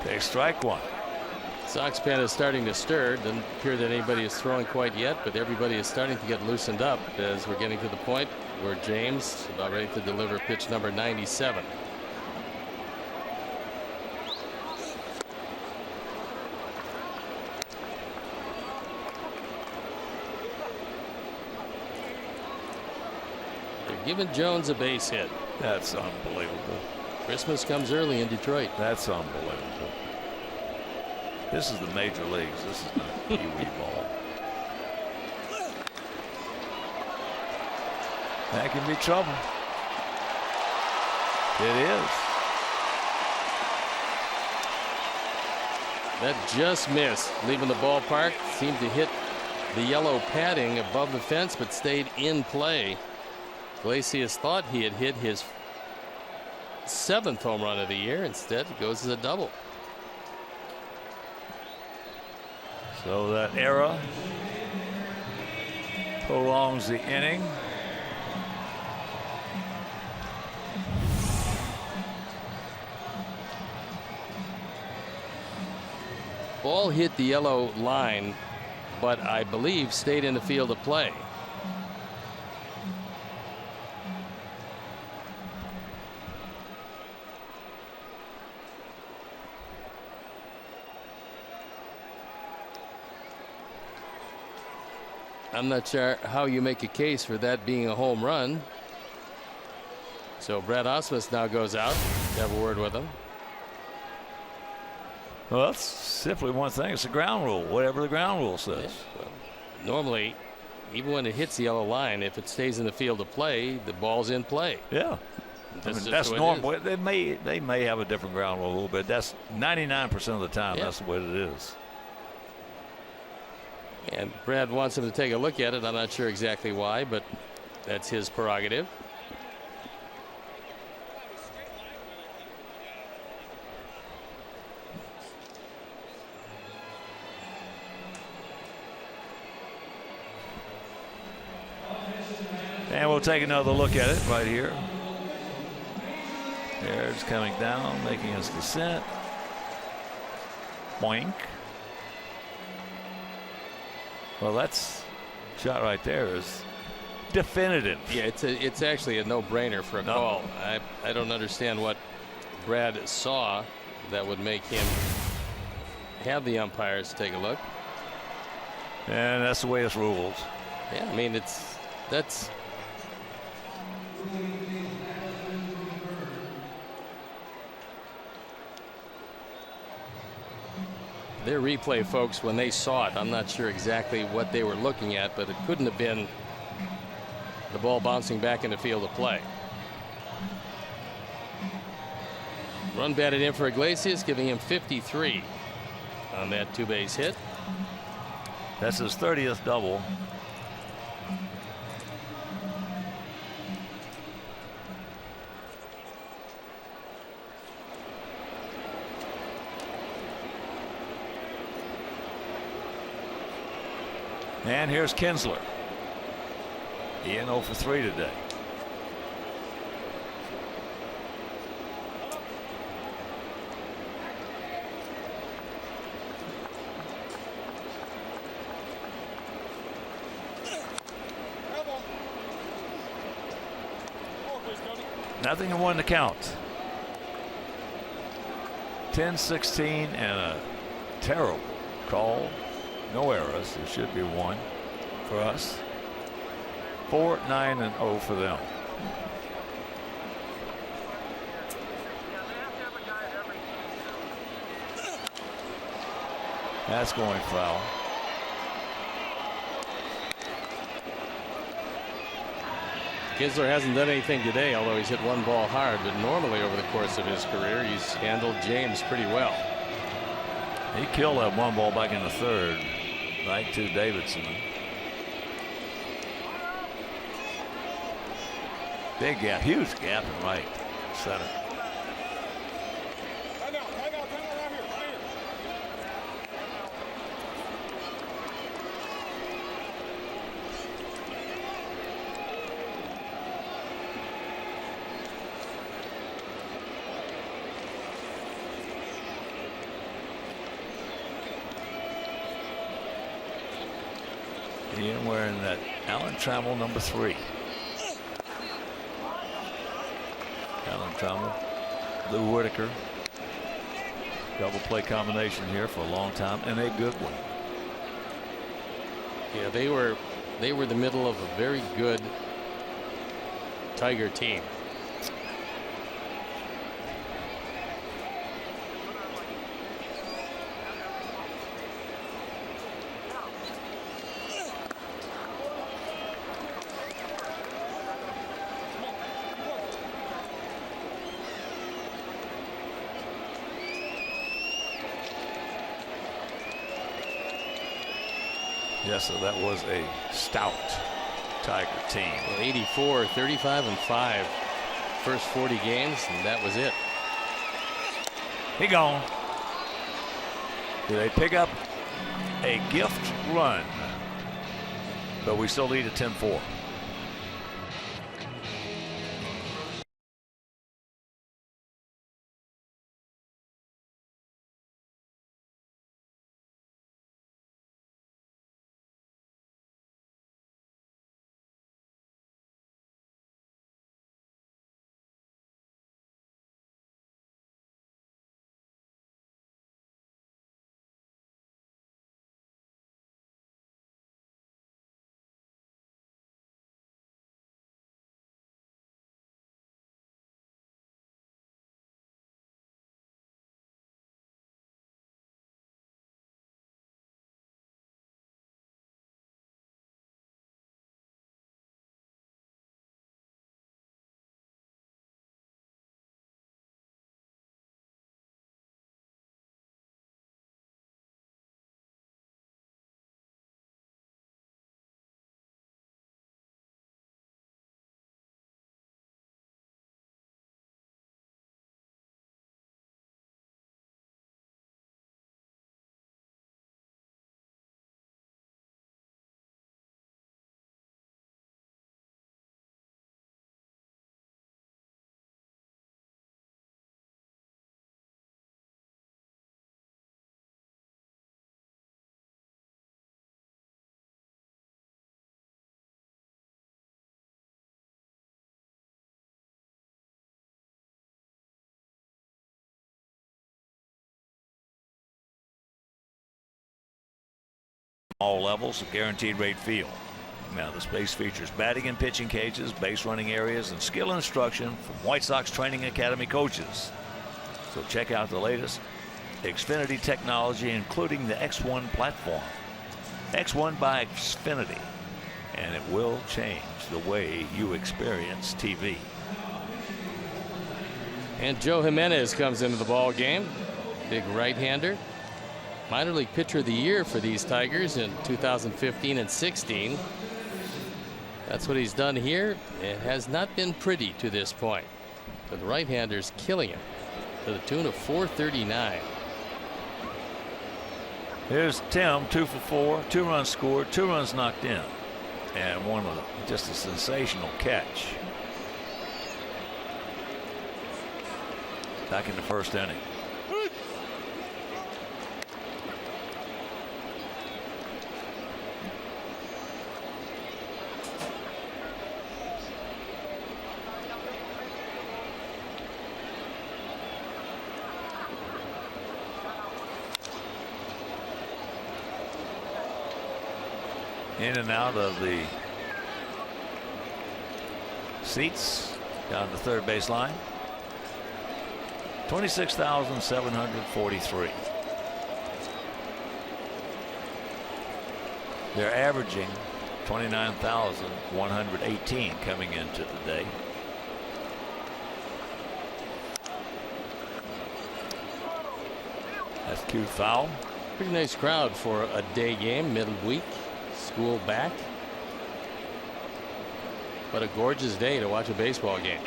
[SPEAKER 1] Takes strike 1.
[SPEAKER 2] Sox pen is starting to stir. Doesn't appear that anybody is throwing quite yet, but everybody is starting to get loosened up as we're getting to the point where James is about ready to deliver pitch number 97. Giving Jones a base hit.
[SPEAKER 1] That's unbelievable.
[SPEAKER 2] Christmas comes early in Detroit.
[SPEAKER 1] That's unbelievable. This is the major leagues. This is not Pee-wee ball. That can be trouble. It is.
[SPEAKER 2] That just missed. Leaving the ballpark. Seemed to hit the yellow padding above the fence, but stayed in play. Iglesias thought he had hit his 7th home run of the year. Instead, it goes as a double.
[SPEAKER 1] So that error prolongs the inning.
[SPEAKER 2] Ball hit the yellow line, but I believe stayed in the field of play. I'm not sure how you make a case for that being a home run. So Brad Ausmus now goes out to have a word with him.
[SPEAKER 1] Well, that's simply one thing. It's a ground rule, whatever the ground rule says.
[SPEAKER 2] Yeah, well, normally, even when it hits the yellow line, if it stays in the field of play, the ball's in play.
[SPEAKER 1] Yeah. I mean, that's normal. They may have a different ground rule a little bit. That's 99% of the time. Yeah. That's the way it is.
[SPEAKER 2] And Brad wants him to take a look at it. I'm not sure exactly why, but that's his prerogative.
[SPEAKER 1] And we'll take another look at it right here. There's coming down, making his descent. Boink. Well, that's shot right there is definitive.
[SPEAKER 2] Yeah, it's actually a no-brainer for a call. I don't understand what Brad saw that would make him have the umpires take a look.
[SPEAKER 1] And that's the way it's ruled.
[SPEAKER 2] Yeah, I mean that's. Their replay folks, when they saw it, I'm not sure exactly what they were looking at, but it couldn't have been the ball bouncing back in the field of play. Run batted in for Iglesias, giving him 53 on that two-base hit.
[SPEAKER 1] That's his 30th double. And here's Kinsler. He in 0 for 3 today. Nothing in 1 to count. 10-16 and a terrible call. No errors. There should be 1 for us. 4, 9, and 0 for them. That's going foul.
[SPEAKER 2] Kinsler hasn't done anything today, although he's hit 1 ball hard, but normally over the course of his career he's handled James pretty well.
[SPEAKER 1] He killed that 1 ball back in the 3rd. Right to Davidson. Big gap, huge gap in right center. Ian wearing that Alan Trammell number 3. Alan Trammell, Lou Whitaker. Double play combination here for a long time and a good one.
[SPEAKER 2] Yeah, they were the middle of a very good Tiger team.
[SPEAKER 1] Yes, so that was a stout Tiger team.
[SPEAKER 2] Well, 84, 35, and 5 first 40 games, and that was it.
[SPEAKER 1] He gone. Do they pick up a gift run? But we still lead at 10-4. All levels of guaranteed rate field. Now, the space features batting and pitching cages, base running areas, and skill instruction from White Sox Training Academy coaches. So check out the latest Xfinity technology, including the X1 platform. X1 by Xfinity, and it will change the way you experience TV.
[SPEAKER 2] And Joe Jimenez comes into the ball game. Big right-hander. Minor league pitcher of the year for these Tigers in 2015 and 16. That's what he's done here. It has not been pretty to this point, but the right-hander's killing him to the tune of 439.
[SPEAKER 1] Here's Tim, 2 for 4, 2 runs scored, 2 runs knocked in, and one of them, just a sensational catch. Back in the first inning. In and out of the seats down the third base line. 26,743. They're averaging 29,118 coming into the day. That's cute foul.
[SPEAKER 2] Pretty nice crowd for a day game, middle week. School back, but a gorgeous day to watch a baseball game.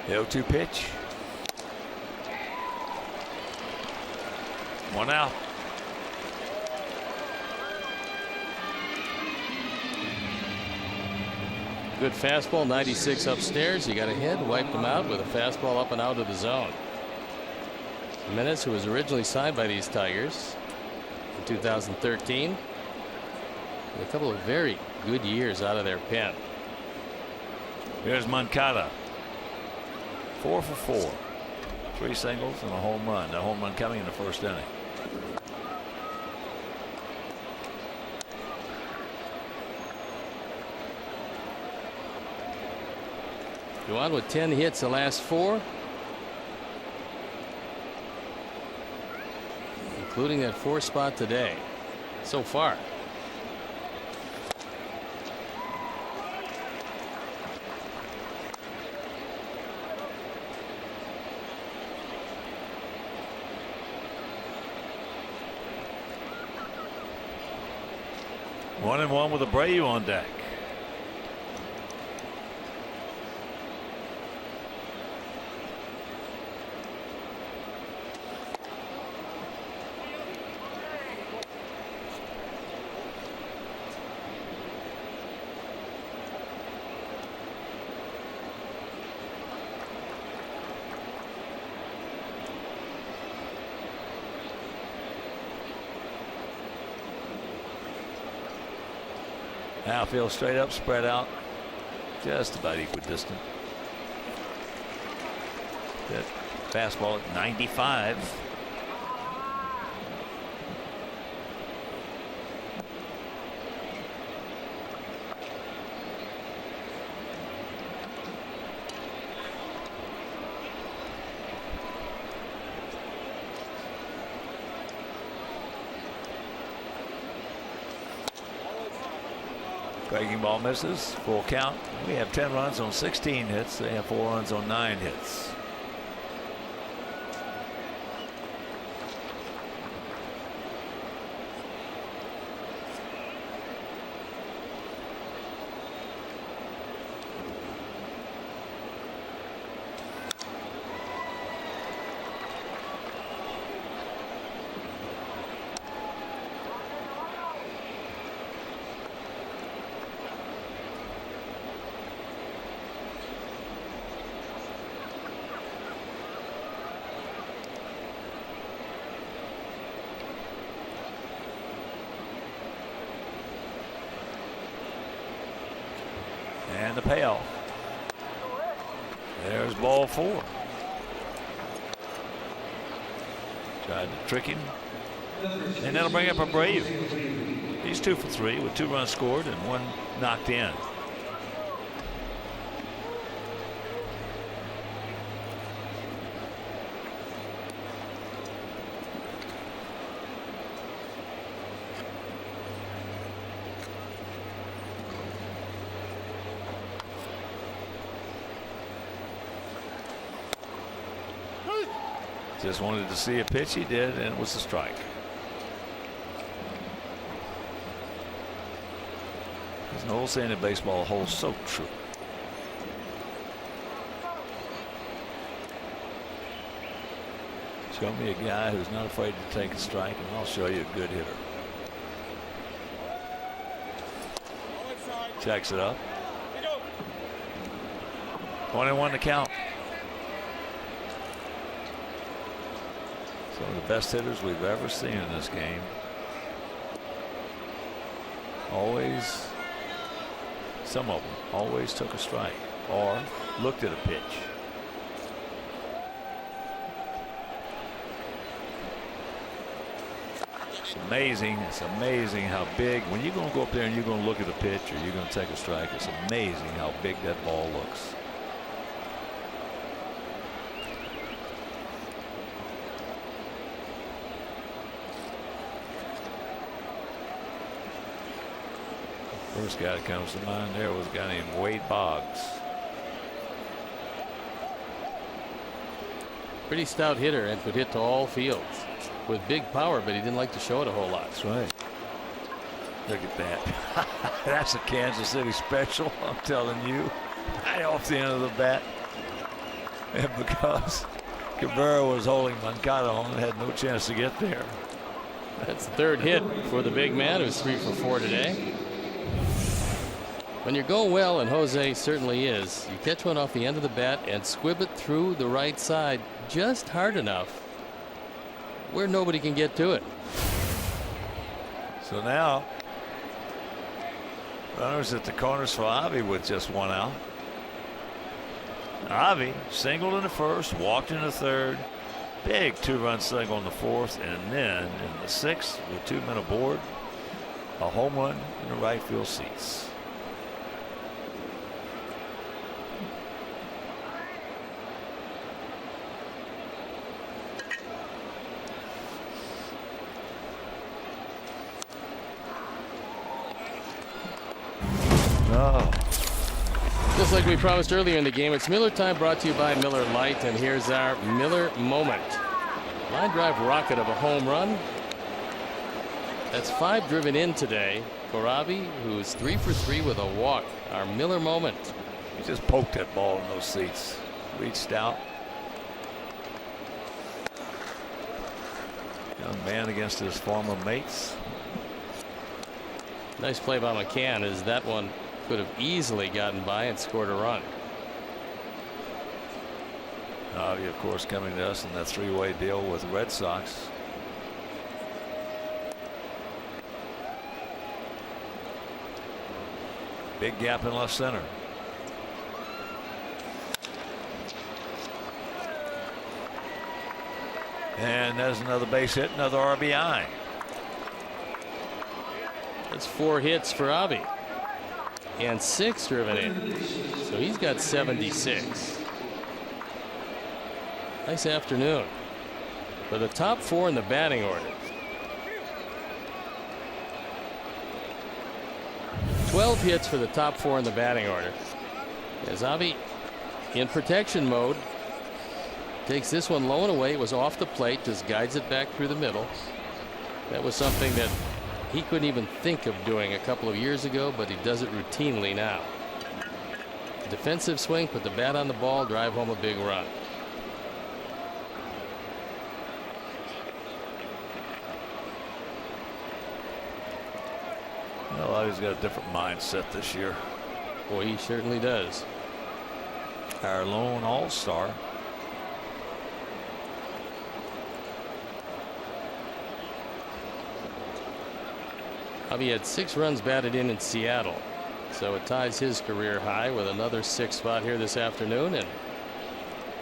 [SPEAKER 1] The 0-2 pitch. 1 out.
[SPEAKER 2] Good fastball, 96 upstairs. He got ahead, wiped him out with a fastball up and out of the zone. Jimenez, who was originally signed by these Tigers in 2013. A couple of very good years out of their pen.
[SPEAKER 1] Here's Moncada. 4 for 4. 3 singles and a home run. The home run coming in the first inning.
[SPEAKER 2] Juan with 10 hits the last 4, including that 4th spot today so far.
[SPEAKER 1] One and one with Abreu on deck. Outfield straight up, spread out, just about equidistant. That fastball at 95. Breaking ball misses. Full count. We have 10 runs on 16 hits. They have 4 runs on 9 hits. And the payoff. There's ball 4. Tried to trick him. And that'll bring up Abreu. He's 2 for 3 with 2 runs scored and 1 knocked in. Just wanted to see a pitch. He did, and it was a strike. There's an old saying in baseball holds so true. Show me a guy who's not afraid to take a strike, and I'll show you a good hitter. Checks it up. 21 to count. Some of the best hitters we've ever seen in this game. Always, some of them always took a strike or looked at a pitch. It's amazing how big, when you're going to go up there and you're going to look at a pitch or you're going to take a strike, it's amazing how big that ball looks. First guy that comes to mind there was a guy named Wade Boggs.
[SPEAKER 2] Pretty stout hitter and could hit to all fields with big power, but he didn't like to show it a whole lot.
[SPEAKER 1] That's right. Look at that. That's a Kansas City special, I'm telling you. Right off the end of the bat. And because Cabrera was holding Moncada on, had no chance to get there.
[SPEAKER 2] That's the 3rd hit for the big man, who's 3 for 4 today. When you're going well, and Jose certainly is, you catch one off the end of the bat and squib it through the right side just hard enough where nobody can get to it.
[SPEAKER 1] So now runners at the corners for Avi with just 1 out. Avi singled in the first, walked in the third, big 2-run single in the fourth, and then in the 6th with 2 men aboard, a home run in the right field seats.
[SPEAKER 2] Just like we promised earlier in the game, it's Miller time, brought to you by Miller Lite, and here's our Miller moment. Line drive rocket of a home run. That's 5 driven in today for Avi, who's 3 for 3 with a walk. Our Miller moment.
[SPEAKER 1] He just poked that ball in those seats. Reached out. Young man against his former mates.
[SPEAKER 2] Nice play by McCann, as that one could have easily gotten by and scored a run.
[SPEAKER 1] Avi, of course, coming to us in that 3-way deal with the Red Sox. Big gap in left center. And there's another base hit, another RBI.
[SPEAKER 2] That's 4 hits for Avi and 6 driven in, so he's got 76. Nice afternoon for the top 4 in the batting order. 12 hits for the top 4 in the batting order, as Avi in protection mode takes this one low and away. It was off the plate, just guides it back through the middle. That was something that he couldn't even think of doing a couple of years ago, but he does it routinely now. Defensive swing, put the bat on the ball, drive home a big run.
[SPEAKER 1] Well, he's got a different mindset this year.
[SPEAKER 2] Boy, he certainly does.
[SPEAKER 1] Our lone all-star.
[SPEAKER 2] Avi had 6 runs batted in Seattle. So it ties his career high with another 6th spot here this afternoon, and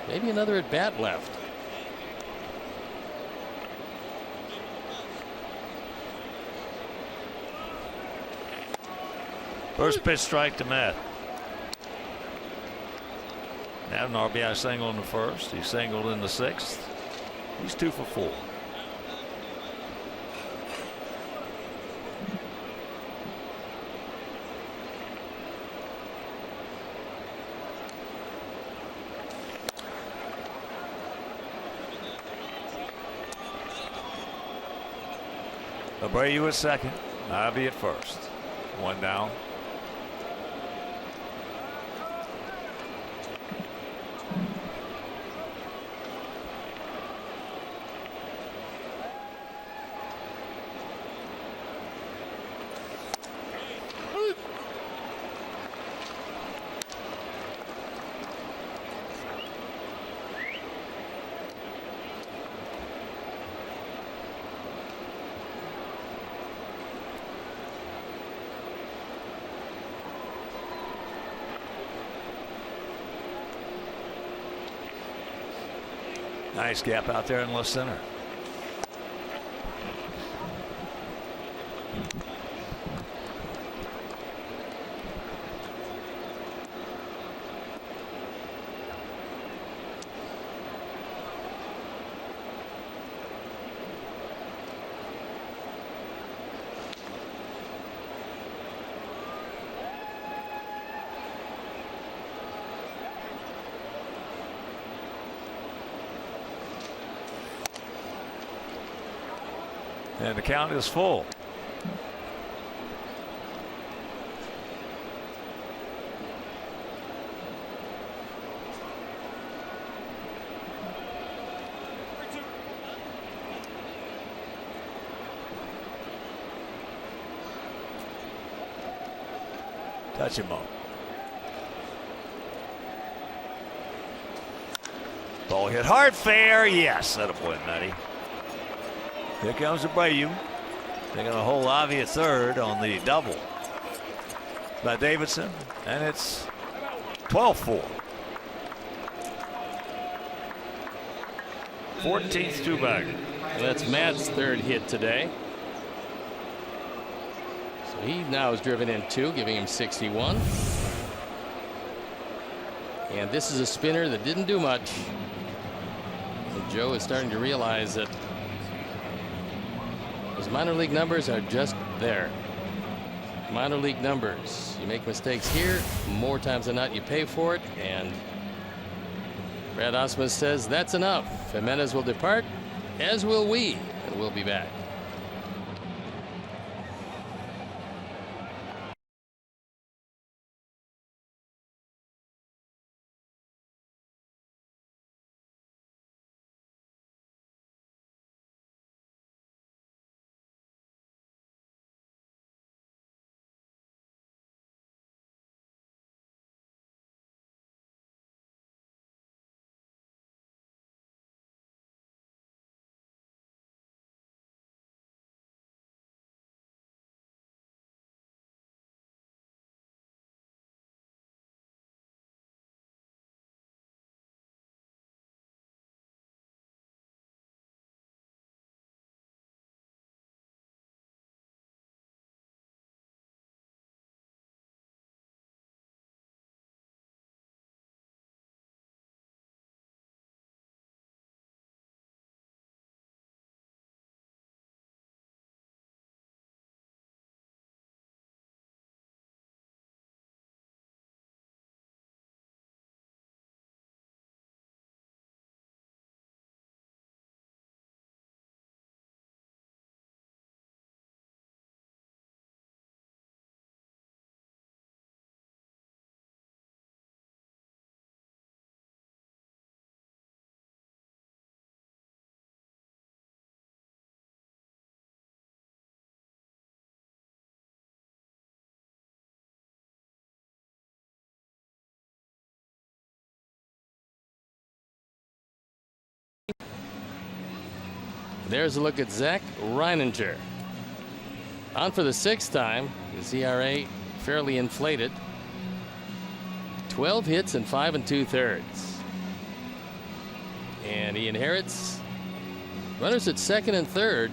[SPEAKER 2] maybe another at bat left.
[SPEAKER 1] First pitch strike to Matt. Had an RBI single in the first. He singled in the 6th. He's 2 for 4. Abreu at second. Ivy at first. 1 down. Nice gap out there in left center. And the count is full. Touch him up. Ball hit hard, fair. Yes, that'll win, Matty. Here comes Abreu. They're going to hold Avi at third on the double by Davidson, and it's 12-4. 14th two-bagger.
[SPEAKER 2] That's Matt's 3rd hit today. So he now has driven in 2, giving him 61. And this is a spinner that didn't do much. And Joe is starting to realize that his minor league numbers are just there. Minor league numbers. You make mistakes here, more times than not you pay for it, and Brad Osmus says that's enough. Jimenez will depart, as will we, and we'll be back. There's a look at Zach Reininger. On for the 6th time. His ERA fairly inflated. 12 hits and 5 2/3. And he inherits runners at second and third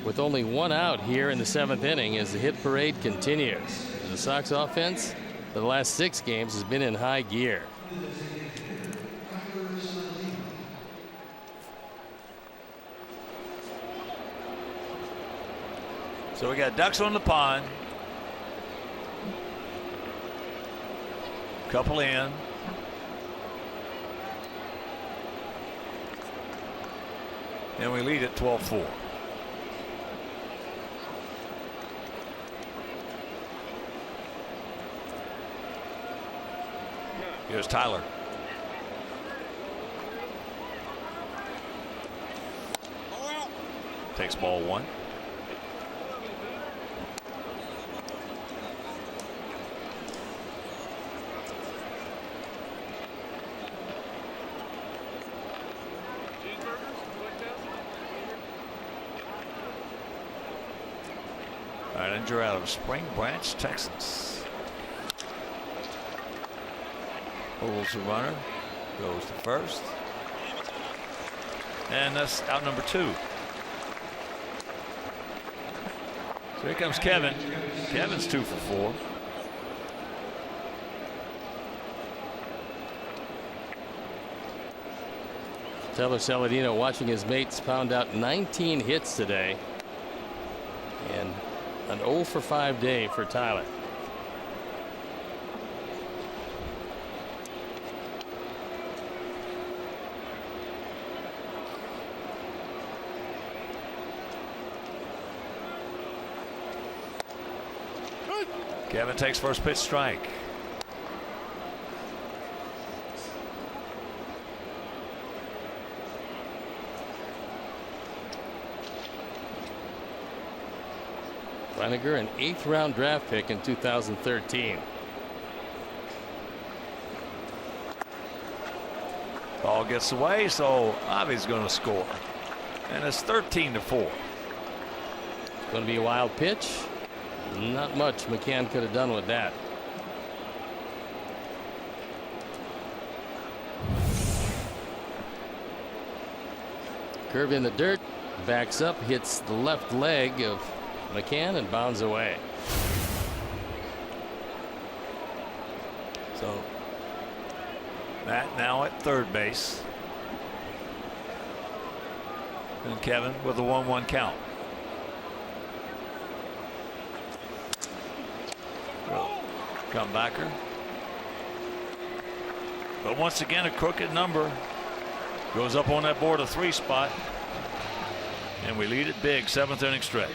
[SPEAKER 2] with only one out here in the 7th inning as the hit parade continues. The Sox offense for the last 6 games has been in high gear.
[SPEAKER 1] So we got ducks on the pond. Couple in. And we lead at 12-4. Here's Tyler. Takes ball 1. Injury out of Spring Branch, Texas. Holds the runner, goes to first, and that's out number 2. So here comes Kevin. Kevin's 2 for 4.
[SPEAKER 2] Taylor Saladino watching his mates pound out 19 hits today. And an 0 for 5 day for Tyler.
[SPEAKER 1] Kevin takes first pitch strike.
[SPEAKER 2] Flanagan, an 8th round draft pick in 2013.
[SPEAKER 1] Ball gets away, so Avi's going to score. And it's 13-4.
[SPEAKER 2] Going to be a wild pitch. Not much McCann could have done with that. Curve in the dirt, backs up, hits the left leg of McCann and bounds away.
[SPEAKER 1] So Matt now at third base. And Kevin with a 1-1 count. Comebacker. But once again, a crooked number goes up on that board of 3 spot. And we lead it big, 7th inning stretch.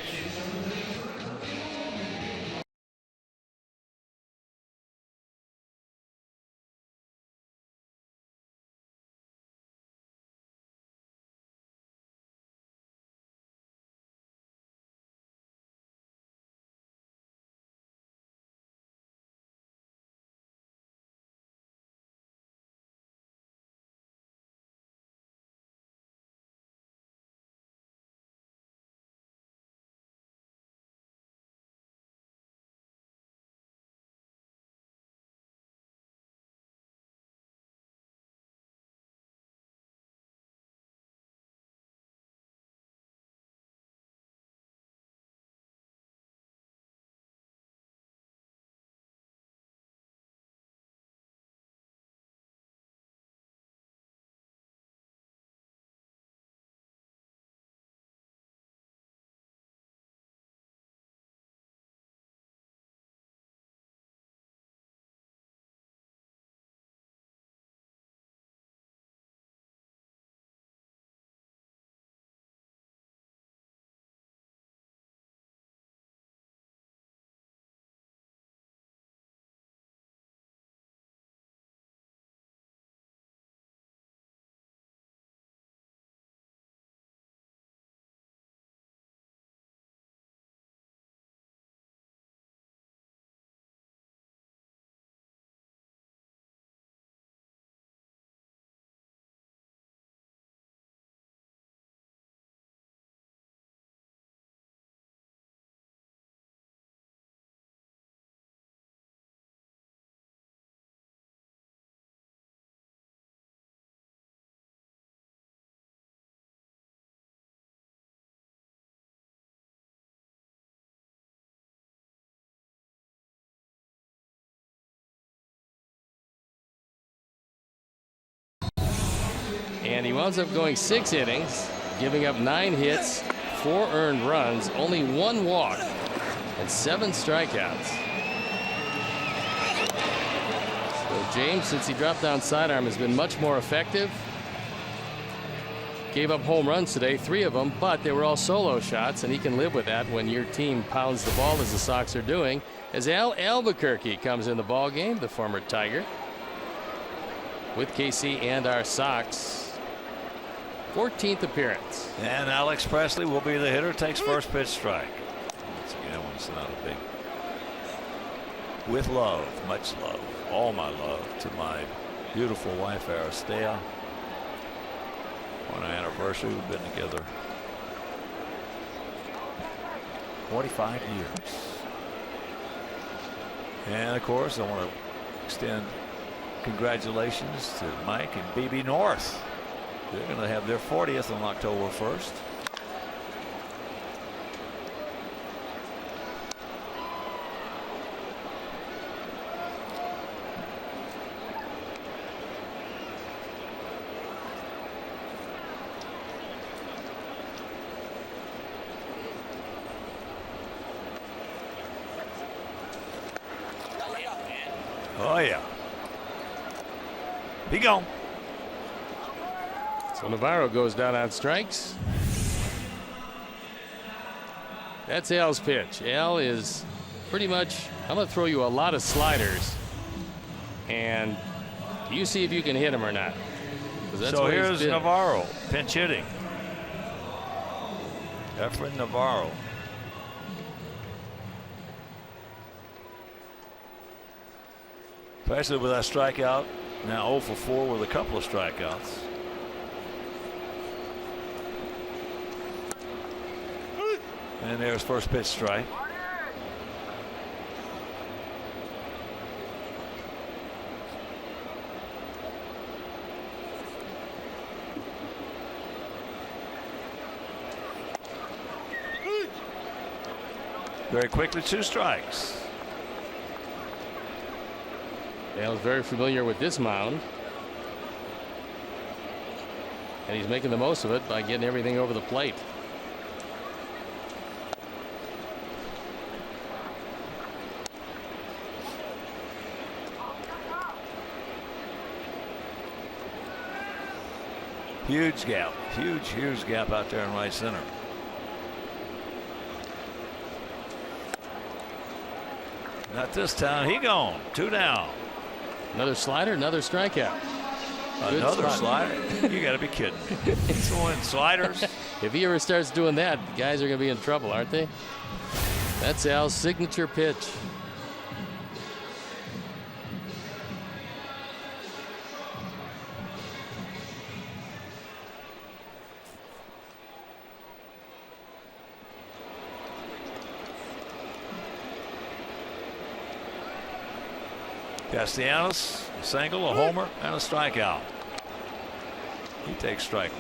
[SPEAKER 2] And he winds up going 6 innings, giving up 9 hits, 4 earned runs, only 1 walk, and 7 strikeouts. So James, since he dropped down sidearm, has been much more effective. Gave up home runs today, 3 of them, but they were all solo shots, and he can live with that when your team pounds the ball as the Sox are doing. As Al Albuquerque comes in the ball game, the former Tiger, with KC and our Sox. 14th appearance.
[SPEAKER 1] And Alex Presley will be the hitter. Takes first pitch strike. Once again, that one's not a big. With love, much love, all my love to my beautiful wife Aristea. On our anniversary, we've been together 45 years. And of course, I want to extend congratulations to Mike and BB North. They're going to have their 40th on October 1st. Oh yeah. Be gone.
[SPEAKER 2] So Navarro goes down on strikes. That's Al's pitch. Al is pretty much, I'm going to throw you a lot of sliders, and you see if you can hit him or not.
[SPEAKER 1] So here's Navarro, pinch hitting. Efren Navarro. Presley with that strikeout. Now 0 for 4 with a couple of strikeouts. And there's first pitch strike. Very quickly, 2 strikes.
[SPEAKER 2] Dale's very familiar with this mound, and he's making the most of it by getting everything over the plate.
[SPEAKER 1] Huge gap, huge gap out there in right center. Not this time. He gone. 2 down.
[SPEAKER 2] Another slider, another strikeout.
[SPEAKER 1] Another slider? You got to be kidding me. Throwing sliders.
[SPEAKER 2] If he ever starts doing that, guys are going to be in trouble, aren't they? That's Al's signature pitch.
[SPEAKER 1] Castellanos, a single, a homer, and a strikeout. He takes strike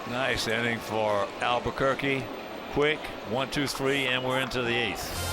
[SPEAKER 1] 1. Nice inning for Albuquerque. Quick, 1, 2, 3, and we're into the 8th.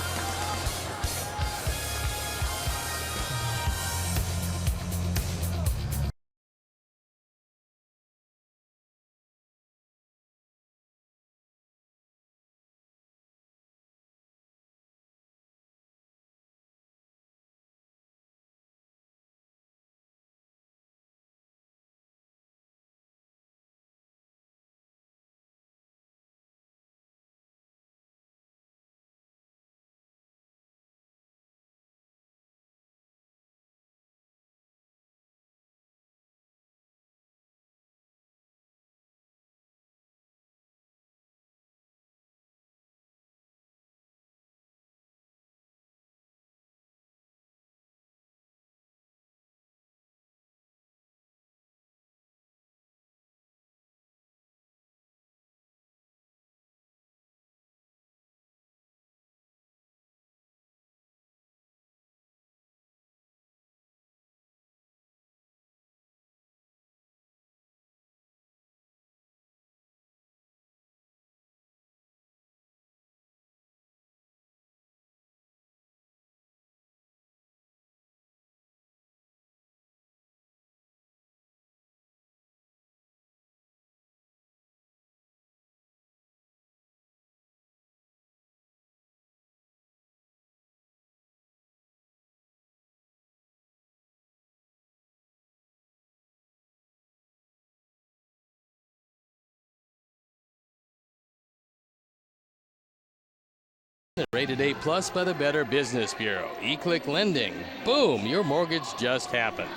[SPEAKER 2] Rated A+ by the Better Business Bureau. E-Click Lending. Boom, your mortgage just happened.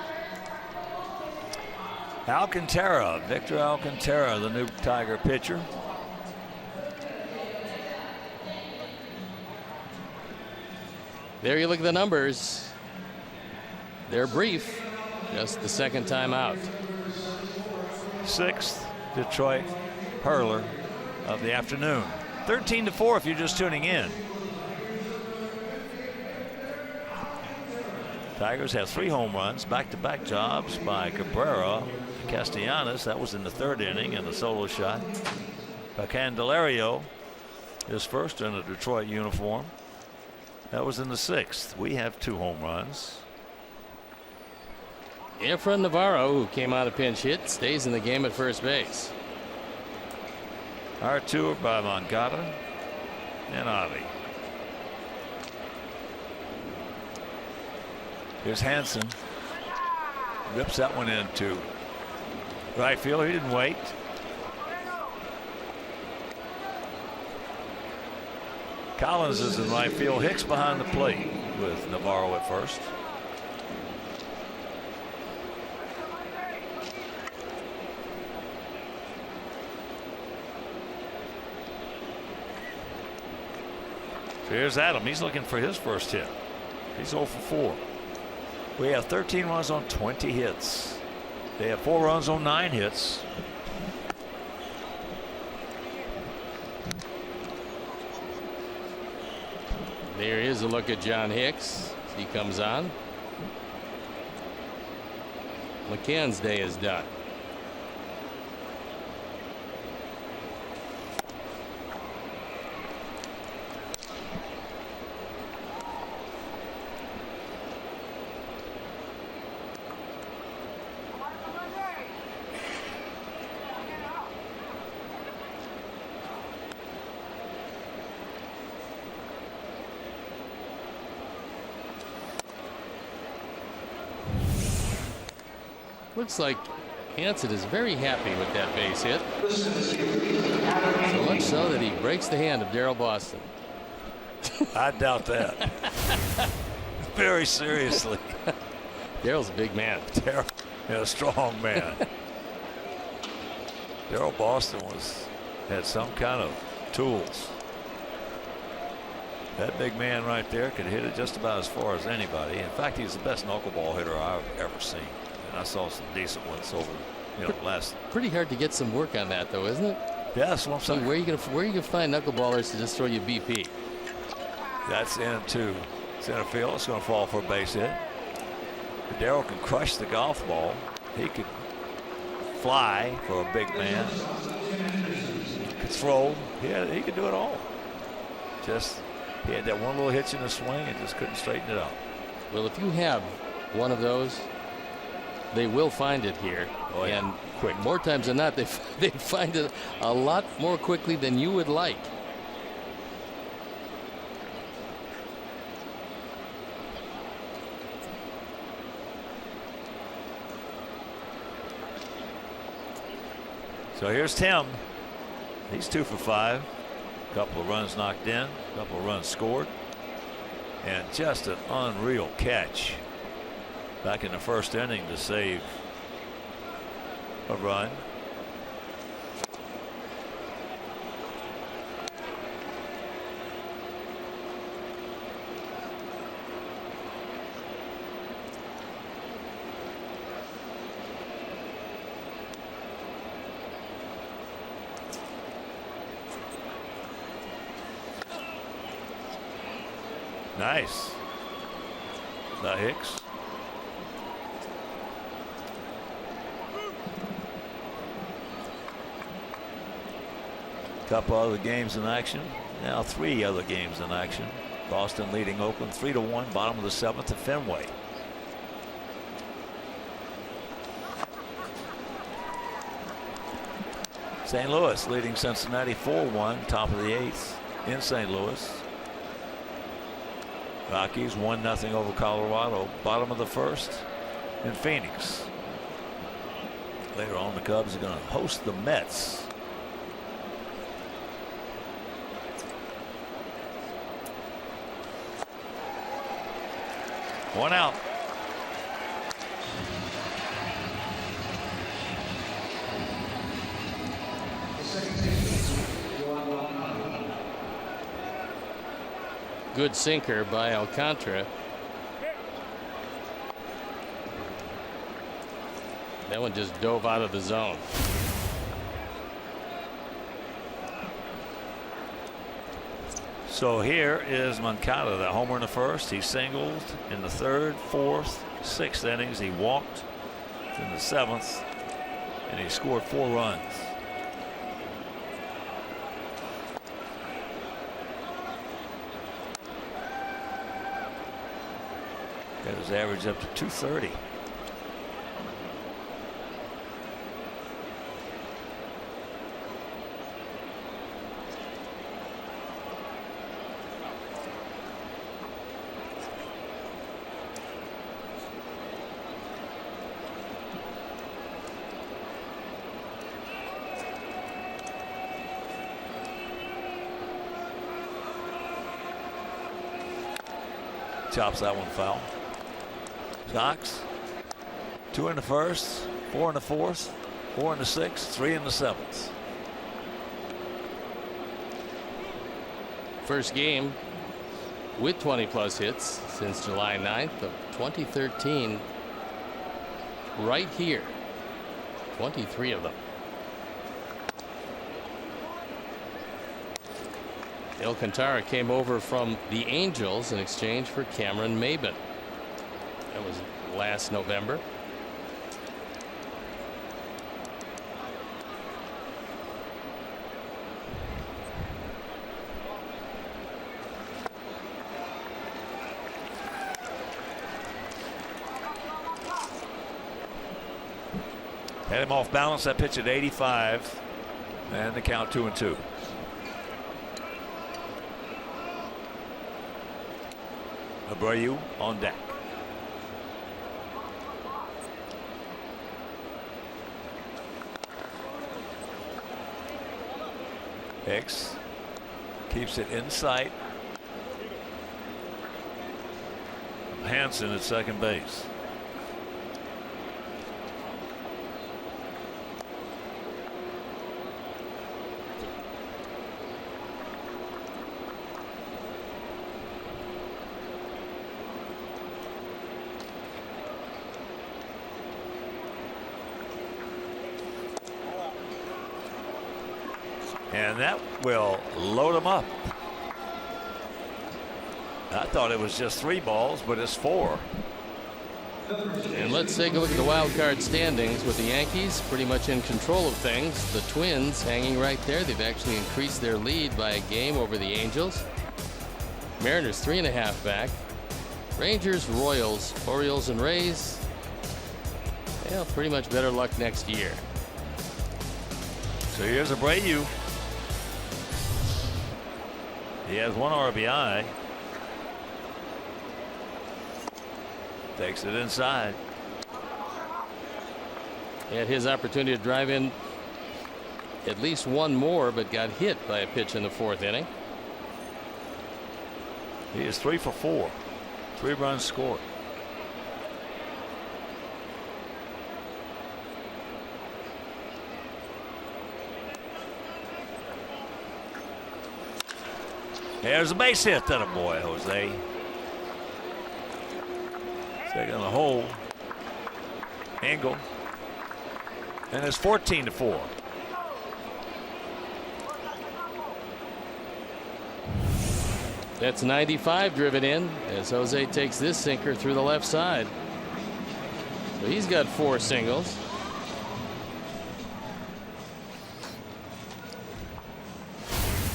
[SPEAKER 1] Alcantara, Victor Alcantara, the new Tiger pitcher.
[SPEAKER 2] There you look at the numbers. They're brief. Just the second time out.
[SPEAKER 1] 6th Detroit hurler of the afternoon. 13-4 if you're just tuning in. Tigers have 3 home runs, back-to-back jobs by Cabrera, Castellanos. That was in the 3rd inning, and a solo shot by Candelario, his first in a Detroit uniform. That was in the 6th. We have 2 home runs.
[SPEAKER 2] Efrain Navarro, who came out a pinch hit, stays in the game at first base.
[SPEAKER 1] Artur by Moncada and Avi. Here's Hansen. Rips that one into right field. He didn't wait. Collins is in right field. Hicks behind the plate with Navarro at first. Here's Adam. He's looking for his first hit. He's 0 for 4. We have 13 runs on 20 hits. They have 4 runs on 9 hits.
[SPEAKER 2] There is a look at John Hicks as he comes on. McCann's day is done. Looks like Hansen is very happy with that base hit. So much so that he breaks the hand of Daryl Boston.
[SPEAKER 1] I doubt that. Very seriously.
[SPEAKER 2] Daryl's a big man.
[SPEAKER 1] Daryl, a strong man. Daryl Boston had some kind of tools. That big man right there could hit it just about as far as anybody. In fact, he's the best knuckleball hitter I've ever seen. And I saw some decent ones over, last.
[SPEAKER 2] Pretty hard to get some work on that, though, isn't it?
[SPEAKER 1] Yeah, that's what I'm saying.
[SPEAKER 2] Where are you gonna find knuckleballers to just throw you BP?
[SPEAKER 1] That's into center field. It's going to fall for a base hit. Darryl can crush the golf ball. He could fly for a big man. Could throw. He could do it all. Just he had that one little hitch in the swing and just couldn't straighten it out.
[SPEAKER 2] Well, if you have one of those, they will find it here.
[SPEAKER 1] Oh, yeah.
[SPEAKER 2] And
[SPEAKER 1] quick.
[SPEAKER 2] More times than not, they find it a lot more quickly than you would like.
[SPEAKER 1] So here's Tim. He's 2 for 5. A couple of runs knocked in, a couple of runs scored, and just an unreal catch back in the first inning to save a run. Nice. The Hicks. Couple other games in action. Now 3 other games in action. Boston leading Oakland 3-1, bottom of the 7th at Fenway. St. Louis leading Cincinnati 4-1, top of the 8th in St. Louis. Rockies 1-0 over Colorado, bottom of the 1st in Phoenix. Later on, the Cubs are going to host the Mets. One out.
[SPEAKER 2] Good sinker by Alcantara. That one just dove out of the zone.
[SPEAKER 1] So here is Moncada, the homer in the first. He singled in the third, fourth, sixth innings. He walked in the seventh, and he scored 4 runs. Got his average up to 230. Chops that one foul. Sox 2 in the first, 4 in the fourth, 4 in the sixth, 3 in the seventh.
[SPEAKER 2] First game with 20+ hits since July 9th of 2013. Right here, 23 of them. Alcantara came over from the Angels in exchange for Cameron Maybin. That was last November.
[SPEAKER 1] Had him off balance. That pitch at 85, and the count 2-2. Abreu on deck. Hicks keeps it in sight. Hansen at second base. And that will load them up. I thought it was just 3 balls, but it's 4.
[SPEAKER 2] And let's take a look at the wild card standings with the Yankees pretty much in control of things. The Twins hanging right there. They've actually increased their lead by a game over the Angels. Mariners 3.5 back. Rangers, Royals, Orioles, and Rays. Well, pretty much better luck next year.
[SPEAKER 1] So here's Abreu. He has 1 RBI. Takes it inside.
[SPEAKER 2] He had his opportunity to drive in at least 1 more, but got hit by a pitch in the 4th inning.
[SPEAKER 1] He is 3 for 4. 3 runs scored. There's a base hit. That a boy, Jose. Second on the hole. Engel. And it's 14-4.
[SPEAKER 2] That's 95 driven in as Jose takes this sinker through the left side. So he's got 4 singles.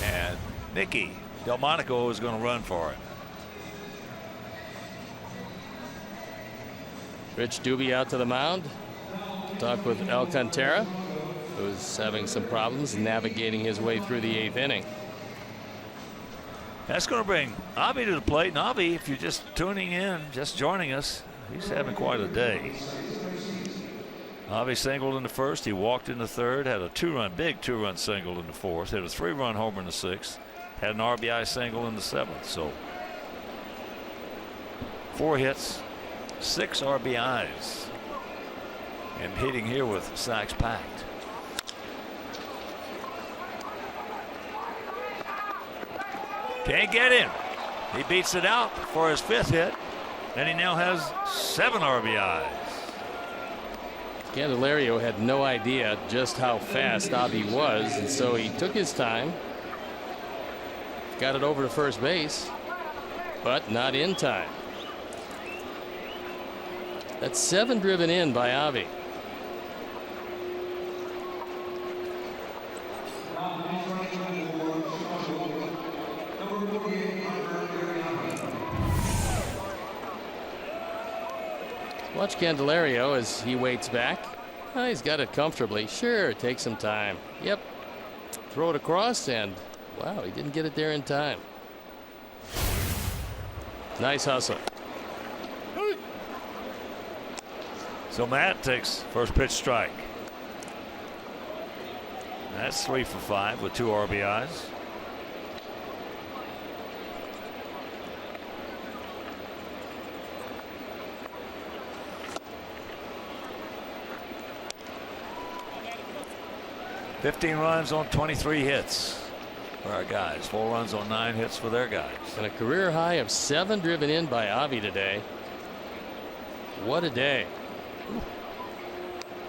[SPEAKER 1] And Nicky Delmonico is going to run for it.
[SPEAKER 2] Rich Doobie out to the mound. Talk with Alcantara, who's having some problems navigating his way through the 8th inning.
[SPEAKER 1] That's going to bring Avi to the plate. And Avi, if you're just tuning in, just joining us, he's having quite a day. Avi singled in the first. He walked in the third. Had a big two-run single in the fourth. Had a 3-run homer in the sixth. Had an RBI single in the seventh. So 4 hits, 6 RBIs. And hitting here with Sox packed. Can't get him. He beats it out for his 5th hit. And he now has 7 RBIs.
[SPEAKER 2] Candelario had no idea just how fast Avi was, and so he took his time. Got it over to first base, but not in time. That's 7 driven in by Avi. Watch Candelario as he waits back. Oh, he's got it comfortably. Sure, take some time. Yep. Throw it across, and wow, he didn't get it there in time. Nice hustle.
[SPEAKER 1] So Matt takes first pitch strike. That's 3 for 5 with 2 RBIs. $15 runs on 23 hits for our guys. 4 runs on 9 hits for their guys.
[SPEAKER 2] And a career high of 7 driven in by Avi today. What a day.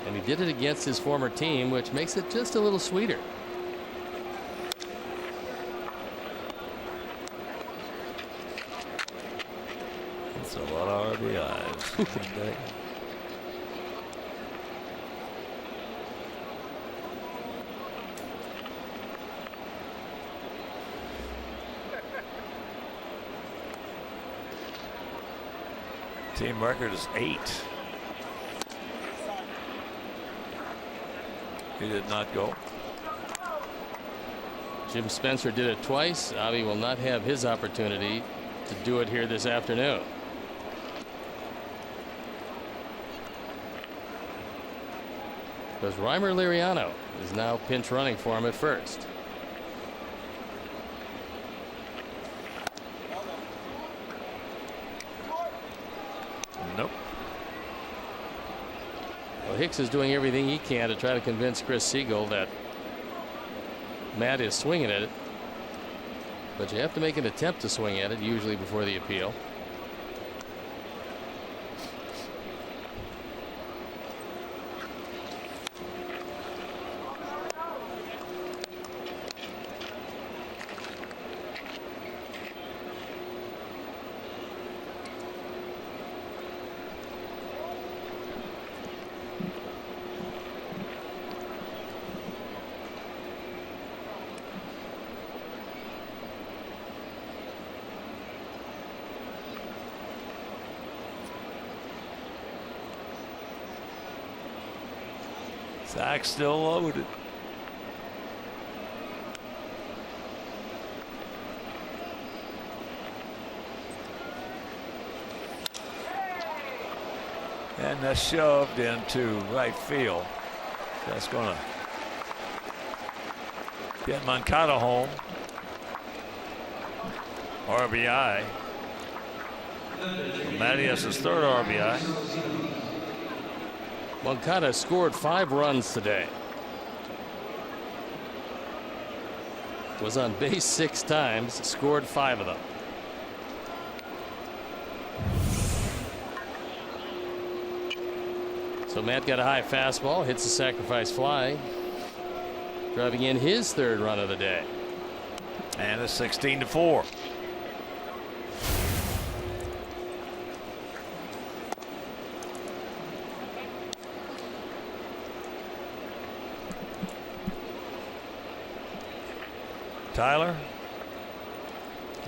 [SPEAKER 2] And he did it against his former team, which makes it just a little sweeter.
[SPEAKER 1] That's a lot of RBIs. One day. Team record is 8. He did not go.
[SPEAKER 2] Jim Spencer did it twice. Avi will not have his opportunity to do it here this afternoon. Because Reimer Liriano is now pinch running for him at first.
[SPEAKER 1] Nope.
[SPEAKER 2] Well, Hicks is doing everything he can to try to convince Chris Siegel that Matt is swinging at it. But you have to make an attempt to swing at it, usually before the appeal.
[SPEAKER 1] Zach still loaded. And that's shoved into right field. That's going to get Moncada home. RBI. Matty has his 3rd RBI.
[SPEAKER 2] Moncada scored 5 runs today. Was on base 6 times, scored 5 of them. So Matt got a high fastball, hits a sacrifice fly, driving in his 3rd run of the day.
[SPEAKER 1] And it's 16-4. Tyler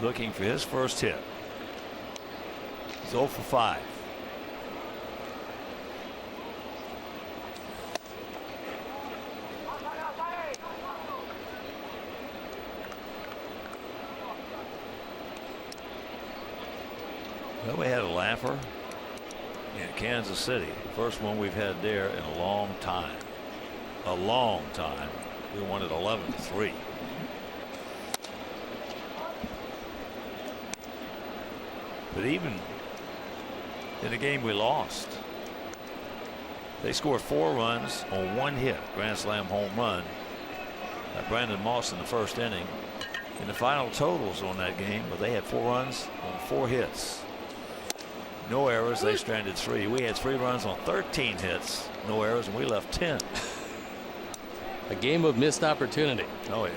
[SPEAKER 1] looking for his first hit. He's 0 for 5. Well, we had a laugher in Kansas City. First one we've had there in a long time. A long time. We won it 11-3. But even in the game we lost. They scored 4 runs on 1 hit, grand slam home run by Brandon Moss in the first inning. And the final totals on that game, but they had 4 runs on 4 hits. No errors, they stranded 3. We had 3 runs on 13 hits, no errors, and we left 10.
[SPEAKER 2] A game of missed opportunity.
[SPEAKER 1] Oh, yeah.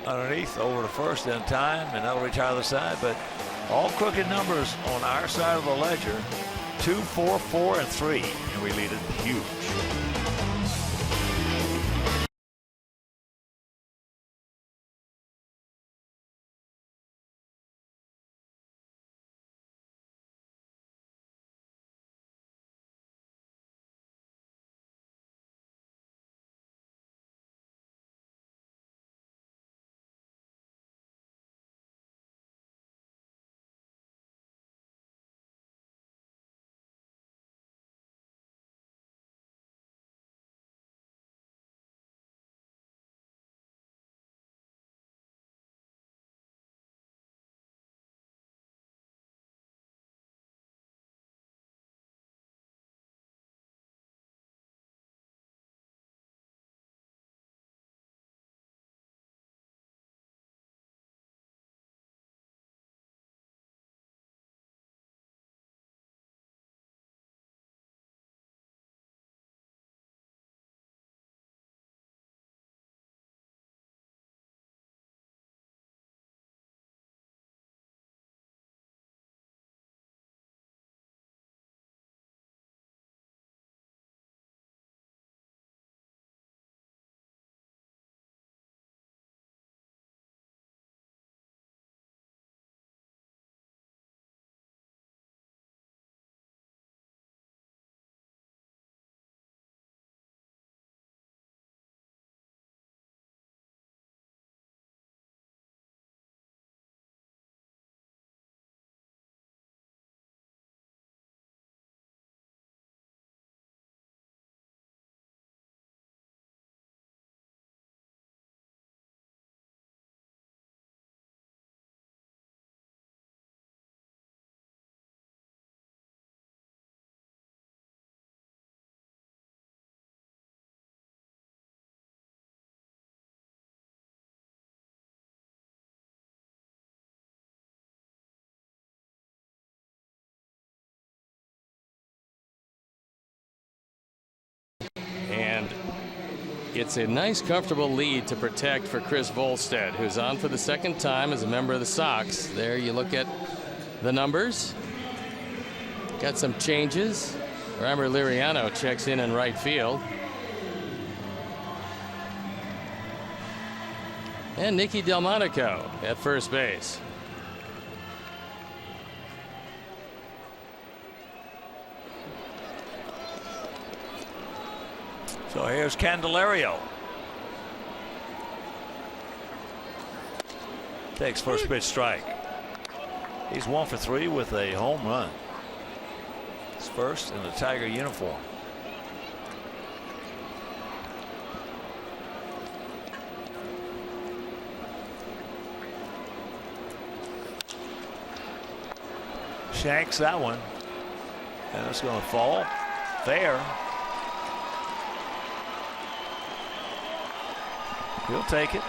[SPEAKER 1] Underneath, over to first in time, and that'll retire the side. But all crooked numbers on our side of the ledger: 2, 4, 4, and 3, and we lead it huge.
[SPEAKER 2] And it's a nice, comfortable lead to protect for Chris Volstead, who's on for the second time as a member of the Sox. There you look at the numbers. Got some changes. Reimer Liriano checks in right field. And Nicky Delmonico at first base.
[SPEAKER 1] So here's Candelario. Takes first pitch strike. He's 1 for 3 with a home run. His first in the Tiger uniform. Shanks that one. And it's going to fall fair. He'll take it.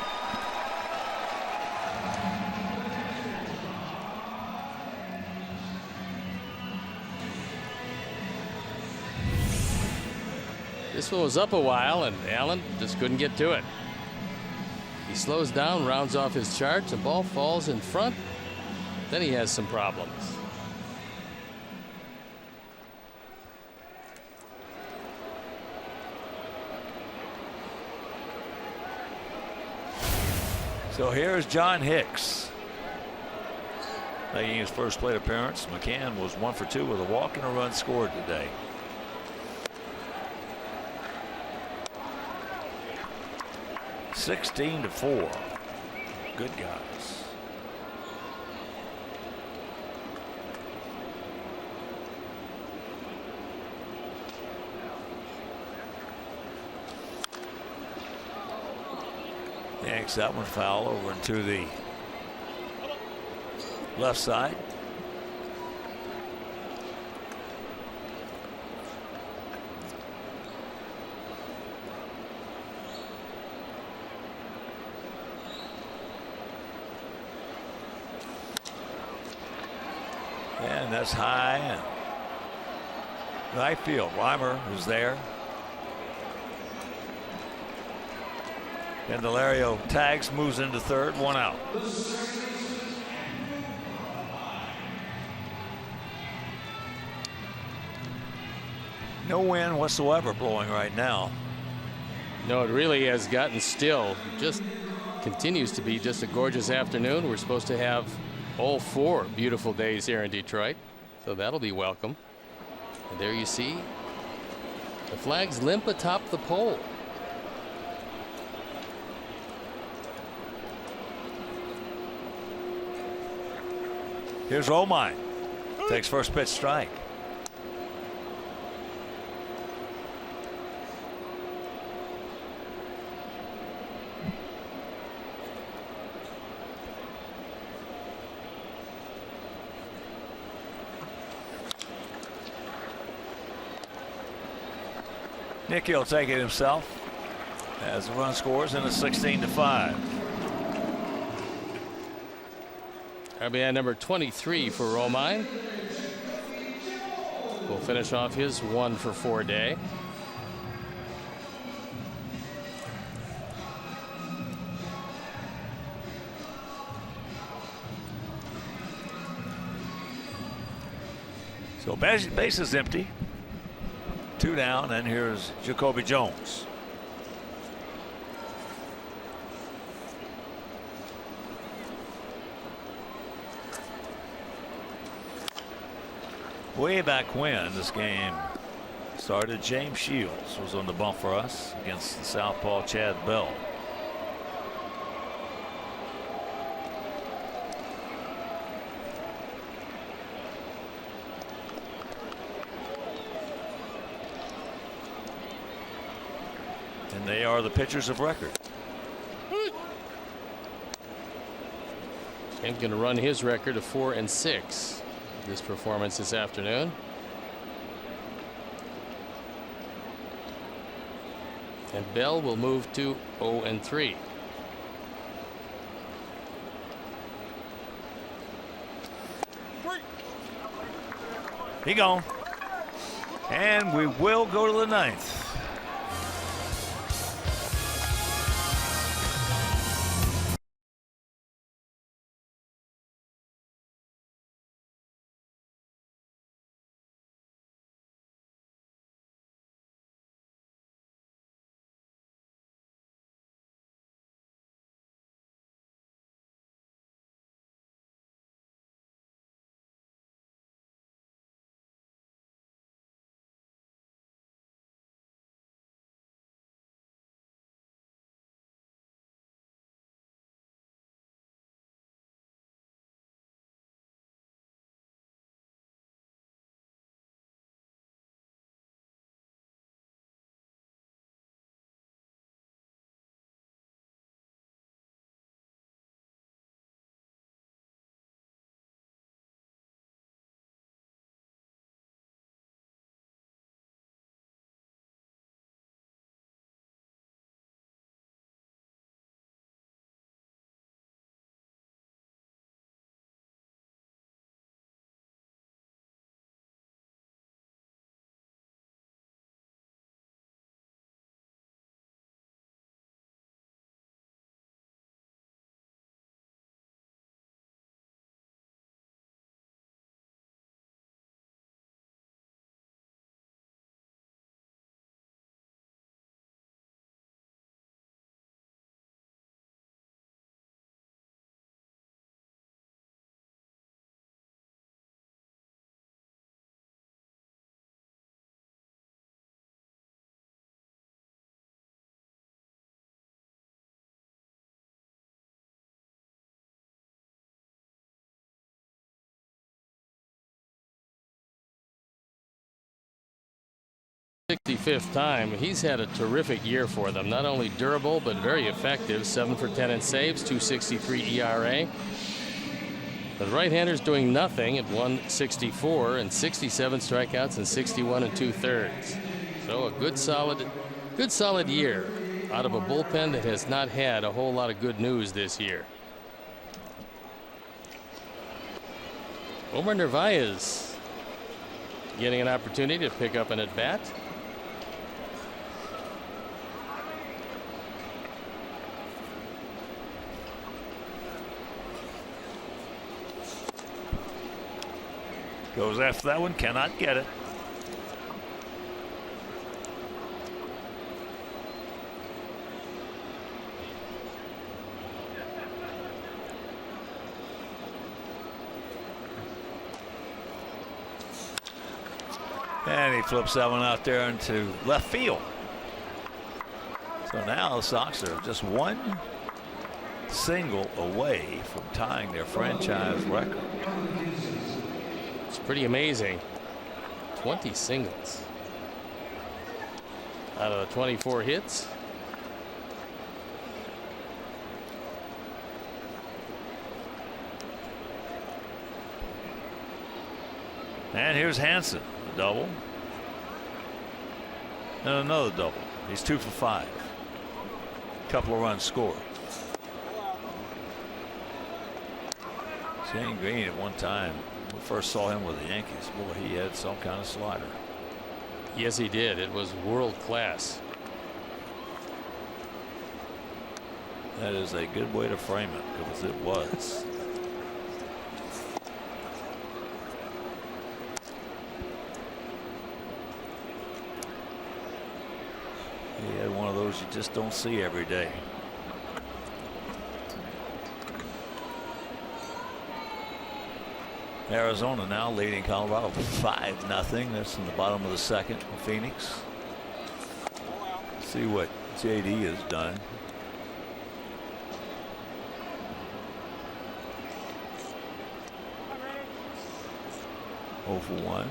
[SPEAKER 2] This one was up a while, and Allen just couldn't get to it. He slows down, rounds off his charge, the ball falls in front. Then he has some problems.
[SPEAKER 1] So here's John Hicks making his first plate appearance. McCann was 1 for 2 with a walk and a run scored today. $16-4. Good guys. Yanks that one foul over to the left side. And that's high and right field. Reimer is there. Candelario tags, moves into third, one out. No wind whatsoever blowing right now.
[SPEAKER 2] No, it really has gotten still. Just continues to be just a gorgeous afternoon. We're supposed to have all 4 beautiful days here in Detroit, so that'll be welcome. And there you see the flags limp atop the pole.
[SPEAKER 1] Here's Romine. Takes first pitch strike. Nicky will take it himself as the run scores in a 16-5.
[SPEAKER 2] RBI number 23 for Romine. Will finish off his 1-for-4 day.
[SPEAKER 1] So base is empty. 2 down, and here's Jacoby Jones. Way back when this game started, James Shields was on the bump for us against the southpaw Chad Bell. And they are the pitchers of record.
[SPEAKER 2] James going to run his record of 4-6. This performance this afternoon. And Bell will move to 0-3.
[SPEAKER 1] He gone. And we will go to the 9th.
[SPEAKER 2] 65th time. He's had a terrific year for them. Not only durable, but very effective. 7 for 10 in saves, 2.63 ERA. The right-hander's doing nothing at 164 and 67 strikeouts and 61 2/3. So a good solid year out of a bullpen that has not had a whole lot of good news this year. Omar Narvaez getting an opportunity to pick up an at-bat.
[SPEAKER 1] Goes after that one, cannot get it. And he flips that one out there into left field. So now the Sox are just one single away from tying their franchise record.
[SPEAKER 2] It's pretty amazing. 20 singles out of the 24 hits.
[SPEAKER 1] And here's Hansen, a double. And another double. He's 2 for 5. Couple of runs scored. Shane Green at one time, when we first saw him with the Yankees, boy, he had some kind of slider.
[SPEAKER 2] Yes, he did. It was world class.
[SPEAKER 1] That is a good way to frame it, because it was. He had one of those you just don't see every day. Arizona now leading Colorado 5-0. That's in the bottom of the second. Phoenix. See what JD has done. Oh for 1.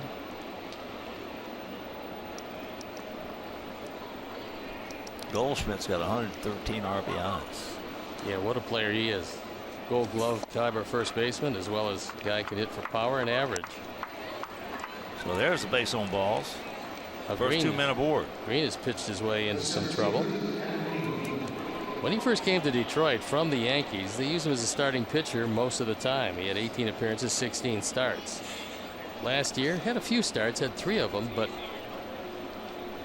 [SPEAKER 1] Goldschmidt's got 113 RBIs.
[SPEAKER 2] Yeah, what a player he is. Gold Glove caliber first baseman, as well as a guy can hit for power and average.
[SPEAKER 1] So there's the base on balls. First
[SPEAKER 2] Green,
[SPEAKER 1] 2 men aboard.
[SPEAKER 2] Green has pitched his way into some trouble. When he first came to Detroit from the Yankees, they used him as a starting pitcher most of the time. He had 18 appearances, 16 starts. Last year, had a few starts, had 3 of them, but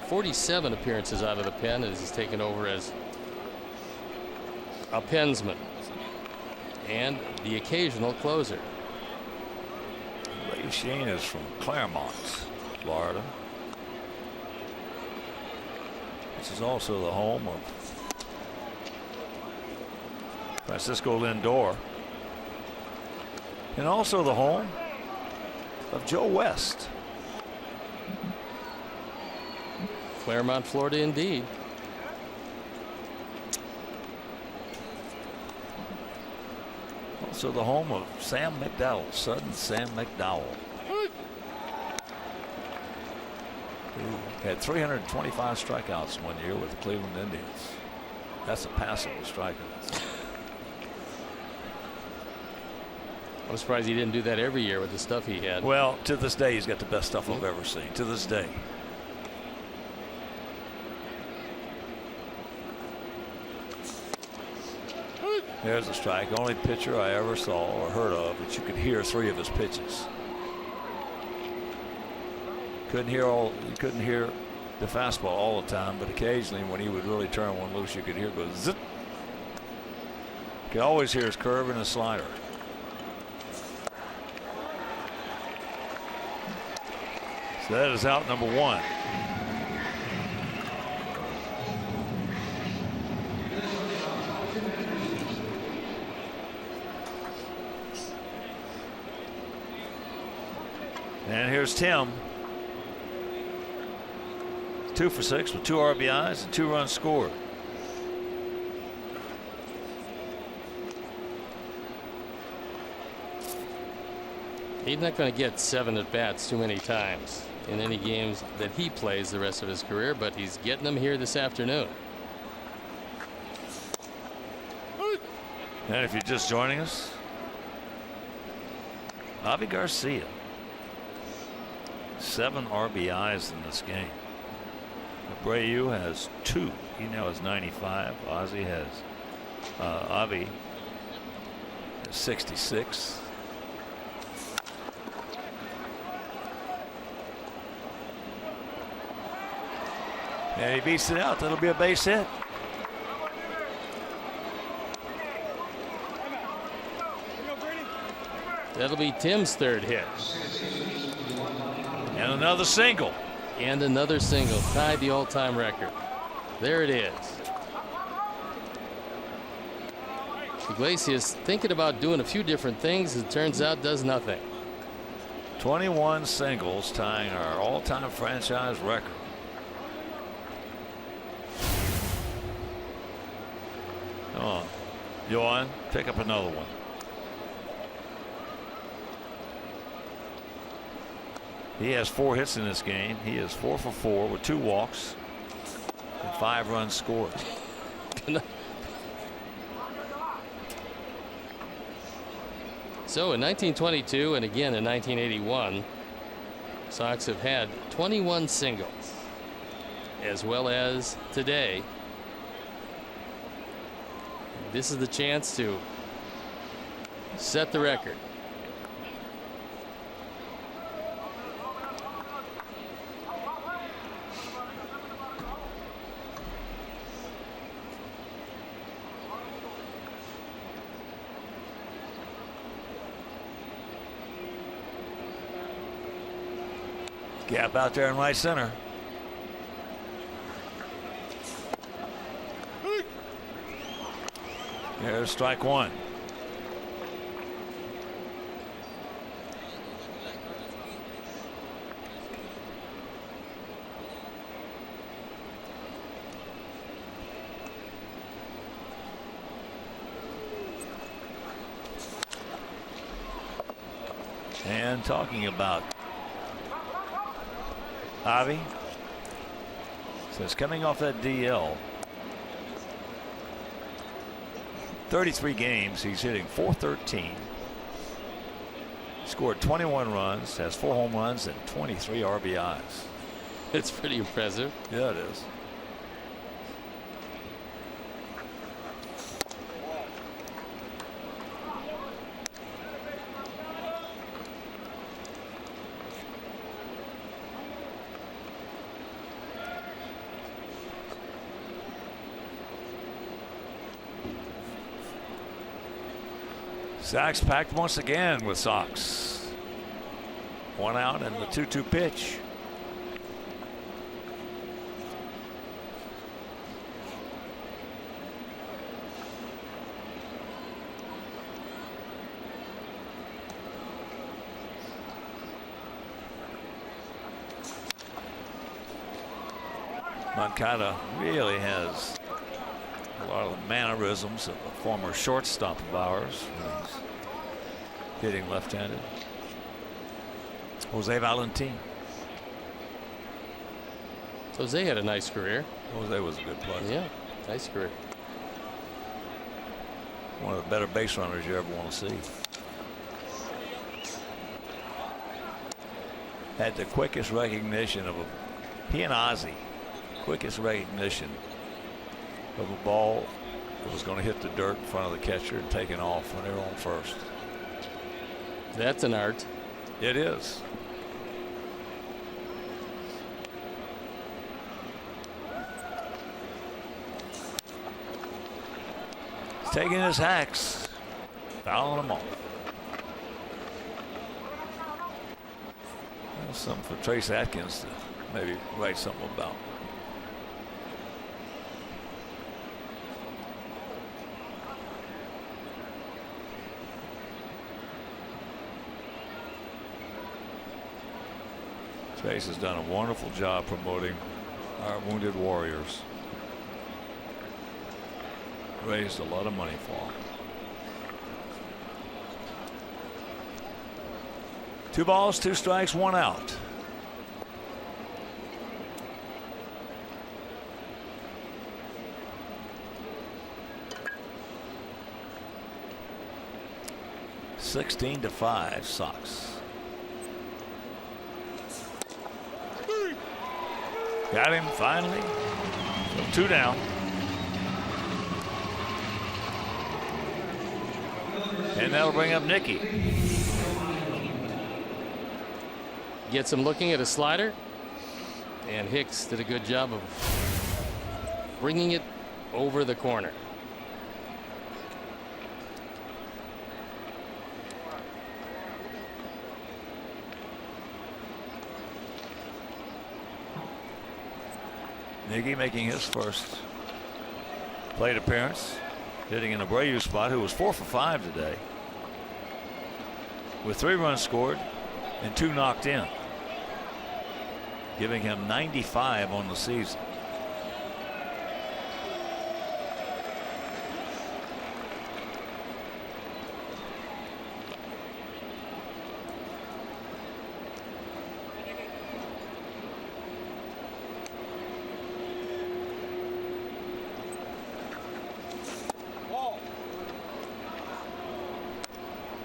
[SPEAKER 2] 47 appearances out of the pen as he's taken over as a pensman and the occasional closer.
[SPEAKER 1] Ray Shane is from Claremont, Florida. This is also the home of Francisco Lindor, and also the home of Joe West.
[SPEAKER 2] Claremont, Florida, indeed.
[SPEAKER 1] Also the home of Sam McDowell, son Sam McDowell, who had 325 strikeouts one year with the Cleveland Indians. That's a passable strikeouts.
[SPEAKER 2] I'm surprised he didn't do that every year with the stuff he had.
[SPEAKER 1] Well, to this day, he's got the best stuff I've ever seen. To this day. There's a strike. Only pitcher I ever saw or heard of that you could hear 3 of his pitches. You couldn't hear the fastball all the time, but occasionally when he would really turn one loose, you could hear it go zip. You could always hear his curve and his slider. So that is out number 1. And here's Tim. 2 for 6 with 2 RBIs and 2 runs scored.
[SPEAKER 2] He's not going to get 7 at bats too many times. in any games that he plays the rest of his career, but he's getting them here this afternoon.
[SPEAKER 1] And if you're just joining us, Javi Garcia, 7 RBIs in this game. Abreu has 2. He now has 95. Avi has 66. And he beats it out. That'll be a base hit.
[SPEAKER 2] That'll be Tim's 3rd hit.
[SPEAKER 1] And another single.
[SPEAKER 2] And another single. Tied the all-time record. There it is. Iglesias thinking about doing a few different things. It turns out does nothing.
[SPEAKER 1] 21 singles, tying our all-time franchise record. Come on, Yohan, pick up another one. He has 4 hits in this game. He is 4 for 4 with 2 walks and 5 runs scored.
[SPEAKER 2] So in 1922 and again in 1981, Sox have had 21 singles, as well as today. This is the chance to set the record.
[SPEAKER 1] Gap out there in right center. There's strike 1. And talking about Javi, says coming off that DL, 33 games, he's hitting .413. Scored 21 runs, has 4 home runs and 23 RBIs.
[SPEAKER 2] It's pretty impressive.
[SPEAKER 1] Yeah, it is. Sox packed once again with Sox. 1 out and the 2-2 pitch. Moncada really has a lot of the mannerisms of a former shortstop of ours. He's hitting left-handed. Jose Valentin.
[SPEAKER 2] Jose had a nice career.
[SPEAKER 1] Jose was a good player.
[SPEAKER 2] Yeah, nice career.
[SPEAKER 1] One of the better base runners you ever want to see. Had the quickest recognition of he and Ozzie, quickest recognition of a ball that was going to hit the dirt in front of the catcher and taking off when they were on first.
[SPEAKER 2] That's an art.
[SPEAKER 1] It is. He's taking his hacks, fouling them off. That's something for Trace Atkins to maybe write something about. Trace has done a wonderful job promoting our wounded warriors. Raised a lot of money for them. 2 balls, 2 strikes, 1 out. 16-5 Sox. Got him finally. So 2 down. And that'll bring up Nicky.
[SPEAKER 2] Gets him looking at a slider. And Hicks did a good job of bringing it over the corner.
[SPEAKER 1] Nicky making his first plate appearance, hitting an Abreu spot, who was 4 for 5 today, with 3 runs scored and 2 knocked in, giving him 95 on the season.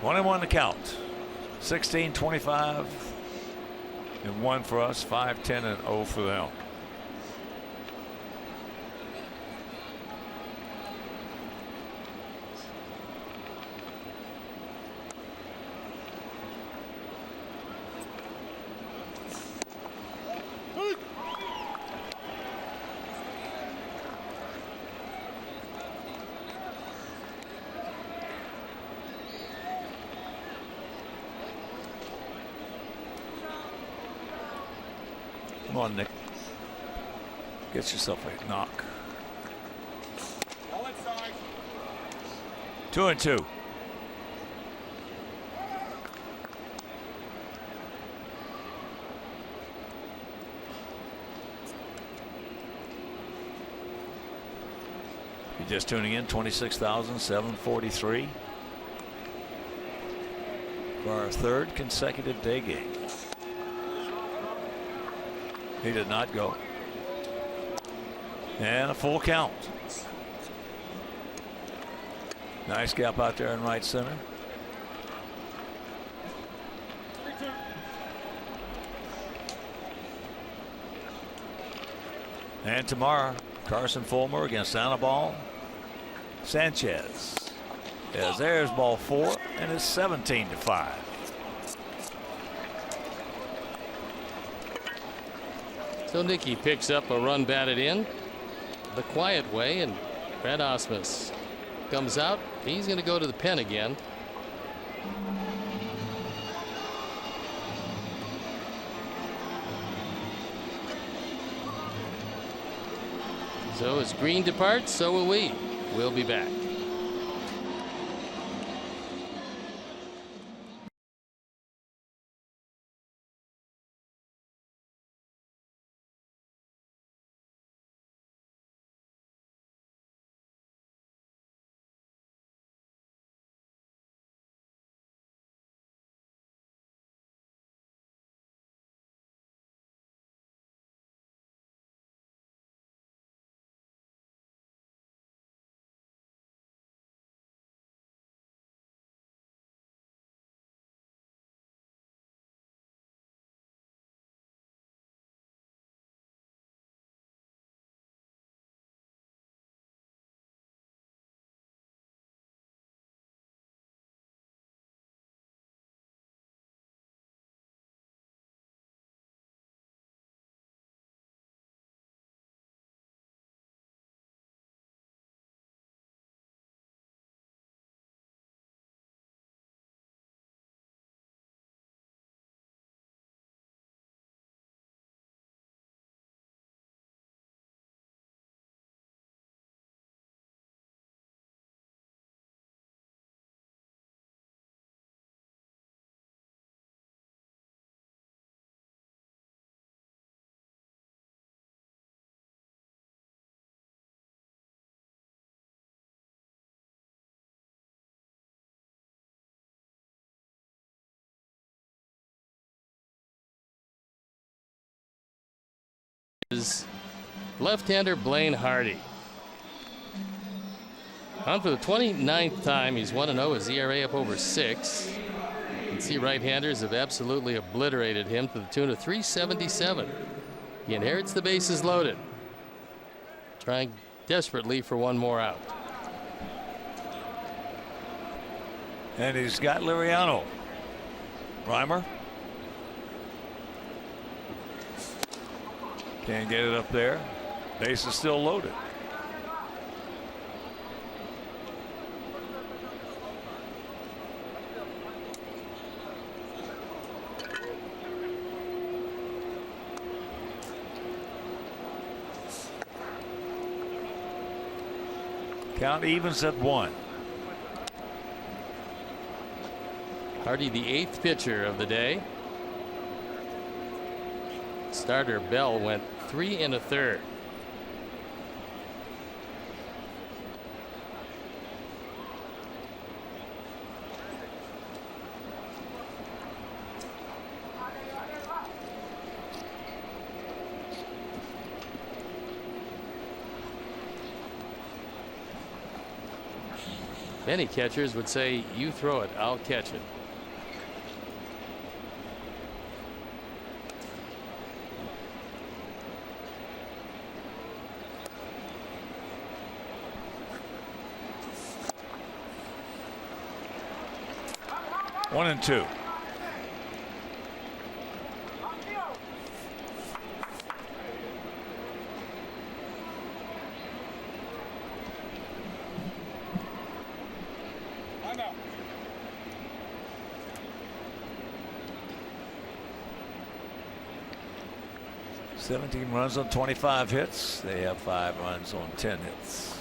[SPEAKER 1] One and 1 to count. 16-25 and 1 for us. 5-10 and 0 for them. Come on, Nick. Get yourself a knock. 2-2. You're just tuning in, 26,743 for our 3rd consecutive day game. He did not go. And a full count. Nice gap out there in right center. And tomorrow, Carson Fulmer against Anibal Sanchez. As there's ball 4, and it's 17-5.
[SPEAKER 2] So Nicky picks up a run batted in the quiet way, and Brad Ausmus comes out. He's going to go to the pen again. So as Green departs, so will we. We'll be back. Is left-hander Blaine Hardy. On for the 29th time, he's 1-0. His ERA up over 6. can see right-handers have absolutely obliterated him to the tune of 377. He inherits the bases loaded, trying desperately for one more out.
[SPEAKER 1] And he's got Liriano. Reimer can't get it up there. Base is still loaded. Count evens at 1.
[SPEAKER 2] Hardy, the 8th pitcher of the day. Starter Bell went 3 1/3. Many catchers would say, you throw it, I'll catch it.
[SPEAKER 1] One and two. $17 runs on 25 hits. They have 5 runs on 10 hits.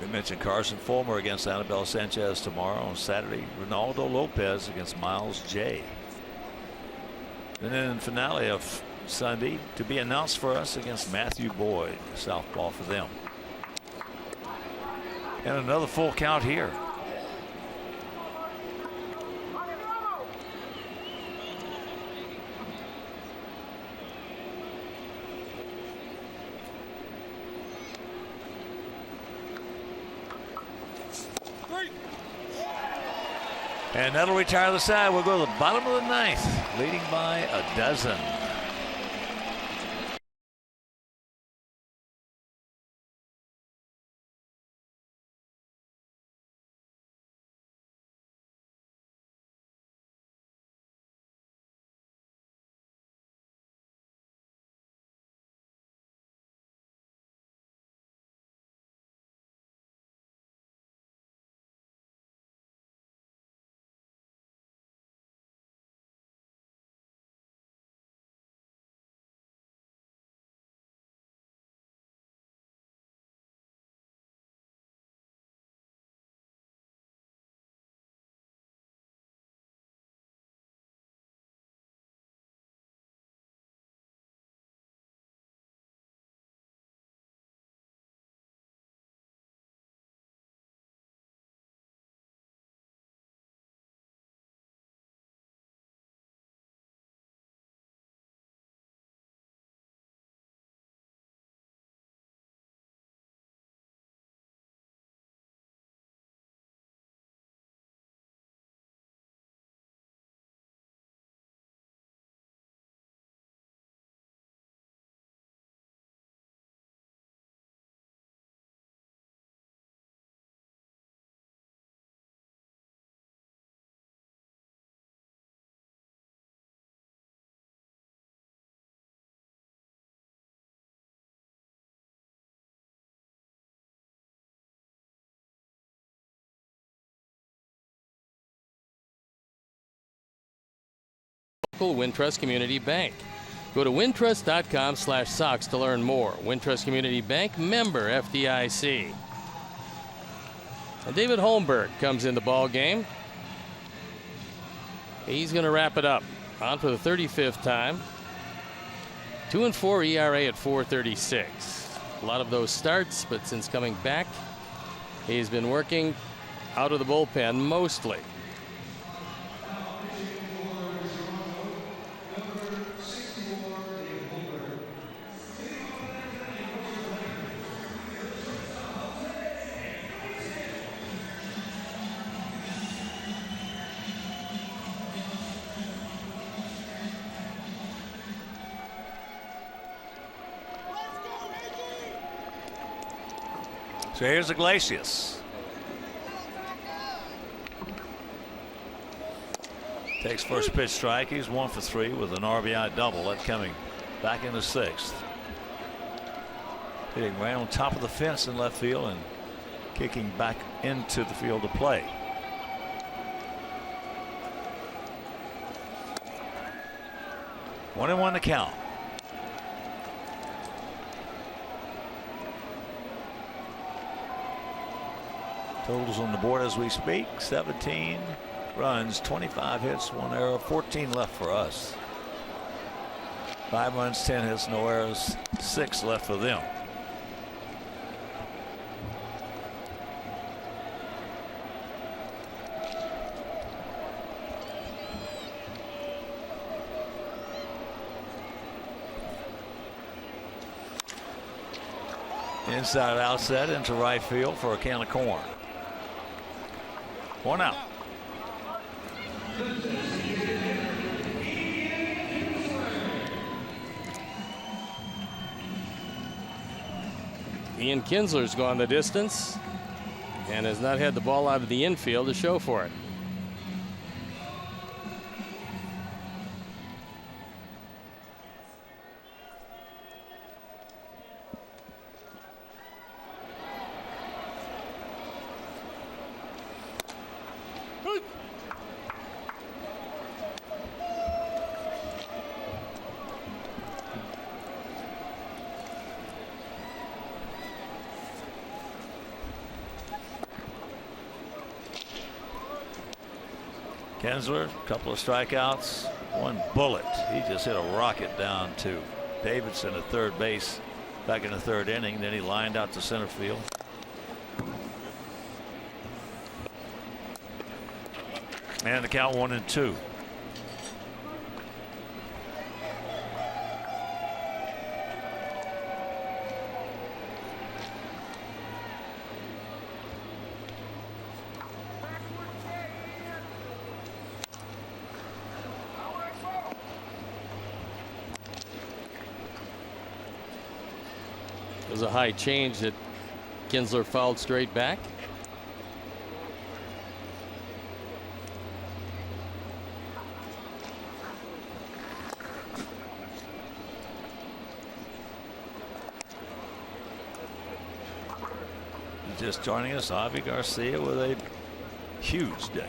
[SPEAKER 1] We mentioned Carson Fulmer against Anibal Sanchez tomorrow. On Saturday, Ronaldo Lopez against Miles J. And then finale of Sunday to be announced for us against Matthew Boyd, southpaw for them. And another full count here. And that'll retire the side. We'll go to the bottom of the 9th, leading by a dozen.
[SPEAKER 2] Wintrust Community Bank. Go to wintrust.com/Sox to learn more. Wintrust Community Bank, member FDIC. And David Holmberg comes in the ball game. He's going to wrap it up. On for the 35th time. 2-4 ERA at 4.36. A lot of those starts, but since coming back, he's been working out of the bullpen mostly.
[SPEAKER 1] So here's Iglesias. Takes first pitch strike. He's 1 for 3 with an RBI double. That coming back in the 6th. Hitting right on top of the fence in left field and kicking back into the field to play. One and one to count. Totals on the board as we speak: 17 runs, 25 hits, 1 error, 14 left for us. 5 runs, 10 hits, no errors, 6 left for them. Inside outset into right field for a can of corn. 1 out.
[SPEAKER 2] Ian Kinsler's gone the distance and has not had the ball out of the infield to show for it.
[SPEAKER 1] Kinsler, a couple of strikeouts, 1 bullet. He just hit a rocket down to Davidson at third base back in the 3rd inning. Then he lined out to center field. And the count 1 and 2.
[SPEAKER 2] It was a high change that Kinsler fouled straight back.
[SPEAKER 1] Just joining us, Avi Garcia with a huge day.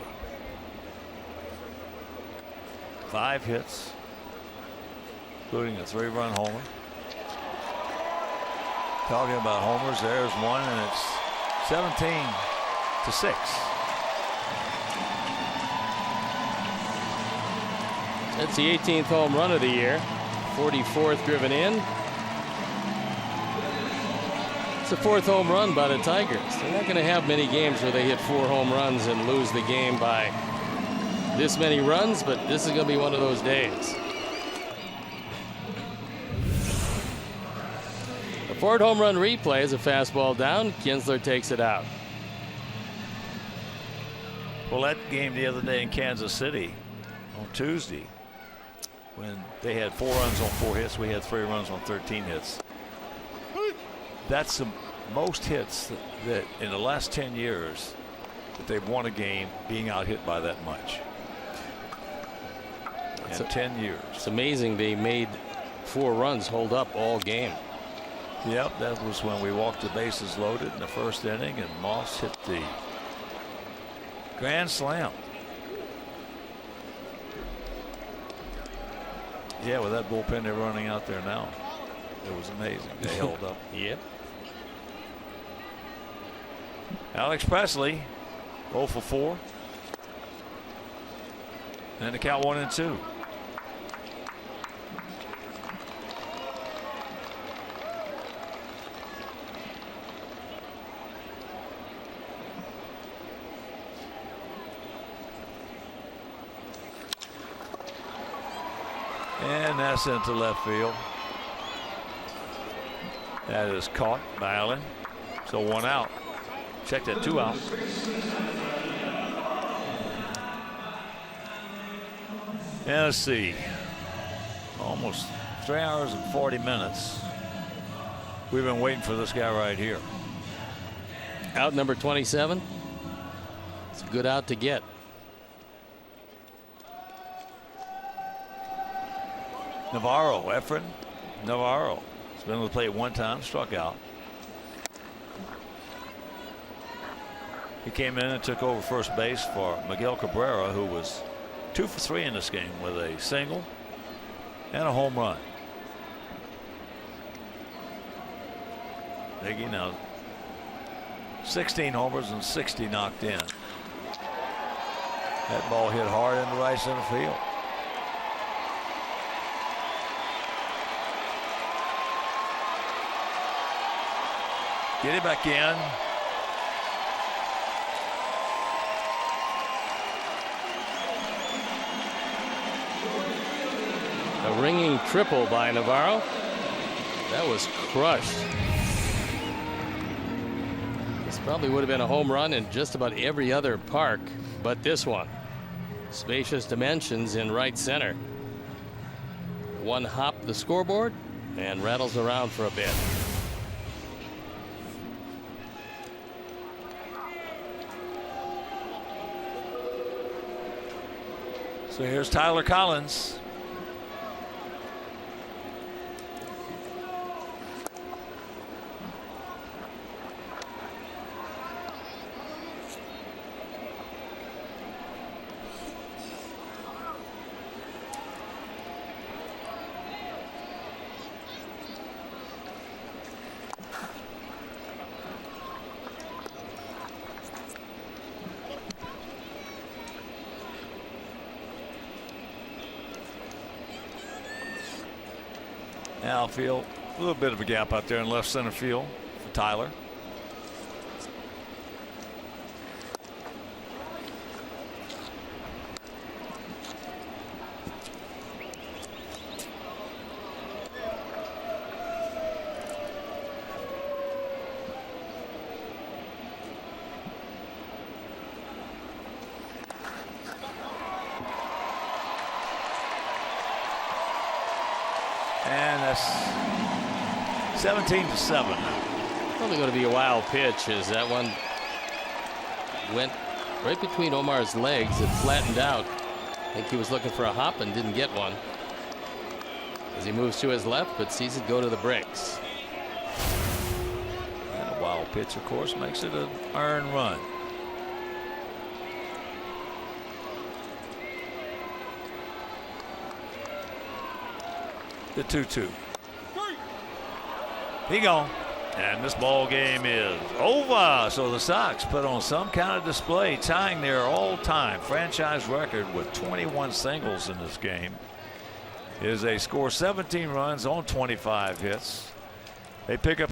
[SPEAKER 1] 5 hits, including a 3-run homer. Talking about homers, there's one, and it's 17-6.
[SPEAKER 2] That's the 18th home run of the year, 44th driven in. It's the 4th home run by the Tigers. They're not going to have many games where they hit 4 home runs and lose the game by this many runs, but this is going to be one of those days. The Ford home run replay is a fastball down. Kinsler takes it out.
[SPEAKER 1] Well, that game the other day in Kansas City on Tuesday, when they had 4 runs on 4 hits, we had 3 runs on 13 hits. That's the most hits that in the last 10 years that they've won a game being out hit by that much. In 10 years.
[SPEAKER 2] It's amazing they made 4 runs hold up all game.
[SPEAKER 1] Yep, that was when we walked the bases loaded in the 1st inning and Moss hit the grand slam. Yeah, with that bullpen they're running out there now, it was amazing. They held up.
[SPEAKER 2] Yep.
[SPEAKER 1] Alex Presley 0 for 4. And the count 1 and 2. And that's into left field. That is caught by Allen. So 1 out. Check that, 2 out. And let's see. Almost 3 hours and 40 minutes. We've been waiting for this guy right here.
[SPEAKER 2] Out number 27. It's a good out to get.
[SPEAKER 1] Efren Navarro has been able to play it one time, struck out. He came in and took over first base for Miguel Cabrera, who was 2 for 3 in this game with a single and a home run. Iggy now 16 homers and 60 knocked in. That ball hit hard into right center field. Get it back in.
[SPEAKER 2] A ringing triple by Navarro. That was crushed. This probably would have been a home run in just about every other park but this one. Spacious dimensions in right center. One hop the scoreboard and rattles around for a bit.
[SPEAKER 1] So here's Tyler Collins. Outfield, a little bit of a gap out there in left center field for Tyler. And that's 17-7.
[SPEAKER 2] Probably going to be a wild pitch as that one went right between Omar's legs. It flattened out. I think he was looking for a hop and didn't get one. As he moves to his left, but sees it go to the bricks.
[SPEAKER 1] And a wild pitch, of course, makes it an earned run. The 2-2. He gone. And this ball game is over. So the Sox put on some kind of display, tying their all-time franchise record with 21 singles in this game. Is they score 17 runs on 25 hits. They pick up